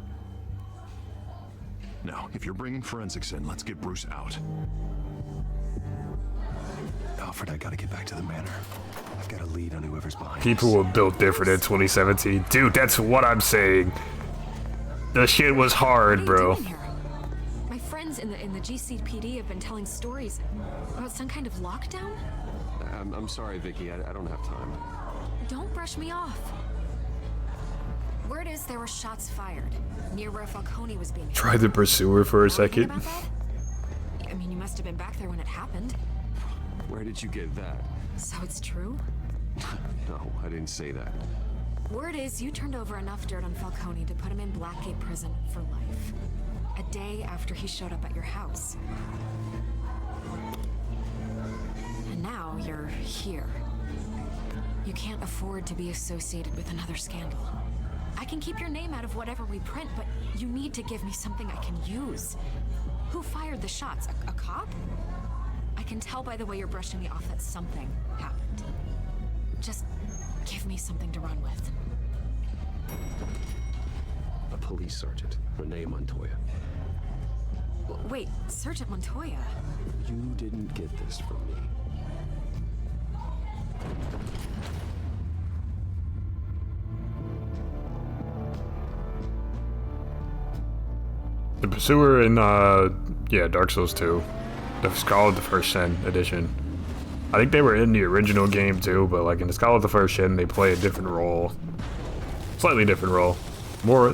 Now, if you're bringing forensics in, let's get Bruce out. Alfred, I gotta get back to the manor. I've got a lead on whoever's behind People us. were built different in 2017. Dude, that's what I'm saying. The shit was hard, bro. My friends in the GCPD have been telling stories about some kind of lockdown. I'm sorry, Vicky. I don't have time. Don't brush me off. Word is there were shots fired near where Falcone was being held. Tried to pursue her for a second. About that? I mean, you must have been back there when it happened. Where did you get that? So it's true? No, I didn't say that. Word is you turned over enough dirt on Falcone to put him in Blackgate Prison for life. A day after he showed up at your house. And now you're here. You can't afford to be associated with another scandal. I can keep your name out of whatever we print, but you need to give me something I can use. Who fired the shots? A cop? I can tell by the way you're brushing me off that something happened. Just give me something to run with. A police sergeant, Renee Montoya. Wait, Sergeant Montoya? You didn't get this from me. The Pursuer in, Dark Souls 2. The Skull of the First Sin edition. I think they were in the original game too, but like in the Skull of the First Sin, they play a different role. Slightly different role. More,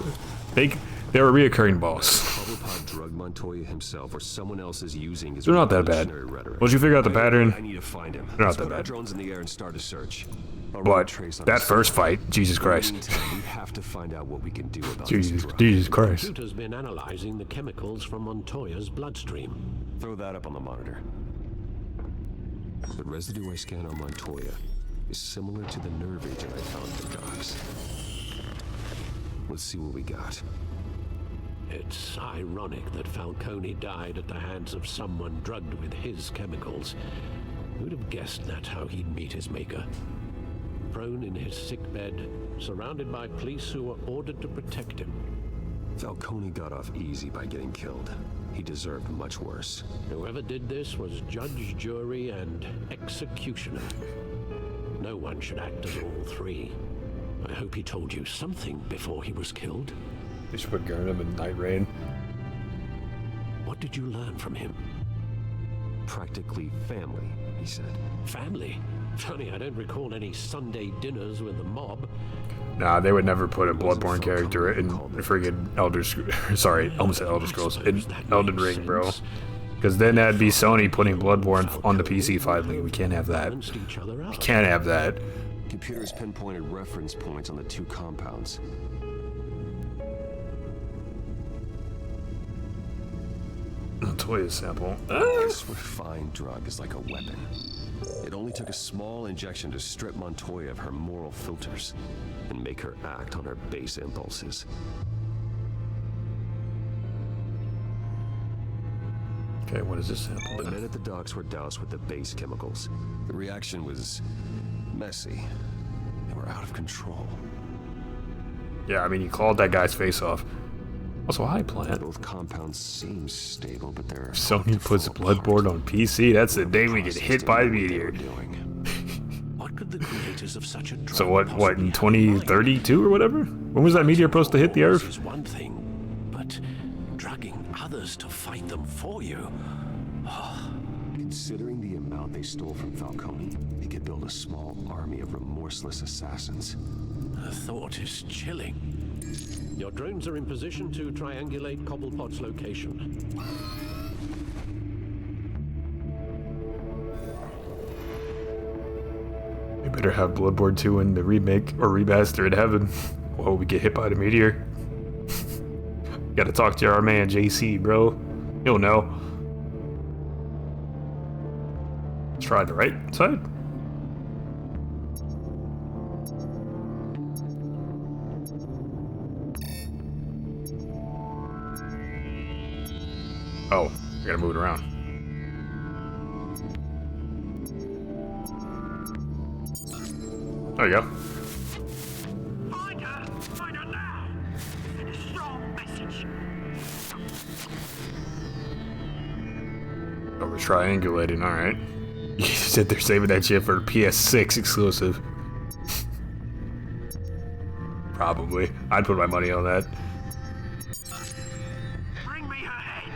they were a reoccurring boss. Cobblepot drugged Montoya himself, or someone else is using his They're not that bad. revolutionary rhetoric. Once you figure out the pattern, I need to find him. they're not Let's that put our bad. drones in the air and start a search. I'll run But a trace on that his first cell. fight, Jesus In the Christ. meantime, we have to find out what we can do about Jesus, this drug. Jesus The Christ. computer's been analyzing the chemicals from Montoya's bloodstream. Throw that up on the monitor. The residue I scan on Montoya is similar to the nerve agent I found at the docks. Let's see what we got. It's ironic that Falcone died at the hands of someone drugged with his chemicals. Who'd have guessed that's how he'd meet his maker? Prone in his sickbed, surrounded by police who were ordered to protect him. Falcone got off easy by getting killed. He deserved much worse. Whoever did this was judge, jury, and executioner. No one should act as all three. I hope he told you something before he was killed. They should put Gurnham in Night Rain. What did you learn from him? Practically family, he said. Family? Funny, I don't recall any Sunday dinners with the mob. Nah, they would never put a Bloodborne character in friggin' sorry, almost said Elder Scrolls. In Elden Ring, bro. Because then that'd be Sony putting Bloodborne on the PC finally. We can't have that. We can't have that. Computers pinpointed reference points on the two compounds. Toy sample. This refined drug is like a weapon. It only took a small injection to strip Montoya of her moral filters and make her act on her base impulses. Okay, what is this sample? The men at the docks were doused with the base chemicals. The reaction was messy. They were out of control. Yeah, I mean, you clawed that guy's face off. Also, hi, Plant. Both compounds seem stable, but they're... Sony puts Bloodborne on PC. That's the day we get hit by a meteor. What could the creators of such a drug So what in 2032 or whatever? When was that meteor supposed to hit the Earth? Is one thing, but drugging others to fight them for you. Considering the amount they stole from Falcone, they could build a small army of remorseless assassins. The thought is chilling. Your drones are in position to triangulate Cobblepot's location. We better have Bloodborne 2 in the remake or remaster in heaven. Whoa, we get hit by the meteor. Gotta talk to our man JC, bro. He'll know. Let's try the right side. Oh, I gotta move it around. There you go. Find her now! Send a strong message. Oh, we're triangulating, alright. You said they're saving that shit for PS6 exclusive. Probably. I'd put my money on that. Bring me her head.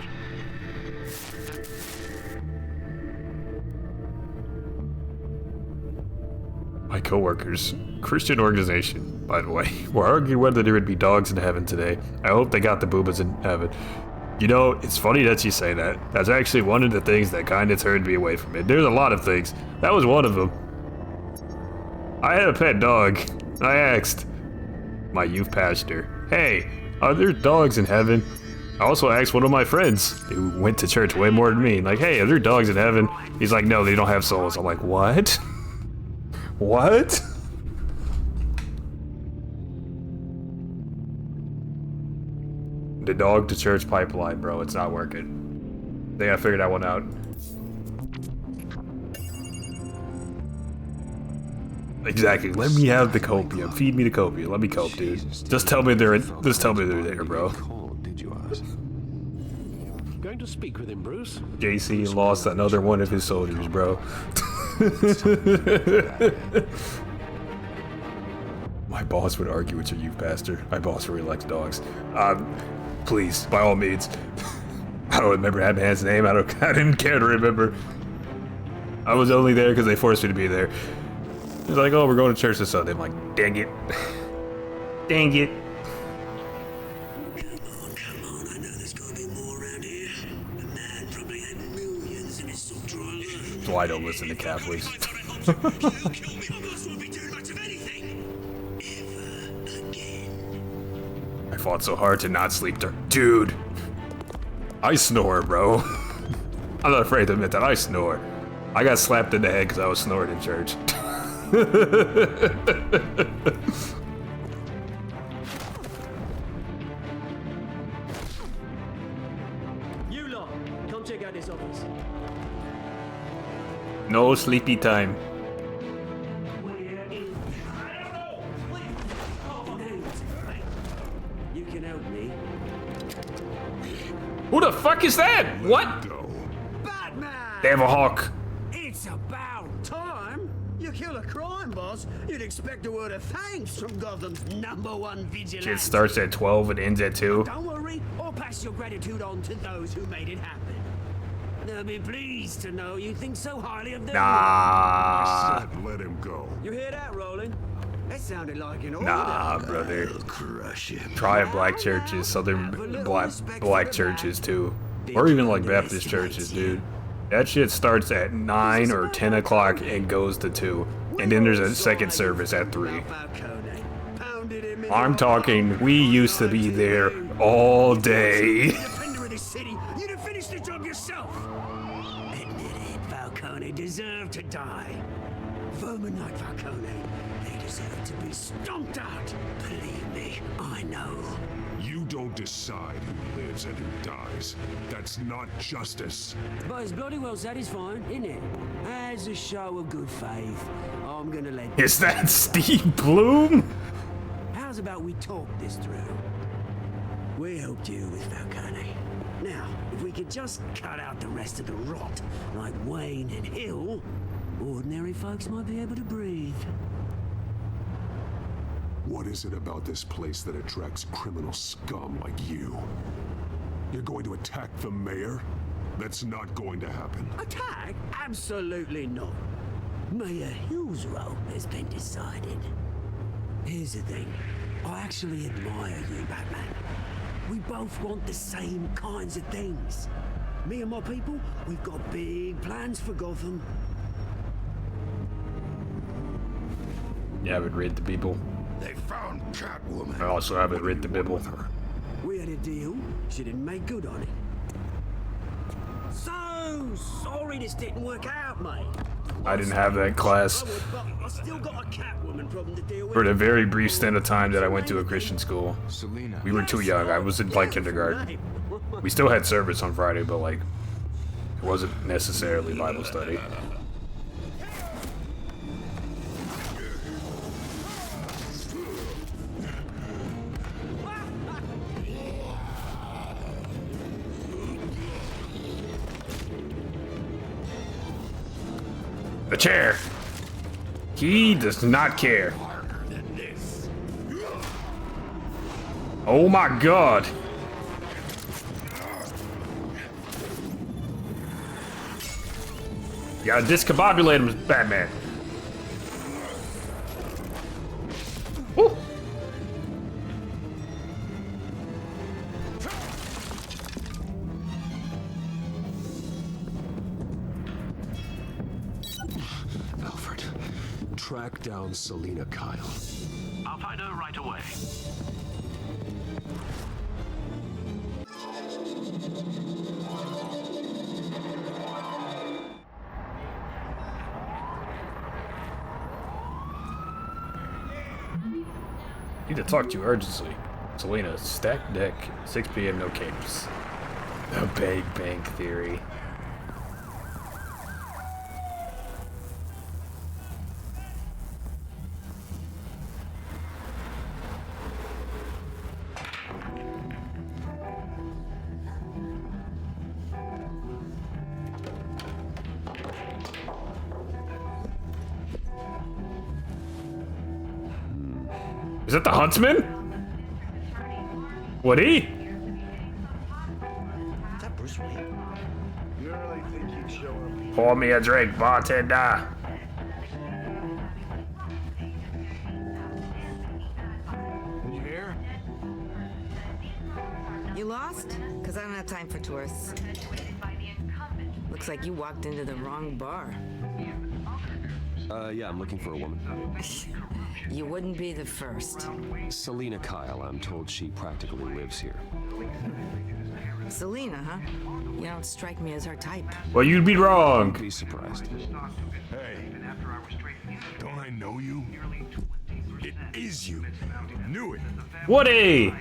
My co-workers, Christian organization, by the way, were arguing whether there would be dogs in heaven today. I hope they got the boobas in heaven. You know, it's funny that you say that. That's actually one of the things that kind of turned me away from it. There's a lot of things. That was one of them. I had a pet dog. I asked my youth pastor, hey, are there dogs in heaven? I also asked one of my friends who went to church way more than me, like, hey, are there dogs in heaven? He's like, no, they don't have souls. I'm like, what? What? The dog to church pipeline, bro. It's not working. They gotta figure that one out. Exactly. Let me have the copium. Feed me the copium. Let me cope, dude. Just tell me they're there, bro. Going to speak with him, Bruce. JC lost another one of his soldiers, bro. My boss would argue with your youth pastor. My boss really likes dogs. Please, by all means. I don't remember that man's name. I didn't care to remember. I was only there because they forced me to be there. He's like, oh, we're going to church this Sunday. I'm like, dang it. Dang it. That's why I don't listen to Catholics. I fought so hard to not sleep there. Dude, I snore, bro. I'm not afraid to admit that I snore. I got slapped in the head because I was snoring in church. You lot, come check out this office. No sleepy time. You can help me. Who the fuck is that? What? Batman! They have a hawk. It's about time. You kill a crime boss, you'd expect a word of thanks from Gotham's #1 vigilante. Shit starts at 12 and ends at 2. Don't worry, or pass your gratitude on to those who made it happen. They'll be pleased to know you think so highly of them. Nah. I said let him go. You hear that, Roland? That sounded like an order. Nah, brother. Crush him. Try at black churches, southern black churches too. Or even like Baptist churches, dude. That shit starts at 9 or 10 o'clock and goes to 2. And then there's a second service at 3. I'm talking, we used to be there all day. Defender of the city, you'd have finished the job yourself. Admit it, Falcone deserved to die. Vermin like Falcone, they deserve to be stomped out. Believe me, I know. You don't decide who lives and who dies. That's not justice. But it's bloody well satisfying, isn't it? As a show of good faith, I'm gonna let... Is that Steve Bloom? How's about we talk this through? We helped you with Falcone. Now, if we could just cut out the rest of the rot, like Wayne and Hill, ordinary folks might be able to breathe. What is it about this place that attracts criminal scum like you? You're going to attack the mayor? That's not going to happen. Attack? Absolutely not. Mayor Hill's role has been decided. Here's the thing. I actually admire you, Batman. We both want the same kinds of things. Me and my people, we've got big plans for Gotham. You haven't read the Bible. They found Catwoman. I also haven't read the Bible. We had a deal. She didn't make good on it. So sorry this didn't work out, mate. I didn't have that class. But I still got a Catwoman problem to deal with. For the very brief stint of time that I went to a Christian school. Selena. We were too young. I was in like kindergarten. We still had service on Friday, but like it wasn't necessarily Bible study. The chair. He does not care. Oh my god. You gotta discombobulate him, Batman. Woo. Alfred, track down Selena Kyle. I'll find her right away. Need to talk to you urgently. Selena, stack deck, 6 p.m. no capes. The Big Bang Theory. Is that the Huntsman? Woody? Is that Bruce Wayne? You really think he'd show up? Pour me a drink, bartender. You here? You lost? Because I don't have time for tourists. Looks like you walked into the wrong bar. Yeah, I'm looking for a woman. You wouldn't be the first. Selena Kyle, I'm told she practically lives here. Selena, huh? You don't strike me as her type. Well, you'd be wrong. Be surprised. Hey, don't I know you? It is you. Knew it. Woody!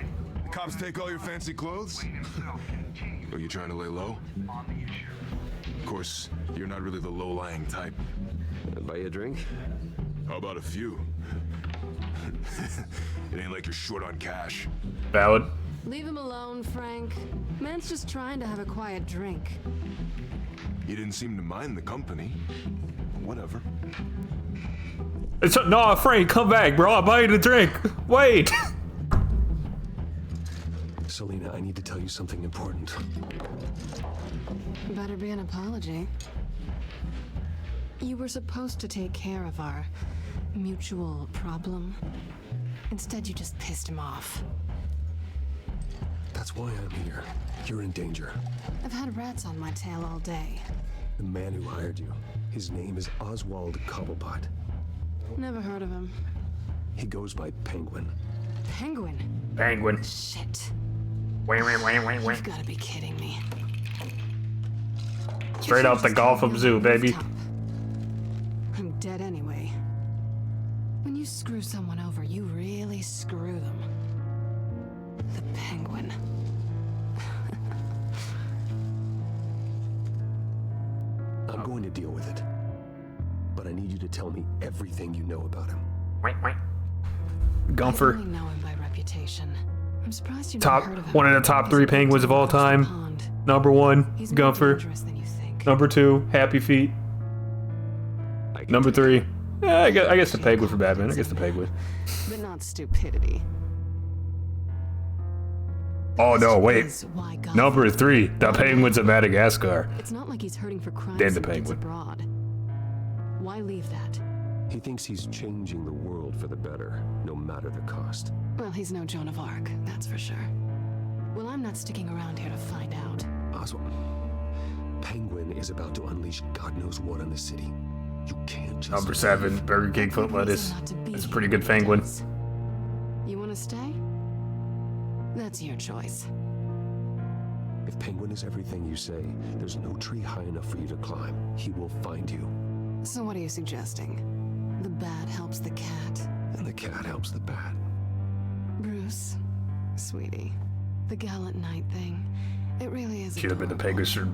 The cops take all your fancy clothes? Are you trying to lay low? Of course, you're not really the low-lying type. Buy you a drink? How about a few? It ain't like you're short on cash. Valid. Leave him alone, Frank. Man's just trying to have a quiet drink. You didn't seem to mind the company. Whatever. No, Frank, come back, bro. I'm buying a drink. Wait. Selena, I need to tell you something important. Better be an apology. You were supposed to take care of our mutual problem. Instead, you just pissed him off. That's why I'm here. You're in danger. I've had rats on my tail all day. The man who hired you, his name is Oswald Cobblepot. Never heard of him. He goes by Penguin. Penguin? Penguin. Shit. Wait. You've got to be kidding me. Straight out the Gotham Zoo, baby. I'm dead anyway. When you screw someone over, you really screw them. The Penguin. I'm going to deal with it. But I need you to tell me everything you know about him. Wait. I Gunther. only know him by reputation. I'm surprised you've Top never heard of him. one of the top 3 penguins of all time. Number 1, He's more Gunther. dangerous than you think. Number 2, Happy Feet. Number 3, I guess the penguin for Batman. I guess the penguin. But not stupidity. Oh no, wait. Is why God Number 3, the penguins of Madagascar. It's not like he's hurting for crimes Then the and gets penguin. abroad. Why leave that? He thinks he's changing the world for the better, no matter the cost. Well, he's no Joan of Arc, that's for sure. Well, I'm not sticking around here to find out. Oswald, Penguin is about to unleash God knows what on the city. You can't just... Number 7, Burger King foot lettuce. That's a pretty good penguin. You want to stay? That's your choice. If Penguin is everything you say, there's no tree high enough for you to climb. He will find you. So what are you suggesting? The bat helps the cat. And the cat helps the bat. Bruce, sweetie, the gallant knight thing, it really is. Should have been the penguins for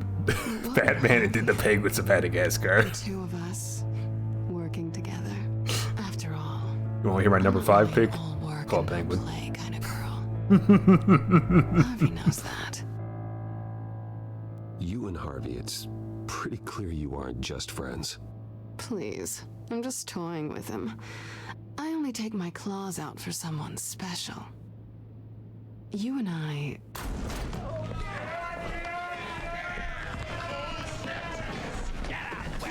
Batman and did the penguins of Madagascar. The two of us working together. After all, You want to hear my number 5 pick? Called Penguin. play kind of girl. Harvey knows that. You and Harvey, it's pretty clear you aren't just friends. Please, I'm just toying with him. I only take my claws out for someone special. You and I...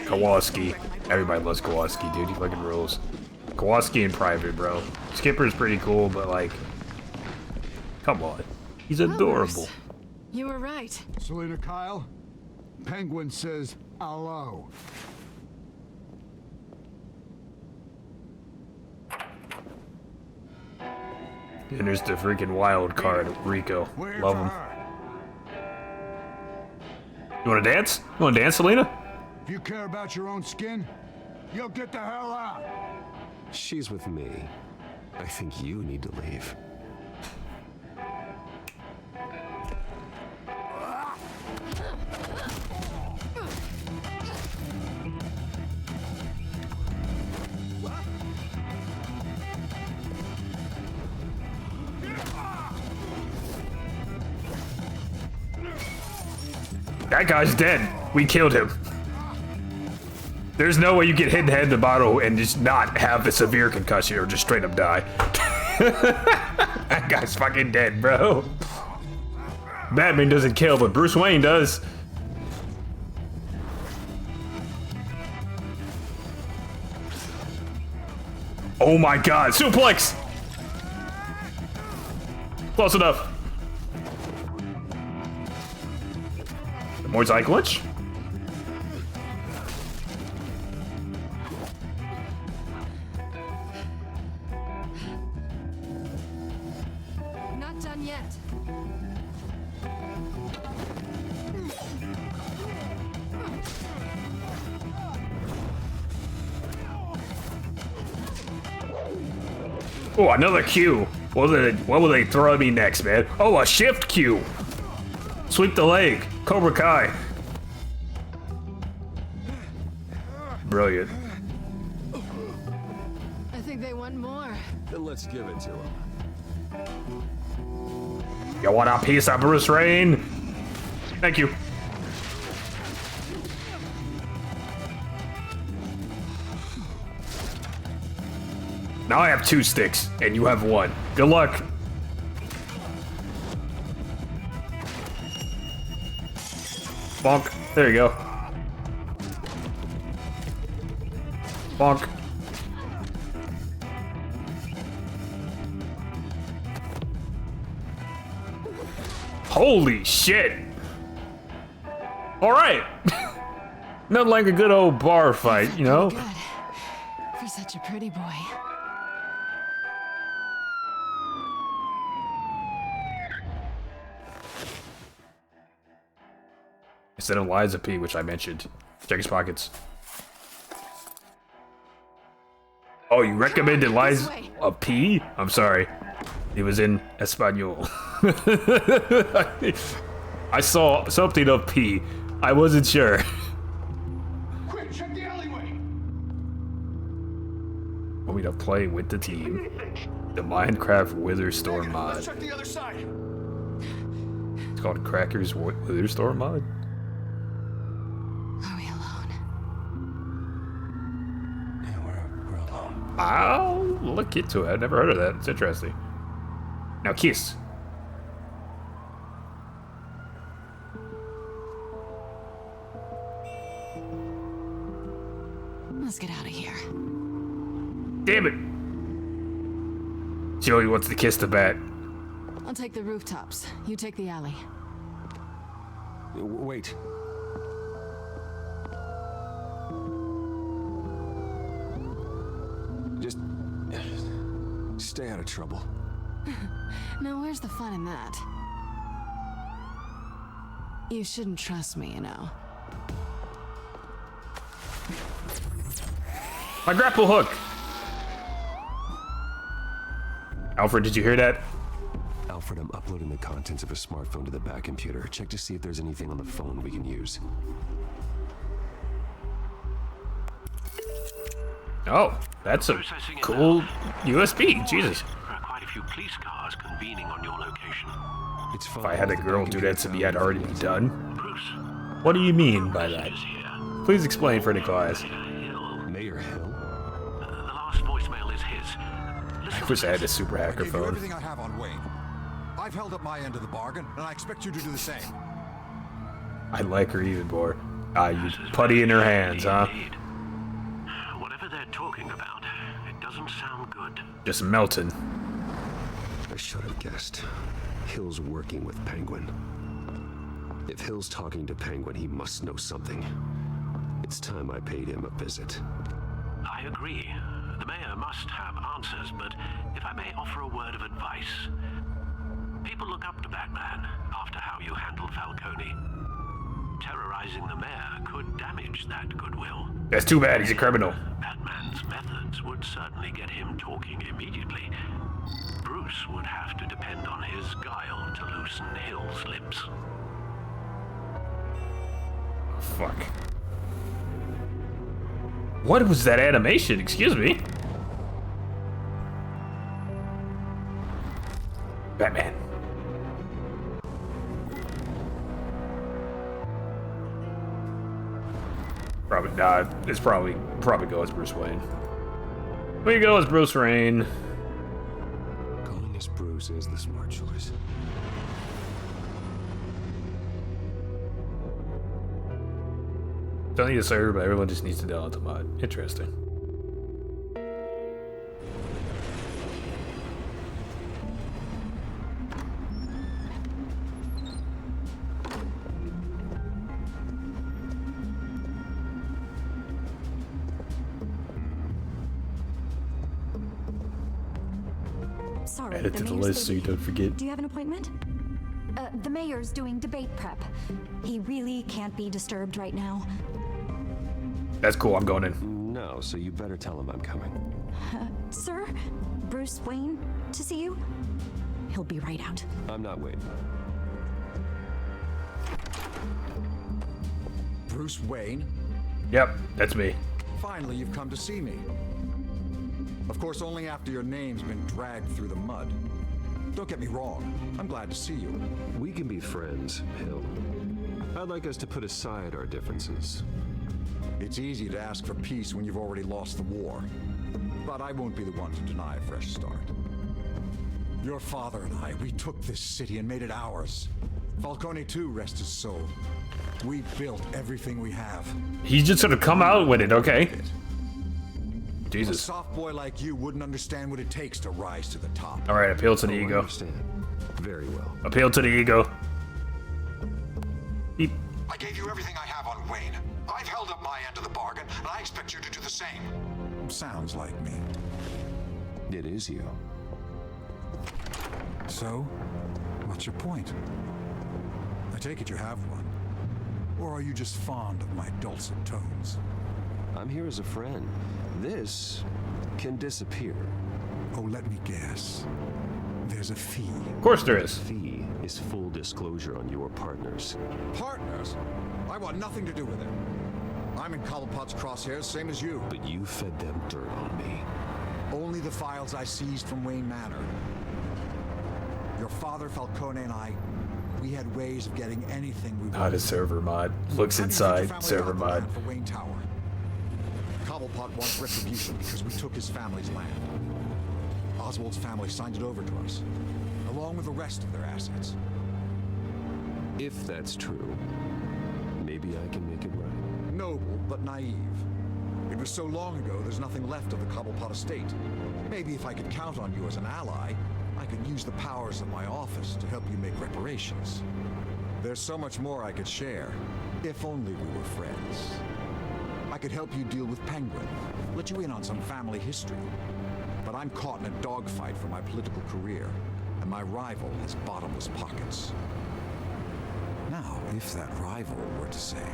Kowalski. Everybody loves Kowalski, dude. He fucking rules. Kowalski in private, bro. Skipper's pretty cool, but like... Come on. He's adorable. You were right. Selena Kyle, Penguin says hello. And there's the freaking wild card, Rico. Love him. You wanna dance? You wanna dance, Selena? If you care about your own skin, you'll get the hell out. She's with me. I think you need to leave. That guy's dead. We killed him. There's no way you get hit in the head in the bottle and just not have a severe concussion or just straight up die. That guy's fucking dead, bro. Batman doesn't kill, but Bruce Wayne does. Oh my god, suplex! Close enough. More Zyke Lynch? Not done yet. Oh, another Q. What will they throw at me next, man? Oh, a shift Q. Sweep the leg. Cobra Kai. Brilliant. I think they want more. Then let's give it to him. You want a piece of Bruce Wayne? Thank you. Now I have 2 sticks, and you have 1. Good luck. Bonk. There you go. Bonk. Holy shit. All right. Nothing like a good old bar fight, you know? Good. For such a pretty boy. Instead of Liza P, which I mentioned. Check his pockets. Oh, you recommended Liza P? I'm sorry. It was in Espanol. I saw something of P. I wasn't sure. Quick, check the alleyway. Want me to play with the team? The Minecraft Wither Storm Let's mod. check the other side. It's called Crackers Wither Storm mod. Are we alone? Yeah, we're alone. I'll look into it. I've never heard of that. It's interesting. Now kiss. Let's get out of here. Damn it. Joey wants to kiss the bat. I'll take the rooftops. You take the alley. Wait. Just stay out of trouble. Now, where's the fun in that? You shouldn't trust me, you know. My grapple hook. Alfred, did you hear that? Alfred, I'm uploading the contents of a smartphone to the back computer. Check to see if there's anything on the phone we can use. Oh, that's a cool USB. Jesus. There are quite a few police cars convening on your location. It's If I had a girl do that to me, I'd already be done. Bruce, What do you mean by that? Please explain for the class. Mayor Hill? the last voicemail is his. I wish I had a super hacker I gave you phone. everything I have on Wayne. I've held up my end of the bargain, and I expect you to do the same. I like her even more. You putty in her hands, huh? Whatever they're talking about, it doesn't sound good. Just melting. I should have guessed. Hill's working with Penguin. If Hill's talking to Penguin, he must know something. It's time I paid him a visit. I agree. The mayor must have answers, but if I may offer a word of advice. People look up to Batman after how you handled Falcone. Terrorizing the mayor could damage that goodwill. That's too bad, he's a criminal. Batman's methods would certainly get him talking immediately. Bruce would have to depend on his guile to loosen Hill's lips. Fuck. What was that animation? Excuse me. Batman. Probably not. It's probably go as Bruce Wayne. We go as Bruce Wayne. Going as Bruce is the smart choice. Don't need a server, but everyone just needs to download the mod. Interesting. Sorry, Add it to the list so you don't forget. Do you have an appointment? The mayor's doing debate prep. He really can't be disturbed right now. That's cool, I'm going in. No, so you better tell him I'm coming. Sir? Bruce Wayne to see you? He'll be right out. I'm not waiting. Bruce Wayne? Yep, that's me. Finally, you've come to see me. Of course, only after your name's been dragged through the mud. Don't get me wrong, I'm glad to see you. We can be friends, Hill. I'd like us to put aside our differences. It's easy to ask for peace when you've already lost the war. But I won't be the one to deny a fresh start. Your father and I, we took this city and made it ours. Falcone too, rest his soul. We built everything we have. He's just gonna come out with it, okay? A Jesus. soft boy like you wouldn't understand what it takes to rise to the top. All right, appeal to the ego. Very well. Appeal to the ego. Beep. I gave you everything I have on Wayne. I've held up my end of the bargain, and I expect you to do the same. Sounds like me. It is you. So, what's your point? I take it you have one. Or are you just fond of my dulcet tones? I'm here as a friend. This can disappear. Oh, let me guess. There's a fee. Of course there is. The fee is full disclosure on your partners. Partners? I want nothing to do with it. I'm in Cobblepot's crosshairs, same as you. But you fed them dirt on me. Only the files I seized from Wayne Manor. Your father, Falcone, and I, we had ways of getting anything we wanted. Not a server mod. Looks inside. Server mod. For Wayne Tower. Cobblepot wants retribution because we took his family's land. Oswald's family signed it over to us, along with the rest of their assets. If that's true, maybe I can make it right. Noble, but naive. It was so long ago, there's nothing left of the Cobblepot estate. Maybe if I could count on you as an ally, I could use the powers of my office to help you make reparations. There's so much more I could share, if only we were friends. I could help you deal with Penguin, let you in on some family history. But I'm caught in a dogfight for my political career, and my rival has bottomless pockets. Now, if that rival were to say,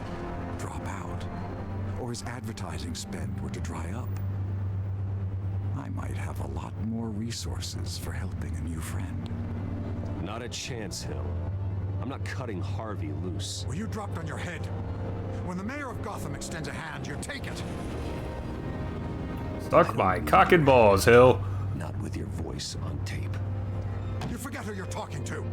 drop out, or his advertising spend were to dry up, I might have a lot more resources for helping a new friend. Not a chance, Hill. I'm not cutting Harvey loose. Well, you dropped on your head. When the mayor of Gotham extends a hand, you take it. Suck my cock and balls, Hill. Not with your voice on tape. You forget who you're talking to.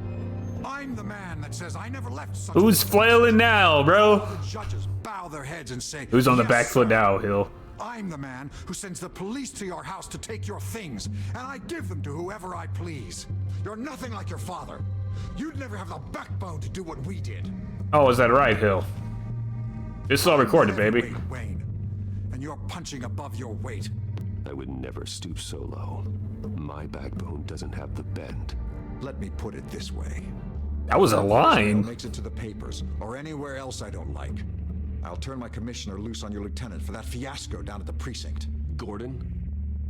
I'm the man that says I never left such Who's flailing now, bro? The judges bow their heads and say, Who's on the "Yes, back foot sir." now, Hill? I'm the man who sends the police to your house to take your things, and I give them to whoever I please. You're nothing like your father. You'd never have the backbone to do what we did. Oh, is that right, Hill? This is all recorded, baby. Wayne, and you're punching above your weight. I would never stoop so low. My backbone doesn't have the bend. Let me put it this way. That was a line. Makes it to the papers or anywhere else I don't like. I'll turn my commissioner loose on your lieutenant for that fiasco down at the precinct. Gordon?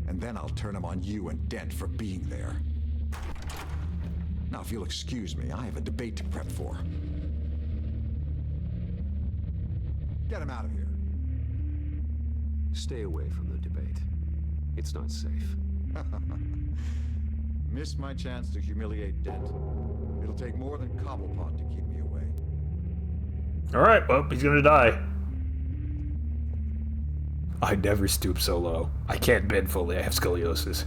And then I'll turn him on you and Dent for being there. Now, if you'll excuse me, I have a debate to prep for. Get him out of here. Stay away from the debate. It's not safe. Missed my chance to humiliate Dent. It'll take more than Cobblepot to keep me away. Alright, well, he's gonna die. I never stoop so low. I can't bend fully, I have scoliosis.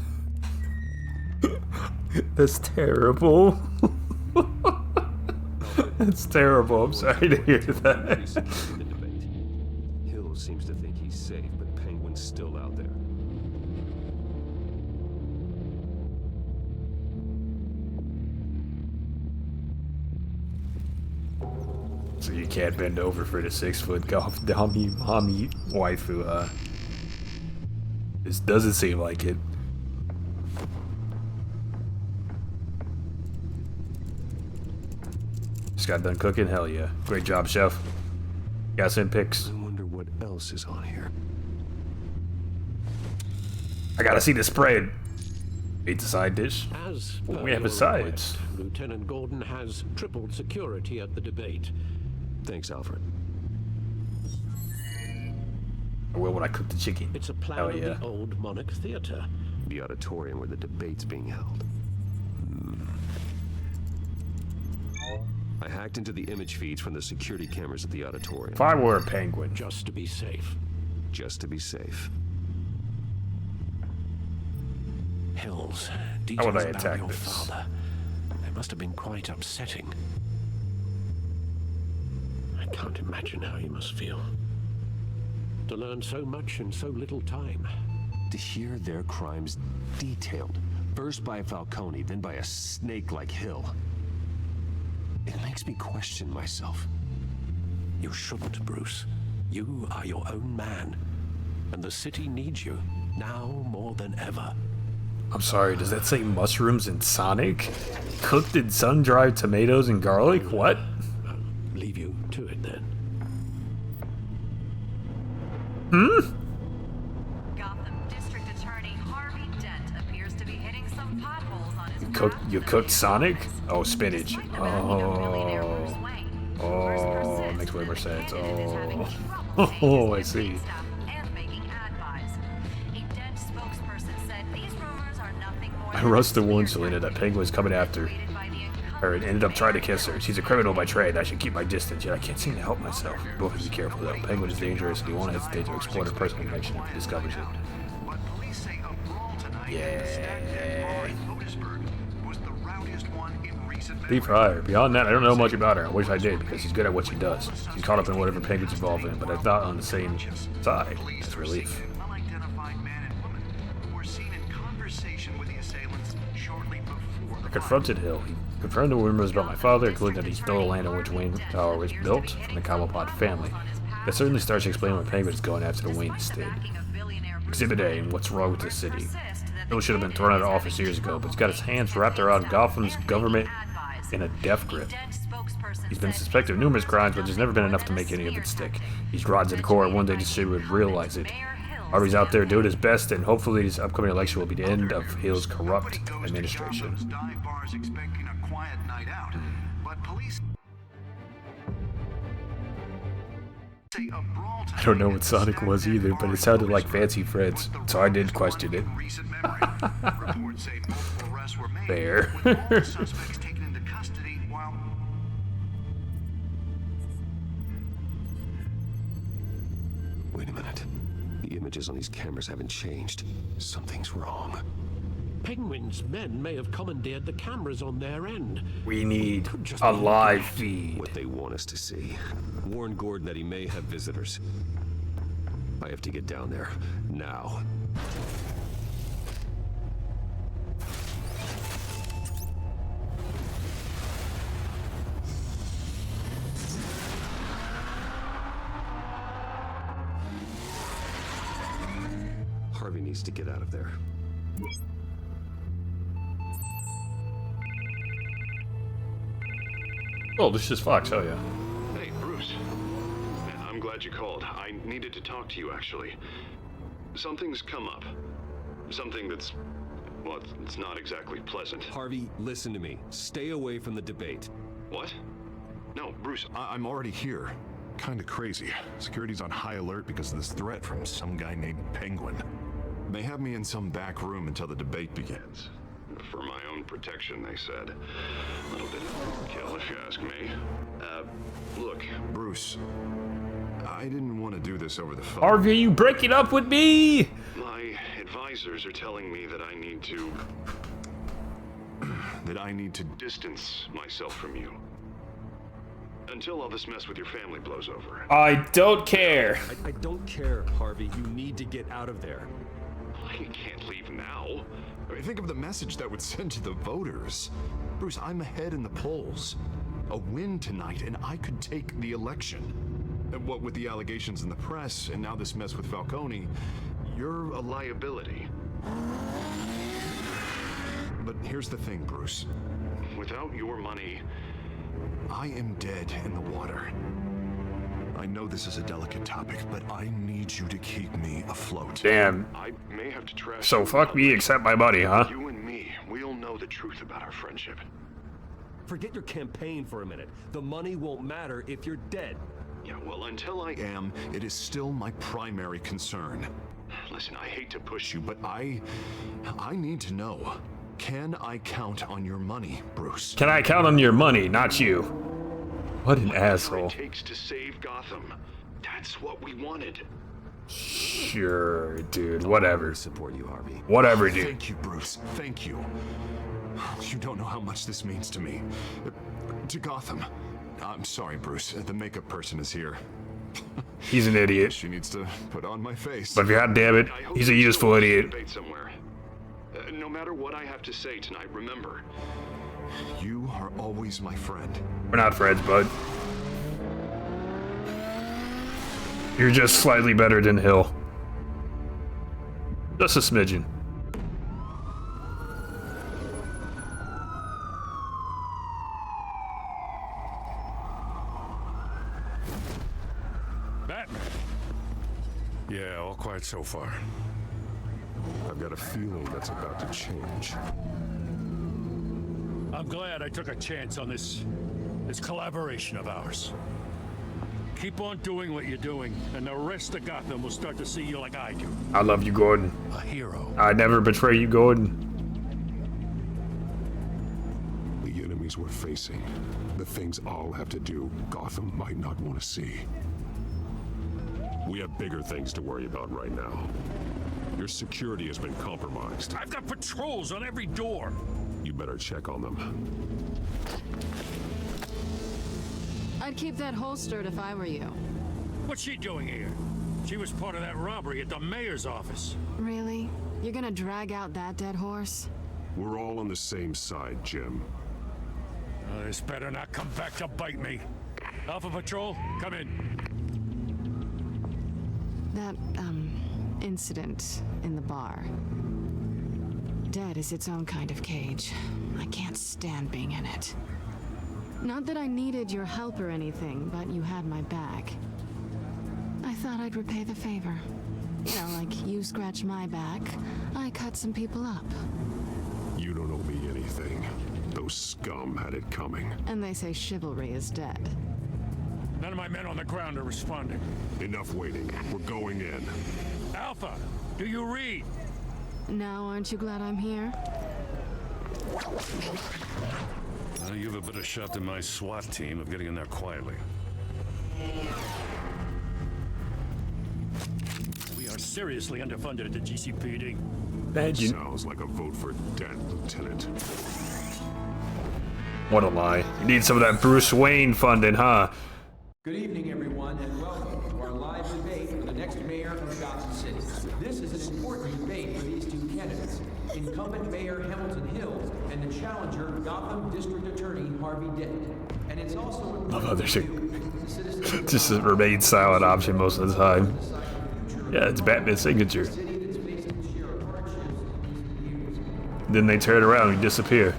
That's terrible. That's terrible, I'm sorry to hear that. Hill seems to think he's safe, but Penguin's still out there. So you can't bend over for the 6-foot golf dummy mommy waifu, huh? This doesn't seem like it. Just got done cooking? Hell yeah. Great job, chef. Got some pics. I wonder what else is on here. I gotta see the spread. Eat the side dish. As What per we have your besides? request, Lieutenant Gordon has tripled security at the debate. Thanks, Alfred. Or where would I cook the chicken? It's a plan Hell of yeah. the old Monarch Theatre. The auditorium where the debate's being held. I hacked into the image feeds from the security cameras at the auditorium. If I were a penguin. Just to be safe. Just to be safe. Hills. How Details would I about attack your this? father. They must have been quite upsetting. I can't imagine how you must feel. To learn so much in so little time. To hear their crimes detailed, first by Falcone, then by a snake like Hill. It makes me question myself. You shouldn't, Bruce. You are your own man. And the city needs you, now more than ever. I'm sorry, does that say mushrooms in Sonic? Cooked in sun-dried tomatoes and garlic? What? Leave you to it then. Gotham District Attorney Harvey Dent appears to be hitting some potholes on his You cooked Sonic? Oh, spinach. Oh, makes way more sense. Oh, I see. I rushed the wound, Selena. That penguin's coming after her and ended up trying to kiss her. She's a criminal by trade. I should keep my distance, yet I can't seem to help myself. You both have to be careful, though. Penguin is dangerous, and you won't hesitate to exploit her personal connection if he discovers it. Yeah. Deep Fryer. Beyond that, I don't know much about her. I wish I did, because she's good at what she does. She's caught up in whatever Penguin's involved in, but I'm not on the same side. It's a relief. I confronted Hill. He confirmed the rumors about my father, including that he stole the land on which Wayne Tower was built from the Cobblepot family. That certainly starts to explain why Penguin is going after the Wayne estate. Exhibit A, and what's wrong with the city. Hill should have been thrown out of office years ago, but he's got his hands wrapped around Gotham's government in a death grip. He's been suspected of numerous crimes, but there's never been enough to make any of it stick. He's rotten to the core, and one day the city would realize it. Harvey's out there doing his best, and hopefully this upcoming election will be the end of Hill's corrupt administration. I don't know what Sonic was either, but it sounded like Fancy Fred's, so I did question it. Fair. Wait a minute. The images on these cameras haven't changed. Something's wrong. Penguin's men may have commandeered the cameras on their end. We need a live feed. What they want us to see. Warn Gordon that he may have visitors. I have to get down there. Now. Harvey needs to get out of there. Oh, this is Fox, hell yeah. Hey, Bruce. I'm glad you called. I needed to talk to you, actually. Something's come up. Something that's, well, it's not exactly pleasant. Harvey, listen to me. Stay away from the debate. What? No, Bruce, I'm already here. Kinda crazy. Security's on high alert because of this threat from some guy named Penguin. They have me in some back room until the debate begins. For my own protection, they said. A little bit of kill, if you ask me. Look. Bruce, I didn't want to do this over the phone. Harvey, are you breaking up with me? My advisors are telling me that I need to... distance myself from you. Until all this mess with your family blows over. I don't care. I don't care, Harvey. You need to get out of there. I can't leave now. Think of the message that would send to the voters. Bruce, I'm ahead in the polls. A win tonight, and I could take the election. And what with the allegations in the press, and now this mess with Falcone, you're a liability. But here's the thing, Bruce. Without your money... I am dead in the water. I know this is a delicate topic, but I need you to keep me afloat. Damn. I may have to trash So fuck me, accept my money, huh? You and me, we'll know the truth about our friendship. Forget your campaign for a minute. The money won't matter if you're dead. Yeah, well, until I am, it is still my primary concern. Listen, I hate to push you, but I need to know. Can I count on your money, Bruce? Can I count on your money, not you? What an asshole. it takes to save Gotham. That's what we wanted. Sure, dude. Whatever. Support you, Harvey. Whatever, dude. Thank you, Bruce. Thank you. You don't know how much this means to me. To Gotham. I'm sorry, Bruce. The makeup person is here. He's an idiot. She needs to put on my face. But god damn it, he's a useful idiot. Debate somewhere. No matter what I have to say tonight, remember. You are always my friend. We're not friends, bud. You're just slightly better than Hill. Just a smidgen. Batman. Yeah, all quiet so far. I've got a feeling that's about to change. I'm glad I took a chance on this collaboration of ours. Keep on doing what you're doing, and the rest of Gotham will start to see you like I do. I love you, Gordon. A hero. I'd never betray you, Gordon. The enemies we're facing, the things I'll have to do, Gotham might not want to see. We have bigger things to worry about right now. Your security has been compromised. I've got patrols on every door. You better check on them. I'd keep that holstered if I were you. What's she doing here? She was part of that robbery at the mayor's office. Really? You're gonna drag out that dead horse? We're all on the same side, Jim. This better not come back to bite me. Alpha Patrol, come in. That, incident in the bar. Dead is its own kind of cage. I can't stand being in it. Not that I needed your help or anything, but you had my back. I thought I'd repay the favor. You know, like you scratch my back, I cut some people up. You don't owe me anything. Those scum had it coming. And they say chivalry is dead. None of my men on the ground are responding. Enough waiting. We're going in. Alpha, do you read? Now, aren't you glad I'm here? You have a better shot than my SWAT team of getting in there quietly. We are seriously underfunded at the GCPD. Sounds like a vote for Dent, Lieutenant. What a lie. You need some of that Bruce Wayne funding, huh? Good evening, everyone, and welcome to our live debate for the next mayor of Gotham City. This is an important debate for these two candidates, incumbent Mayor Hamilton Hill and the challenger Gotham District Attorney Harvey Dent. And it's also Love how there's just a remain silent option most of the time. Yeah, it's Batman's signature. Then they turn around and disappear.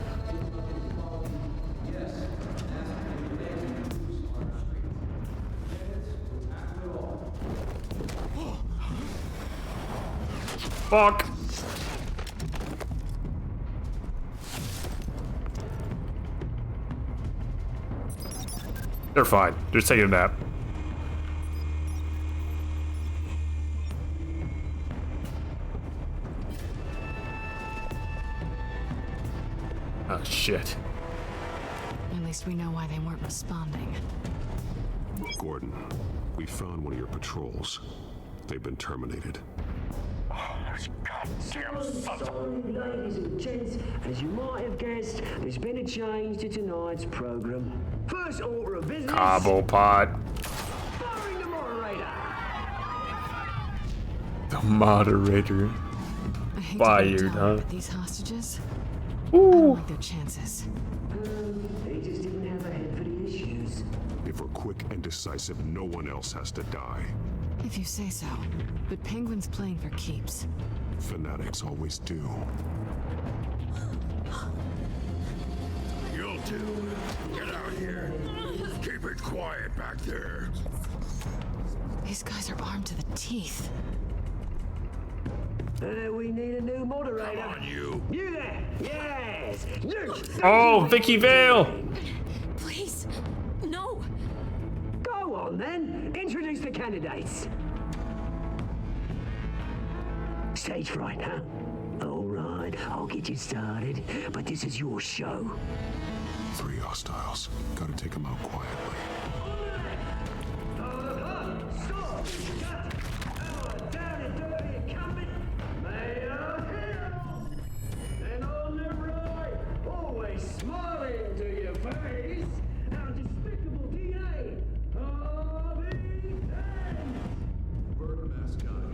Fuck! They're fine. They're just taking a nap. Oh, shit. At least we know why they weren't responding. Gordon, we found one of your patrols. They've been terminated. Sorry, ladies and gents, and as you might have guessed, there's been a change to tonight's program. First order of business. Cobblepot. Firing the moderator. The moderator. I hate Fired, to be huh? but these hostages. Ooh. I don't like their chances. They just didn't have a head for the issues. If we're quick and decisive, no one else has to die. If you say so. But Penguin's playing for keeps. Fanatics always do. You'll do. Get out here. Keep it quiet back there. These guys are armed to the teeth. We need a new moderator. Come on, you. You there? Yes. You. Oh, Vicky Vale! Please, no. Go on then. Introduce the candidates. Stage fright, huh? All right, I'll get you started, but this is your show. 3 hostiles. Gotta take them out quietly. And on the right, always smiling to your face, our despicable DA, Harvey Dent. Bird mascot.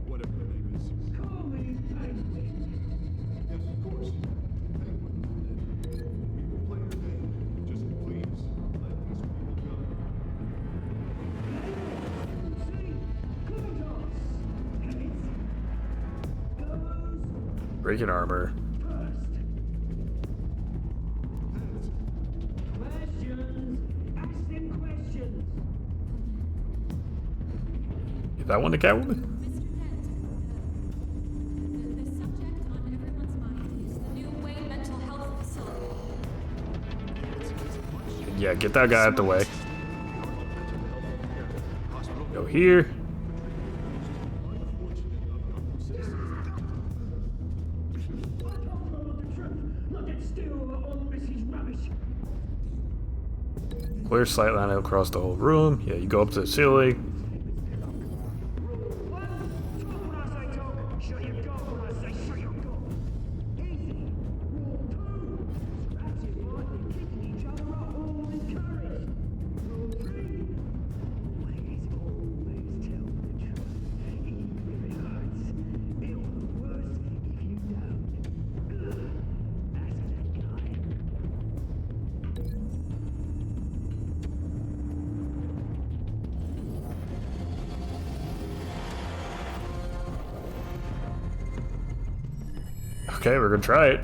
Whatever the name is. Call me Penguin. Yes, of course. Penguin. We will play your game. Just please let these people go. Breaking armor. Is that one the Catwoman? Yeah, get that guy out the way. Go here. Clear sight line across the whole room. Yeah, you go up to the ceiling. Okay, we're gonna try it.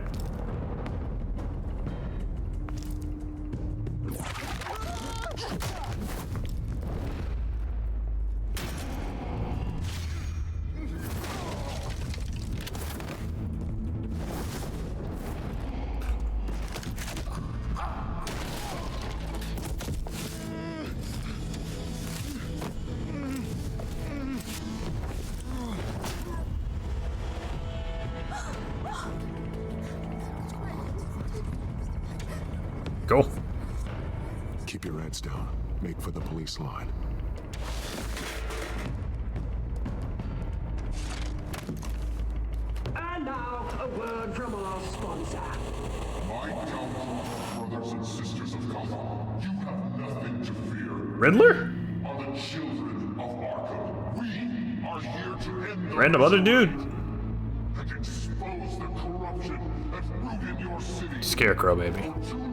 Go. Keep your heads down. Make for the police line. And now, a word from our sponsor. My Telltale brothers and sisters of Gotham, you have nothing to fear. Riddler? Are the children of Arkham. We are here to end the Random other dude. and expose the corruption that rooted your city. Scarecrow, maybe. For too long,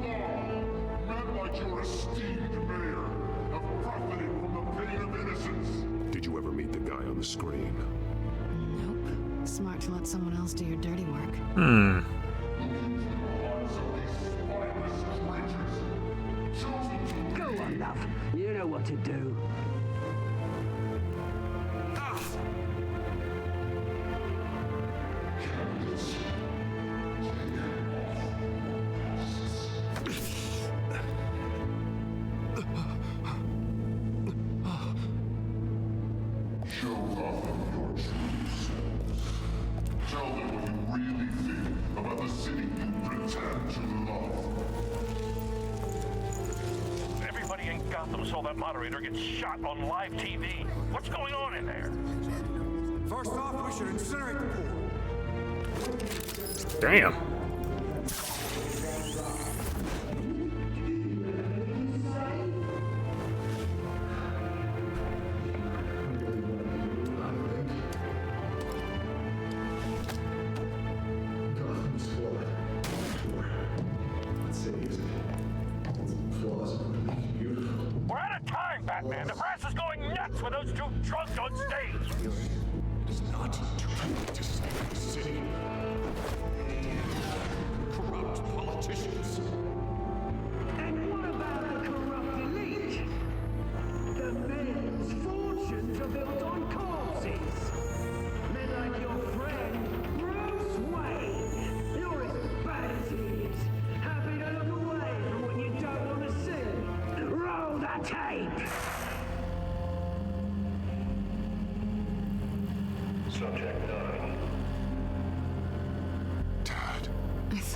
men like your esteemed mayor have profited from the pain of innocence. Did you ever meet the guy on the screen? Nope. Smart to let someone else do your dirty work. Hmm. Go on, love. You know what to do. Show Gotham your true self. Tell them what you really think about the city you pretend to love. Everybody in Gotham saw that moderator get shot on live TV. What's going on in there? First off, we should incinerate the pool. Damn. We're out of time, Batman. The press is going nuts with those two drunks on stage. It is not too late to save the city. Corrupt politicians. And what about the corrupt elite? The men's fortunes are built on corpses. Men like your friend, Bruce Wayne. You're as bad as he is. Happy to look away from what you don't want to see. Roll the tape. Subject 9.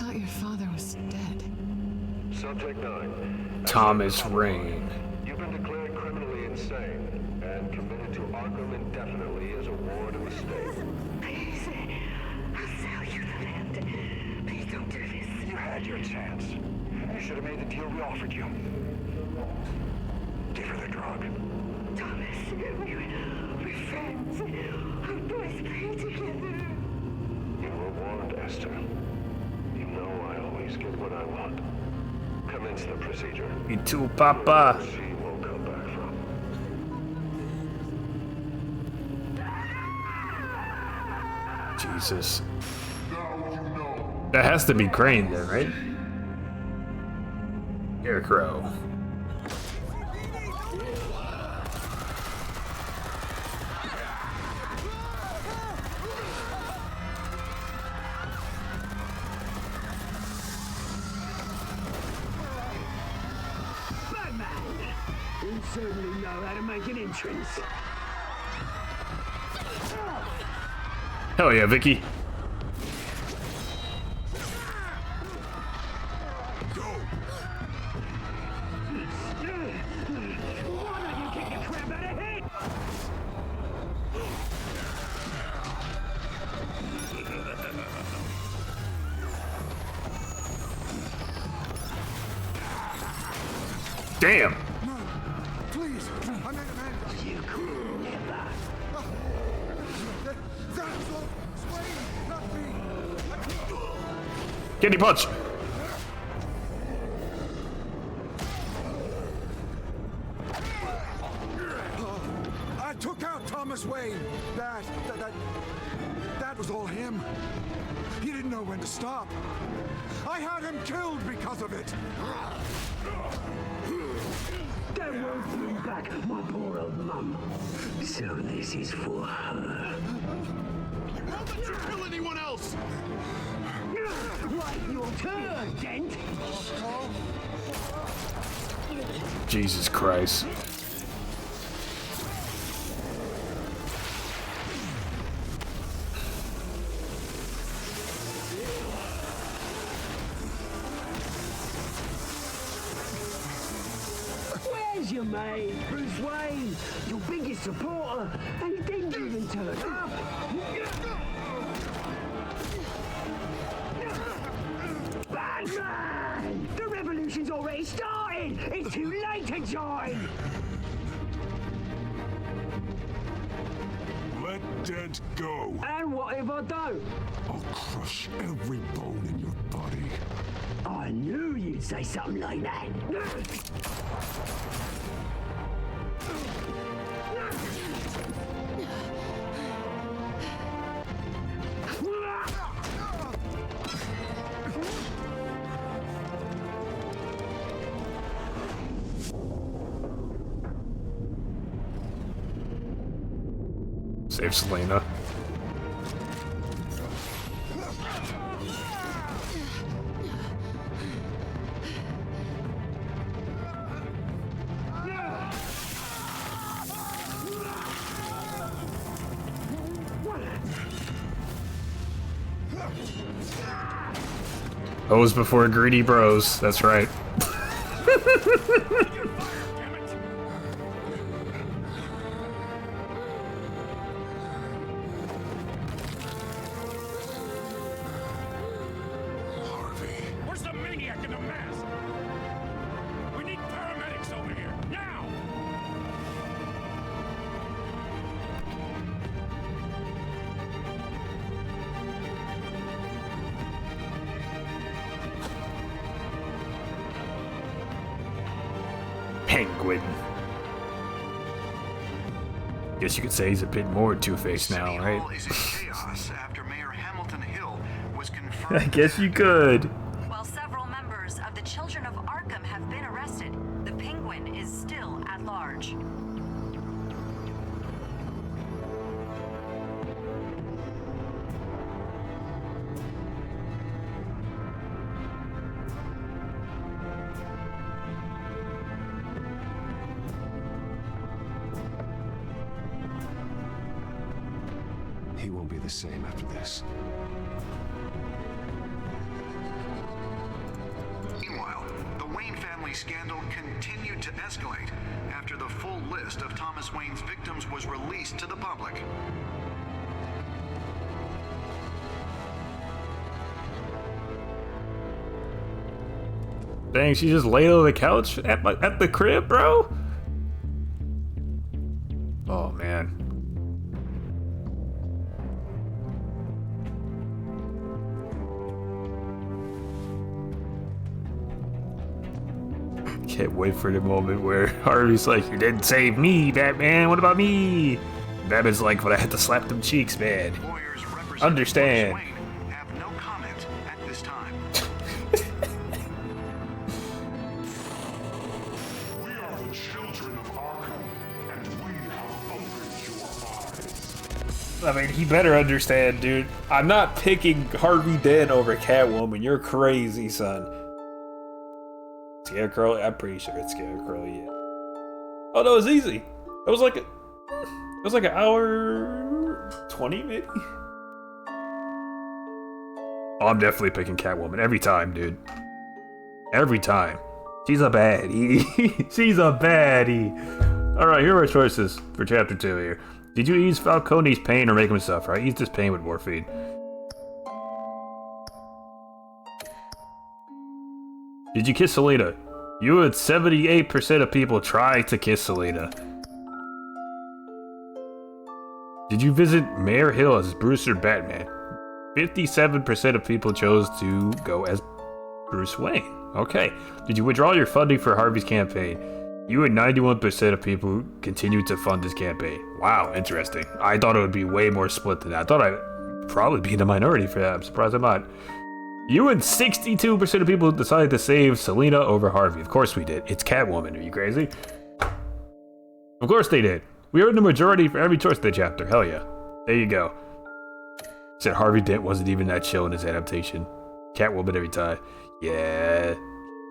thought your father was dead. Subject 9. Thomas Rain. You've been declared criminally insane and committed to Arkham indefinitely as a ward of the state. Please, I'll sell you the land. Please don't do this. You had your chance. You should have made the deal we offered you. Give her the drug. Thomas, we're friends. Our boys play together. You were warned, Esther. You know I always get what I want. Commence the procedure. Me too, Papa. She won't come back from. Jesus. That has to be Crane then, right? Scarecrow. You certainly know how to make an entrance. Hell yeah, Vicky. Why don't you kick the crap out of him? Damn. Please, I made a man. You could never. That's all. Swain, not me. Kitty punch. I took out Thomas Wayne. That was all him. He didn't know when to stop. I had him killed because of it. That won't bring back my poor old mum. So this is for her. I won't let you kill anyone else! Right, your turn, Dent. Jesus Christ. Where's your mate, Bruce Wayne? Your biggest supporter, and he didn't even turn up. Batman! The revolution's already started! It's too late to join! Let Dent go. And what if I don't? I'll crush every bone in your body. I knew you'd say something like that. Save Selena. O's before greedy bros. That's right. Where's the maniac in the mask? We need paramedics over here, now! Penguin. Guess you could say he's a bit more Two-Face now, right? Is in chaos after Mayor Hamilton Hill was confirmed. I guess you could. While several members of the Children of Arkham have been arrested, the Penguin is still at large. He won't be the same after this. Wayne family scandal continued to escalate after the full list of Thomas Wayne's victims was released to the public. Dang, she just laid on the couch at the crib, bro? Oh, man. Can't wait for the moment where Harvey's like, you didn't save me, Batman, what about me? Batman's like, but I had to slap them cheeks, man. Understand. Have no comment at this time. We are the children of Arkham, and we have opened your eyes. I mean, he better understand, dude. I'm not picking Harvey Dent over Catwoman. You're crazy, son. Scarecrow? I'm pretty sure it's Scarecrow, yeah. Oh no, it was easy. It was like an hour 20 maybe. Oh, I'm definitely picking Catwoman every time, dude. Every time. She's a baddie. She's a baddie. Alright, here are our choices for chapter 2 here. Did you ease Falcone's pain or make him suffer? I eased his pain with morphine. Did you kiss Selena? You had 78% of people try to kiss Selena. Did you visit Mayor Hill as Bruce or Batman? 57% of people chose to go as Bruce Wayne. Okay. Did you withdraw your funding for Harvey's campaign? You had 91% of people who continued to fund his campaign. Wow, interesting. I thought it would be way more split than that. I thought I'd probably be in the minority for that. I'm surprised I'm not. You and 62% of people decided to save Selena over Harvey. Of course we did. It's Catwoman. Are you crazy? Of course they did. We earned the majority for every choice of the chapter. Hell yeah. There you go. Said Harvey Dent wasn't even that chill in his adaptation. Catwoman every time. Yeah.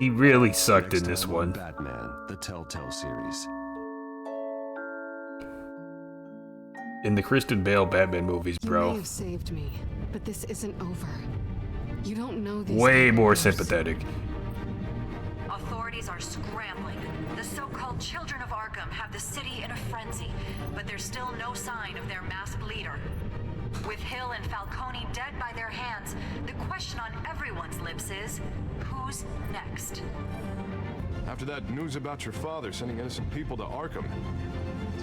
He really sucked in this one. Batman, the Telltale series. In the Kristen Bale Batman movies, You bro. may have saved me, but this isn't over. You don't know these Way more characters. sympathetic. Authorities are scrambling. The so-called Children of Arkham have the city in a frenzy, but there's still no sign of their masked leader. With Hill and Falcone dead by their hands, the question on everyone's lips is, who's next? After that news about your father sending innocent people to Arkham,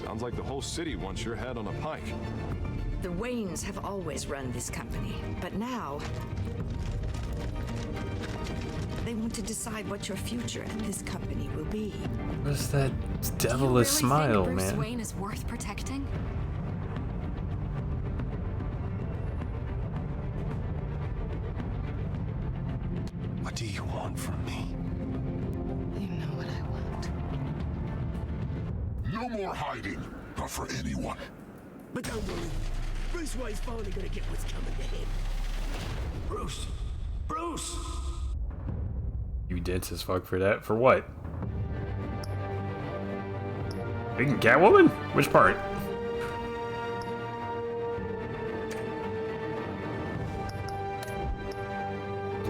sounds like the whole city wants your head on a pike. The Waynes have always run this company, but now they want to decide what your future at this company will be. What's that devilish smile, Bruce man? Wayne is worth protecting? What do you want from me? You know what I want. No more hiding, not for anyone. But don't worry, Bruce Wayne's finally gonna get what's coming to him. Bruce! Bruce! You dense as fuck for that. For what? Picking Catwoman? Which part?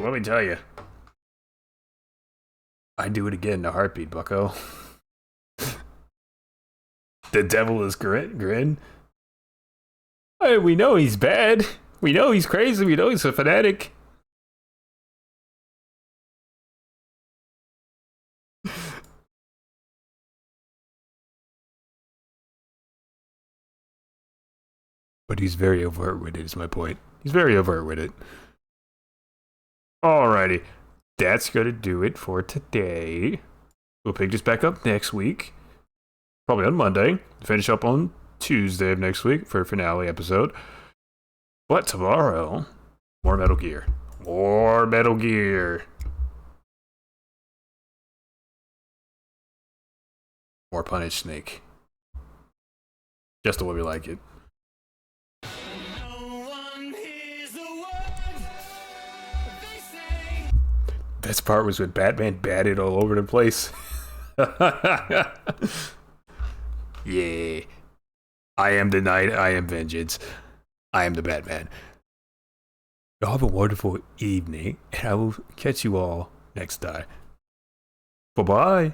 Let me tell you. I'd do it again in a heartbeat, bucko. The devil is grin. Hey, we know he's bad. We know he's crazy. We know he's a fanatic. But he's very overt with it, is my point. He's very overt with it. Alrighty. That's gonna do it for today. We'll pick this back up next week. Probably on Monday. Finish up on Tuesday of next week for a finale episode. But tomorrow, more Metal Gear. More Metal Gear. More Punish Snake. Just the way we like it. Best part was when Batman batted all over the place. Yeah. I am the night, I am vengeance. I am the Batman. Y'all have a wonderful evening, and I will catch you all next time. Bye-bye.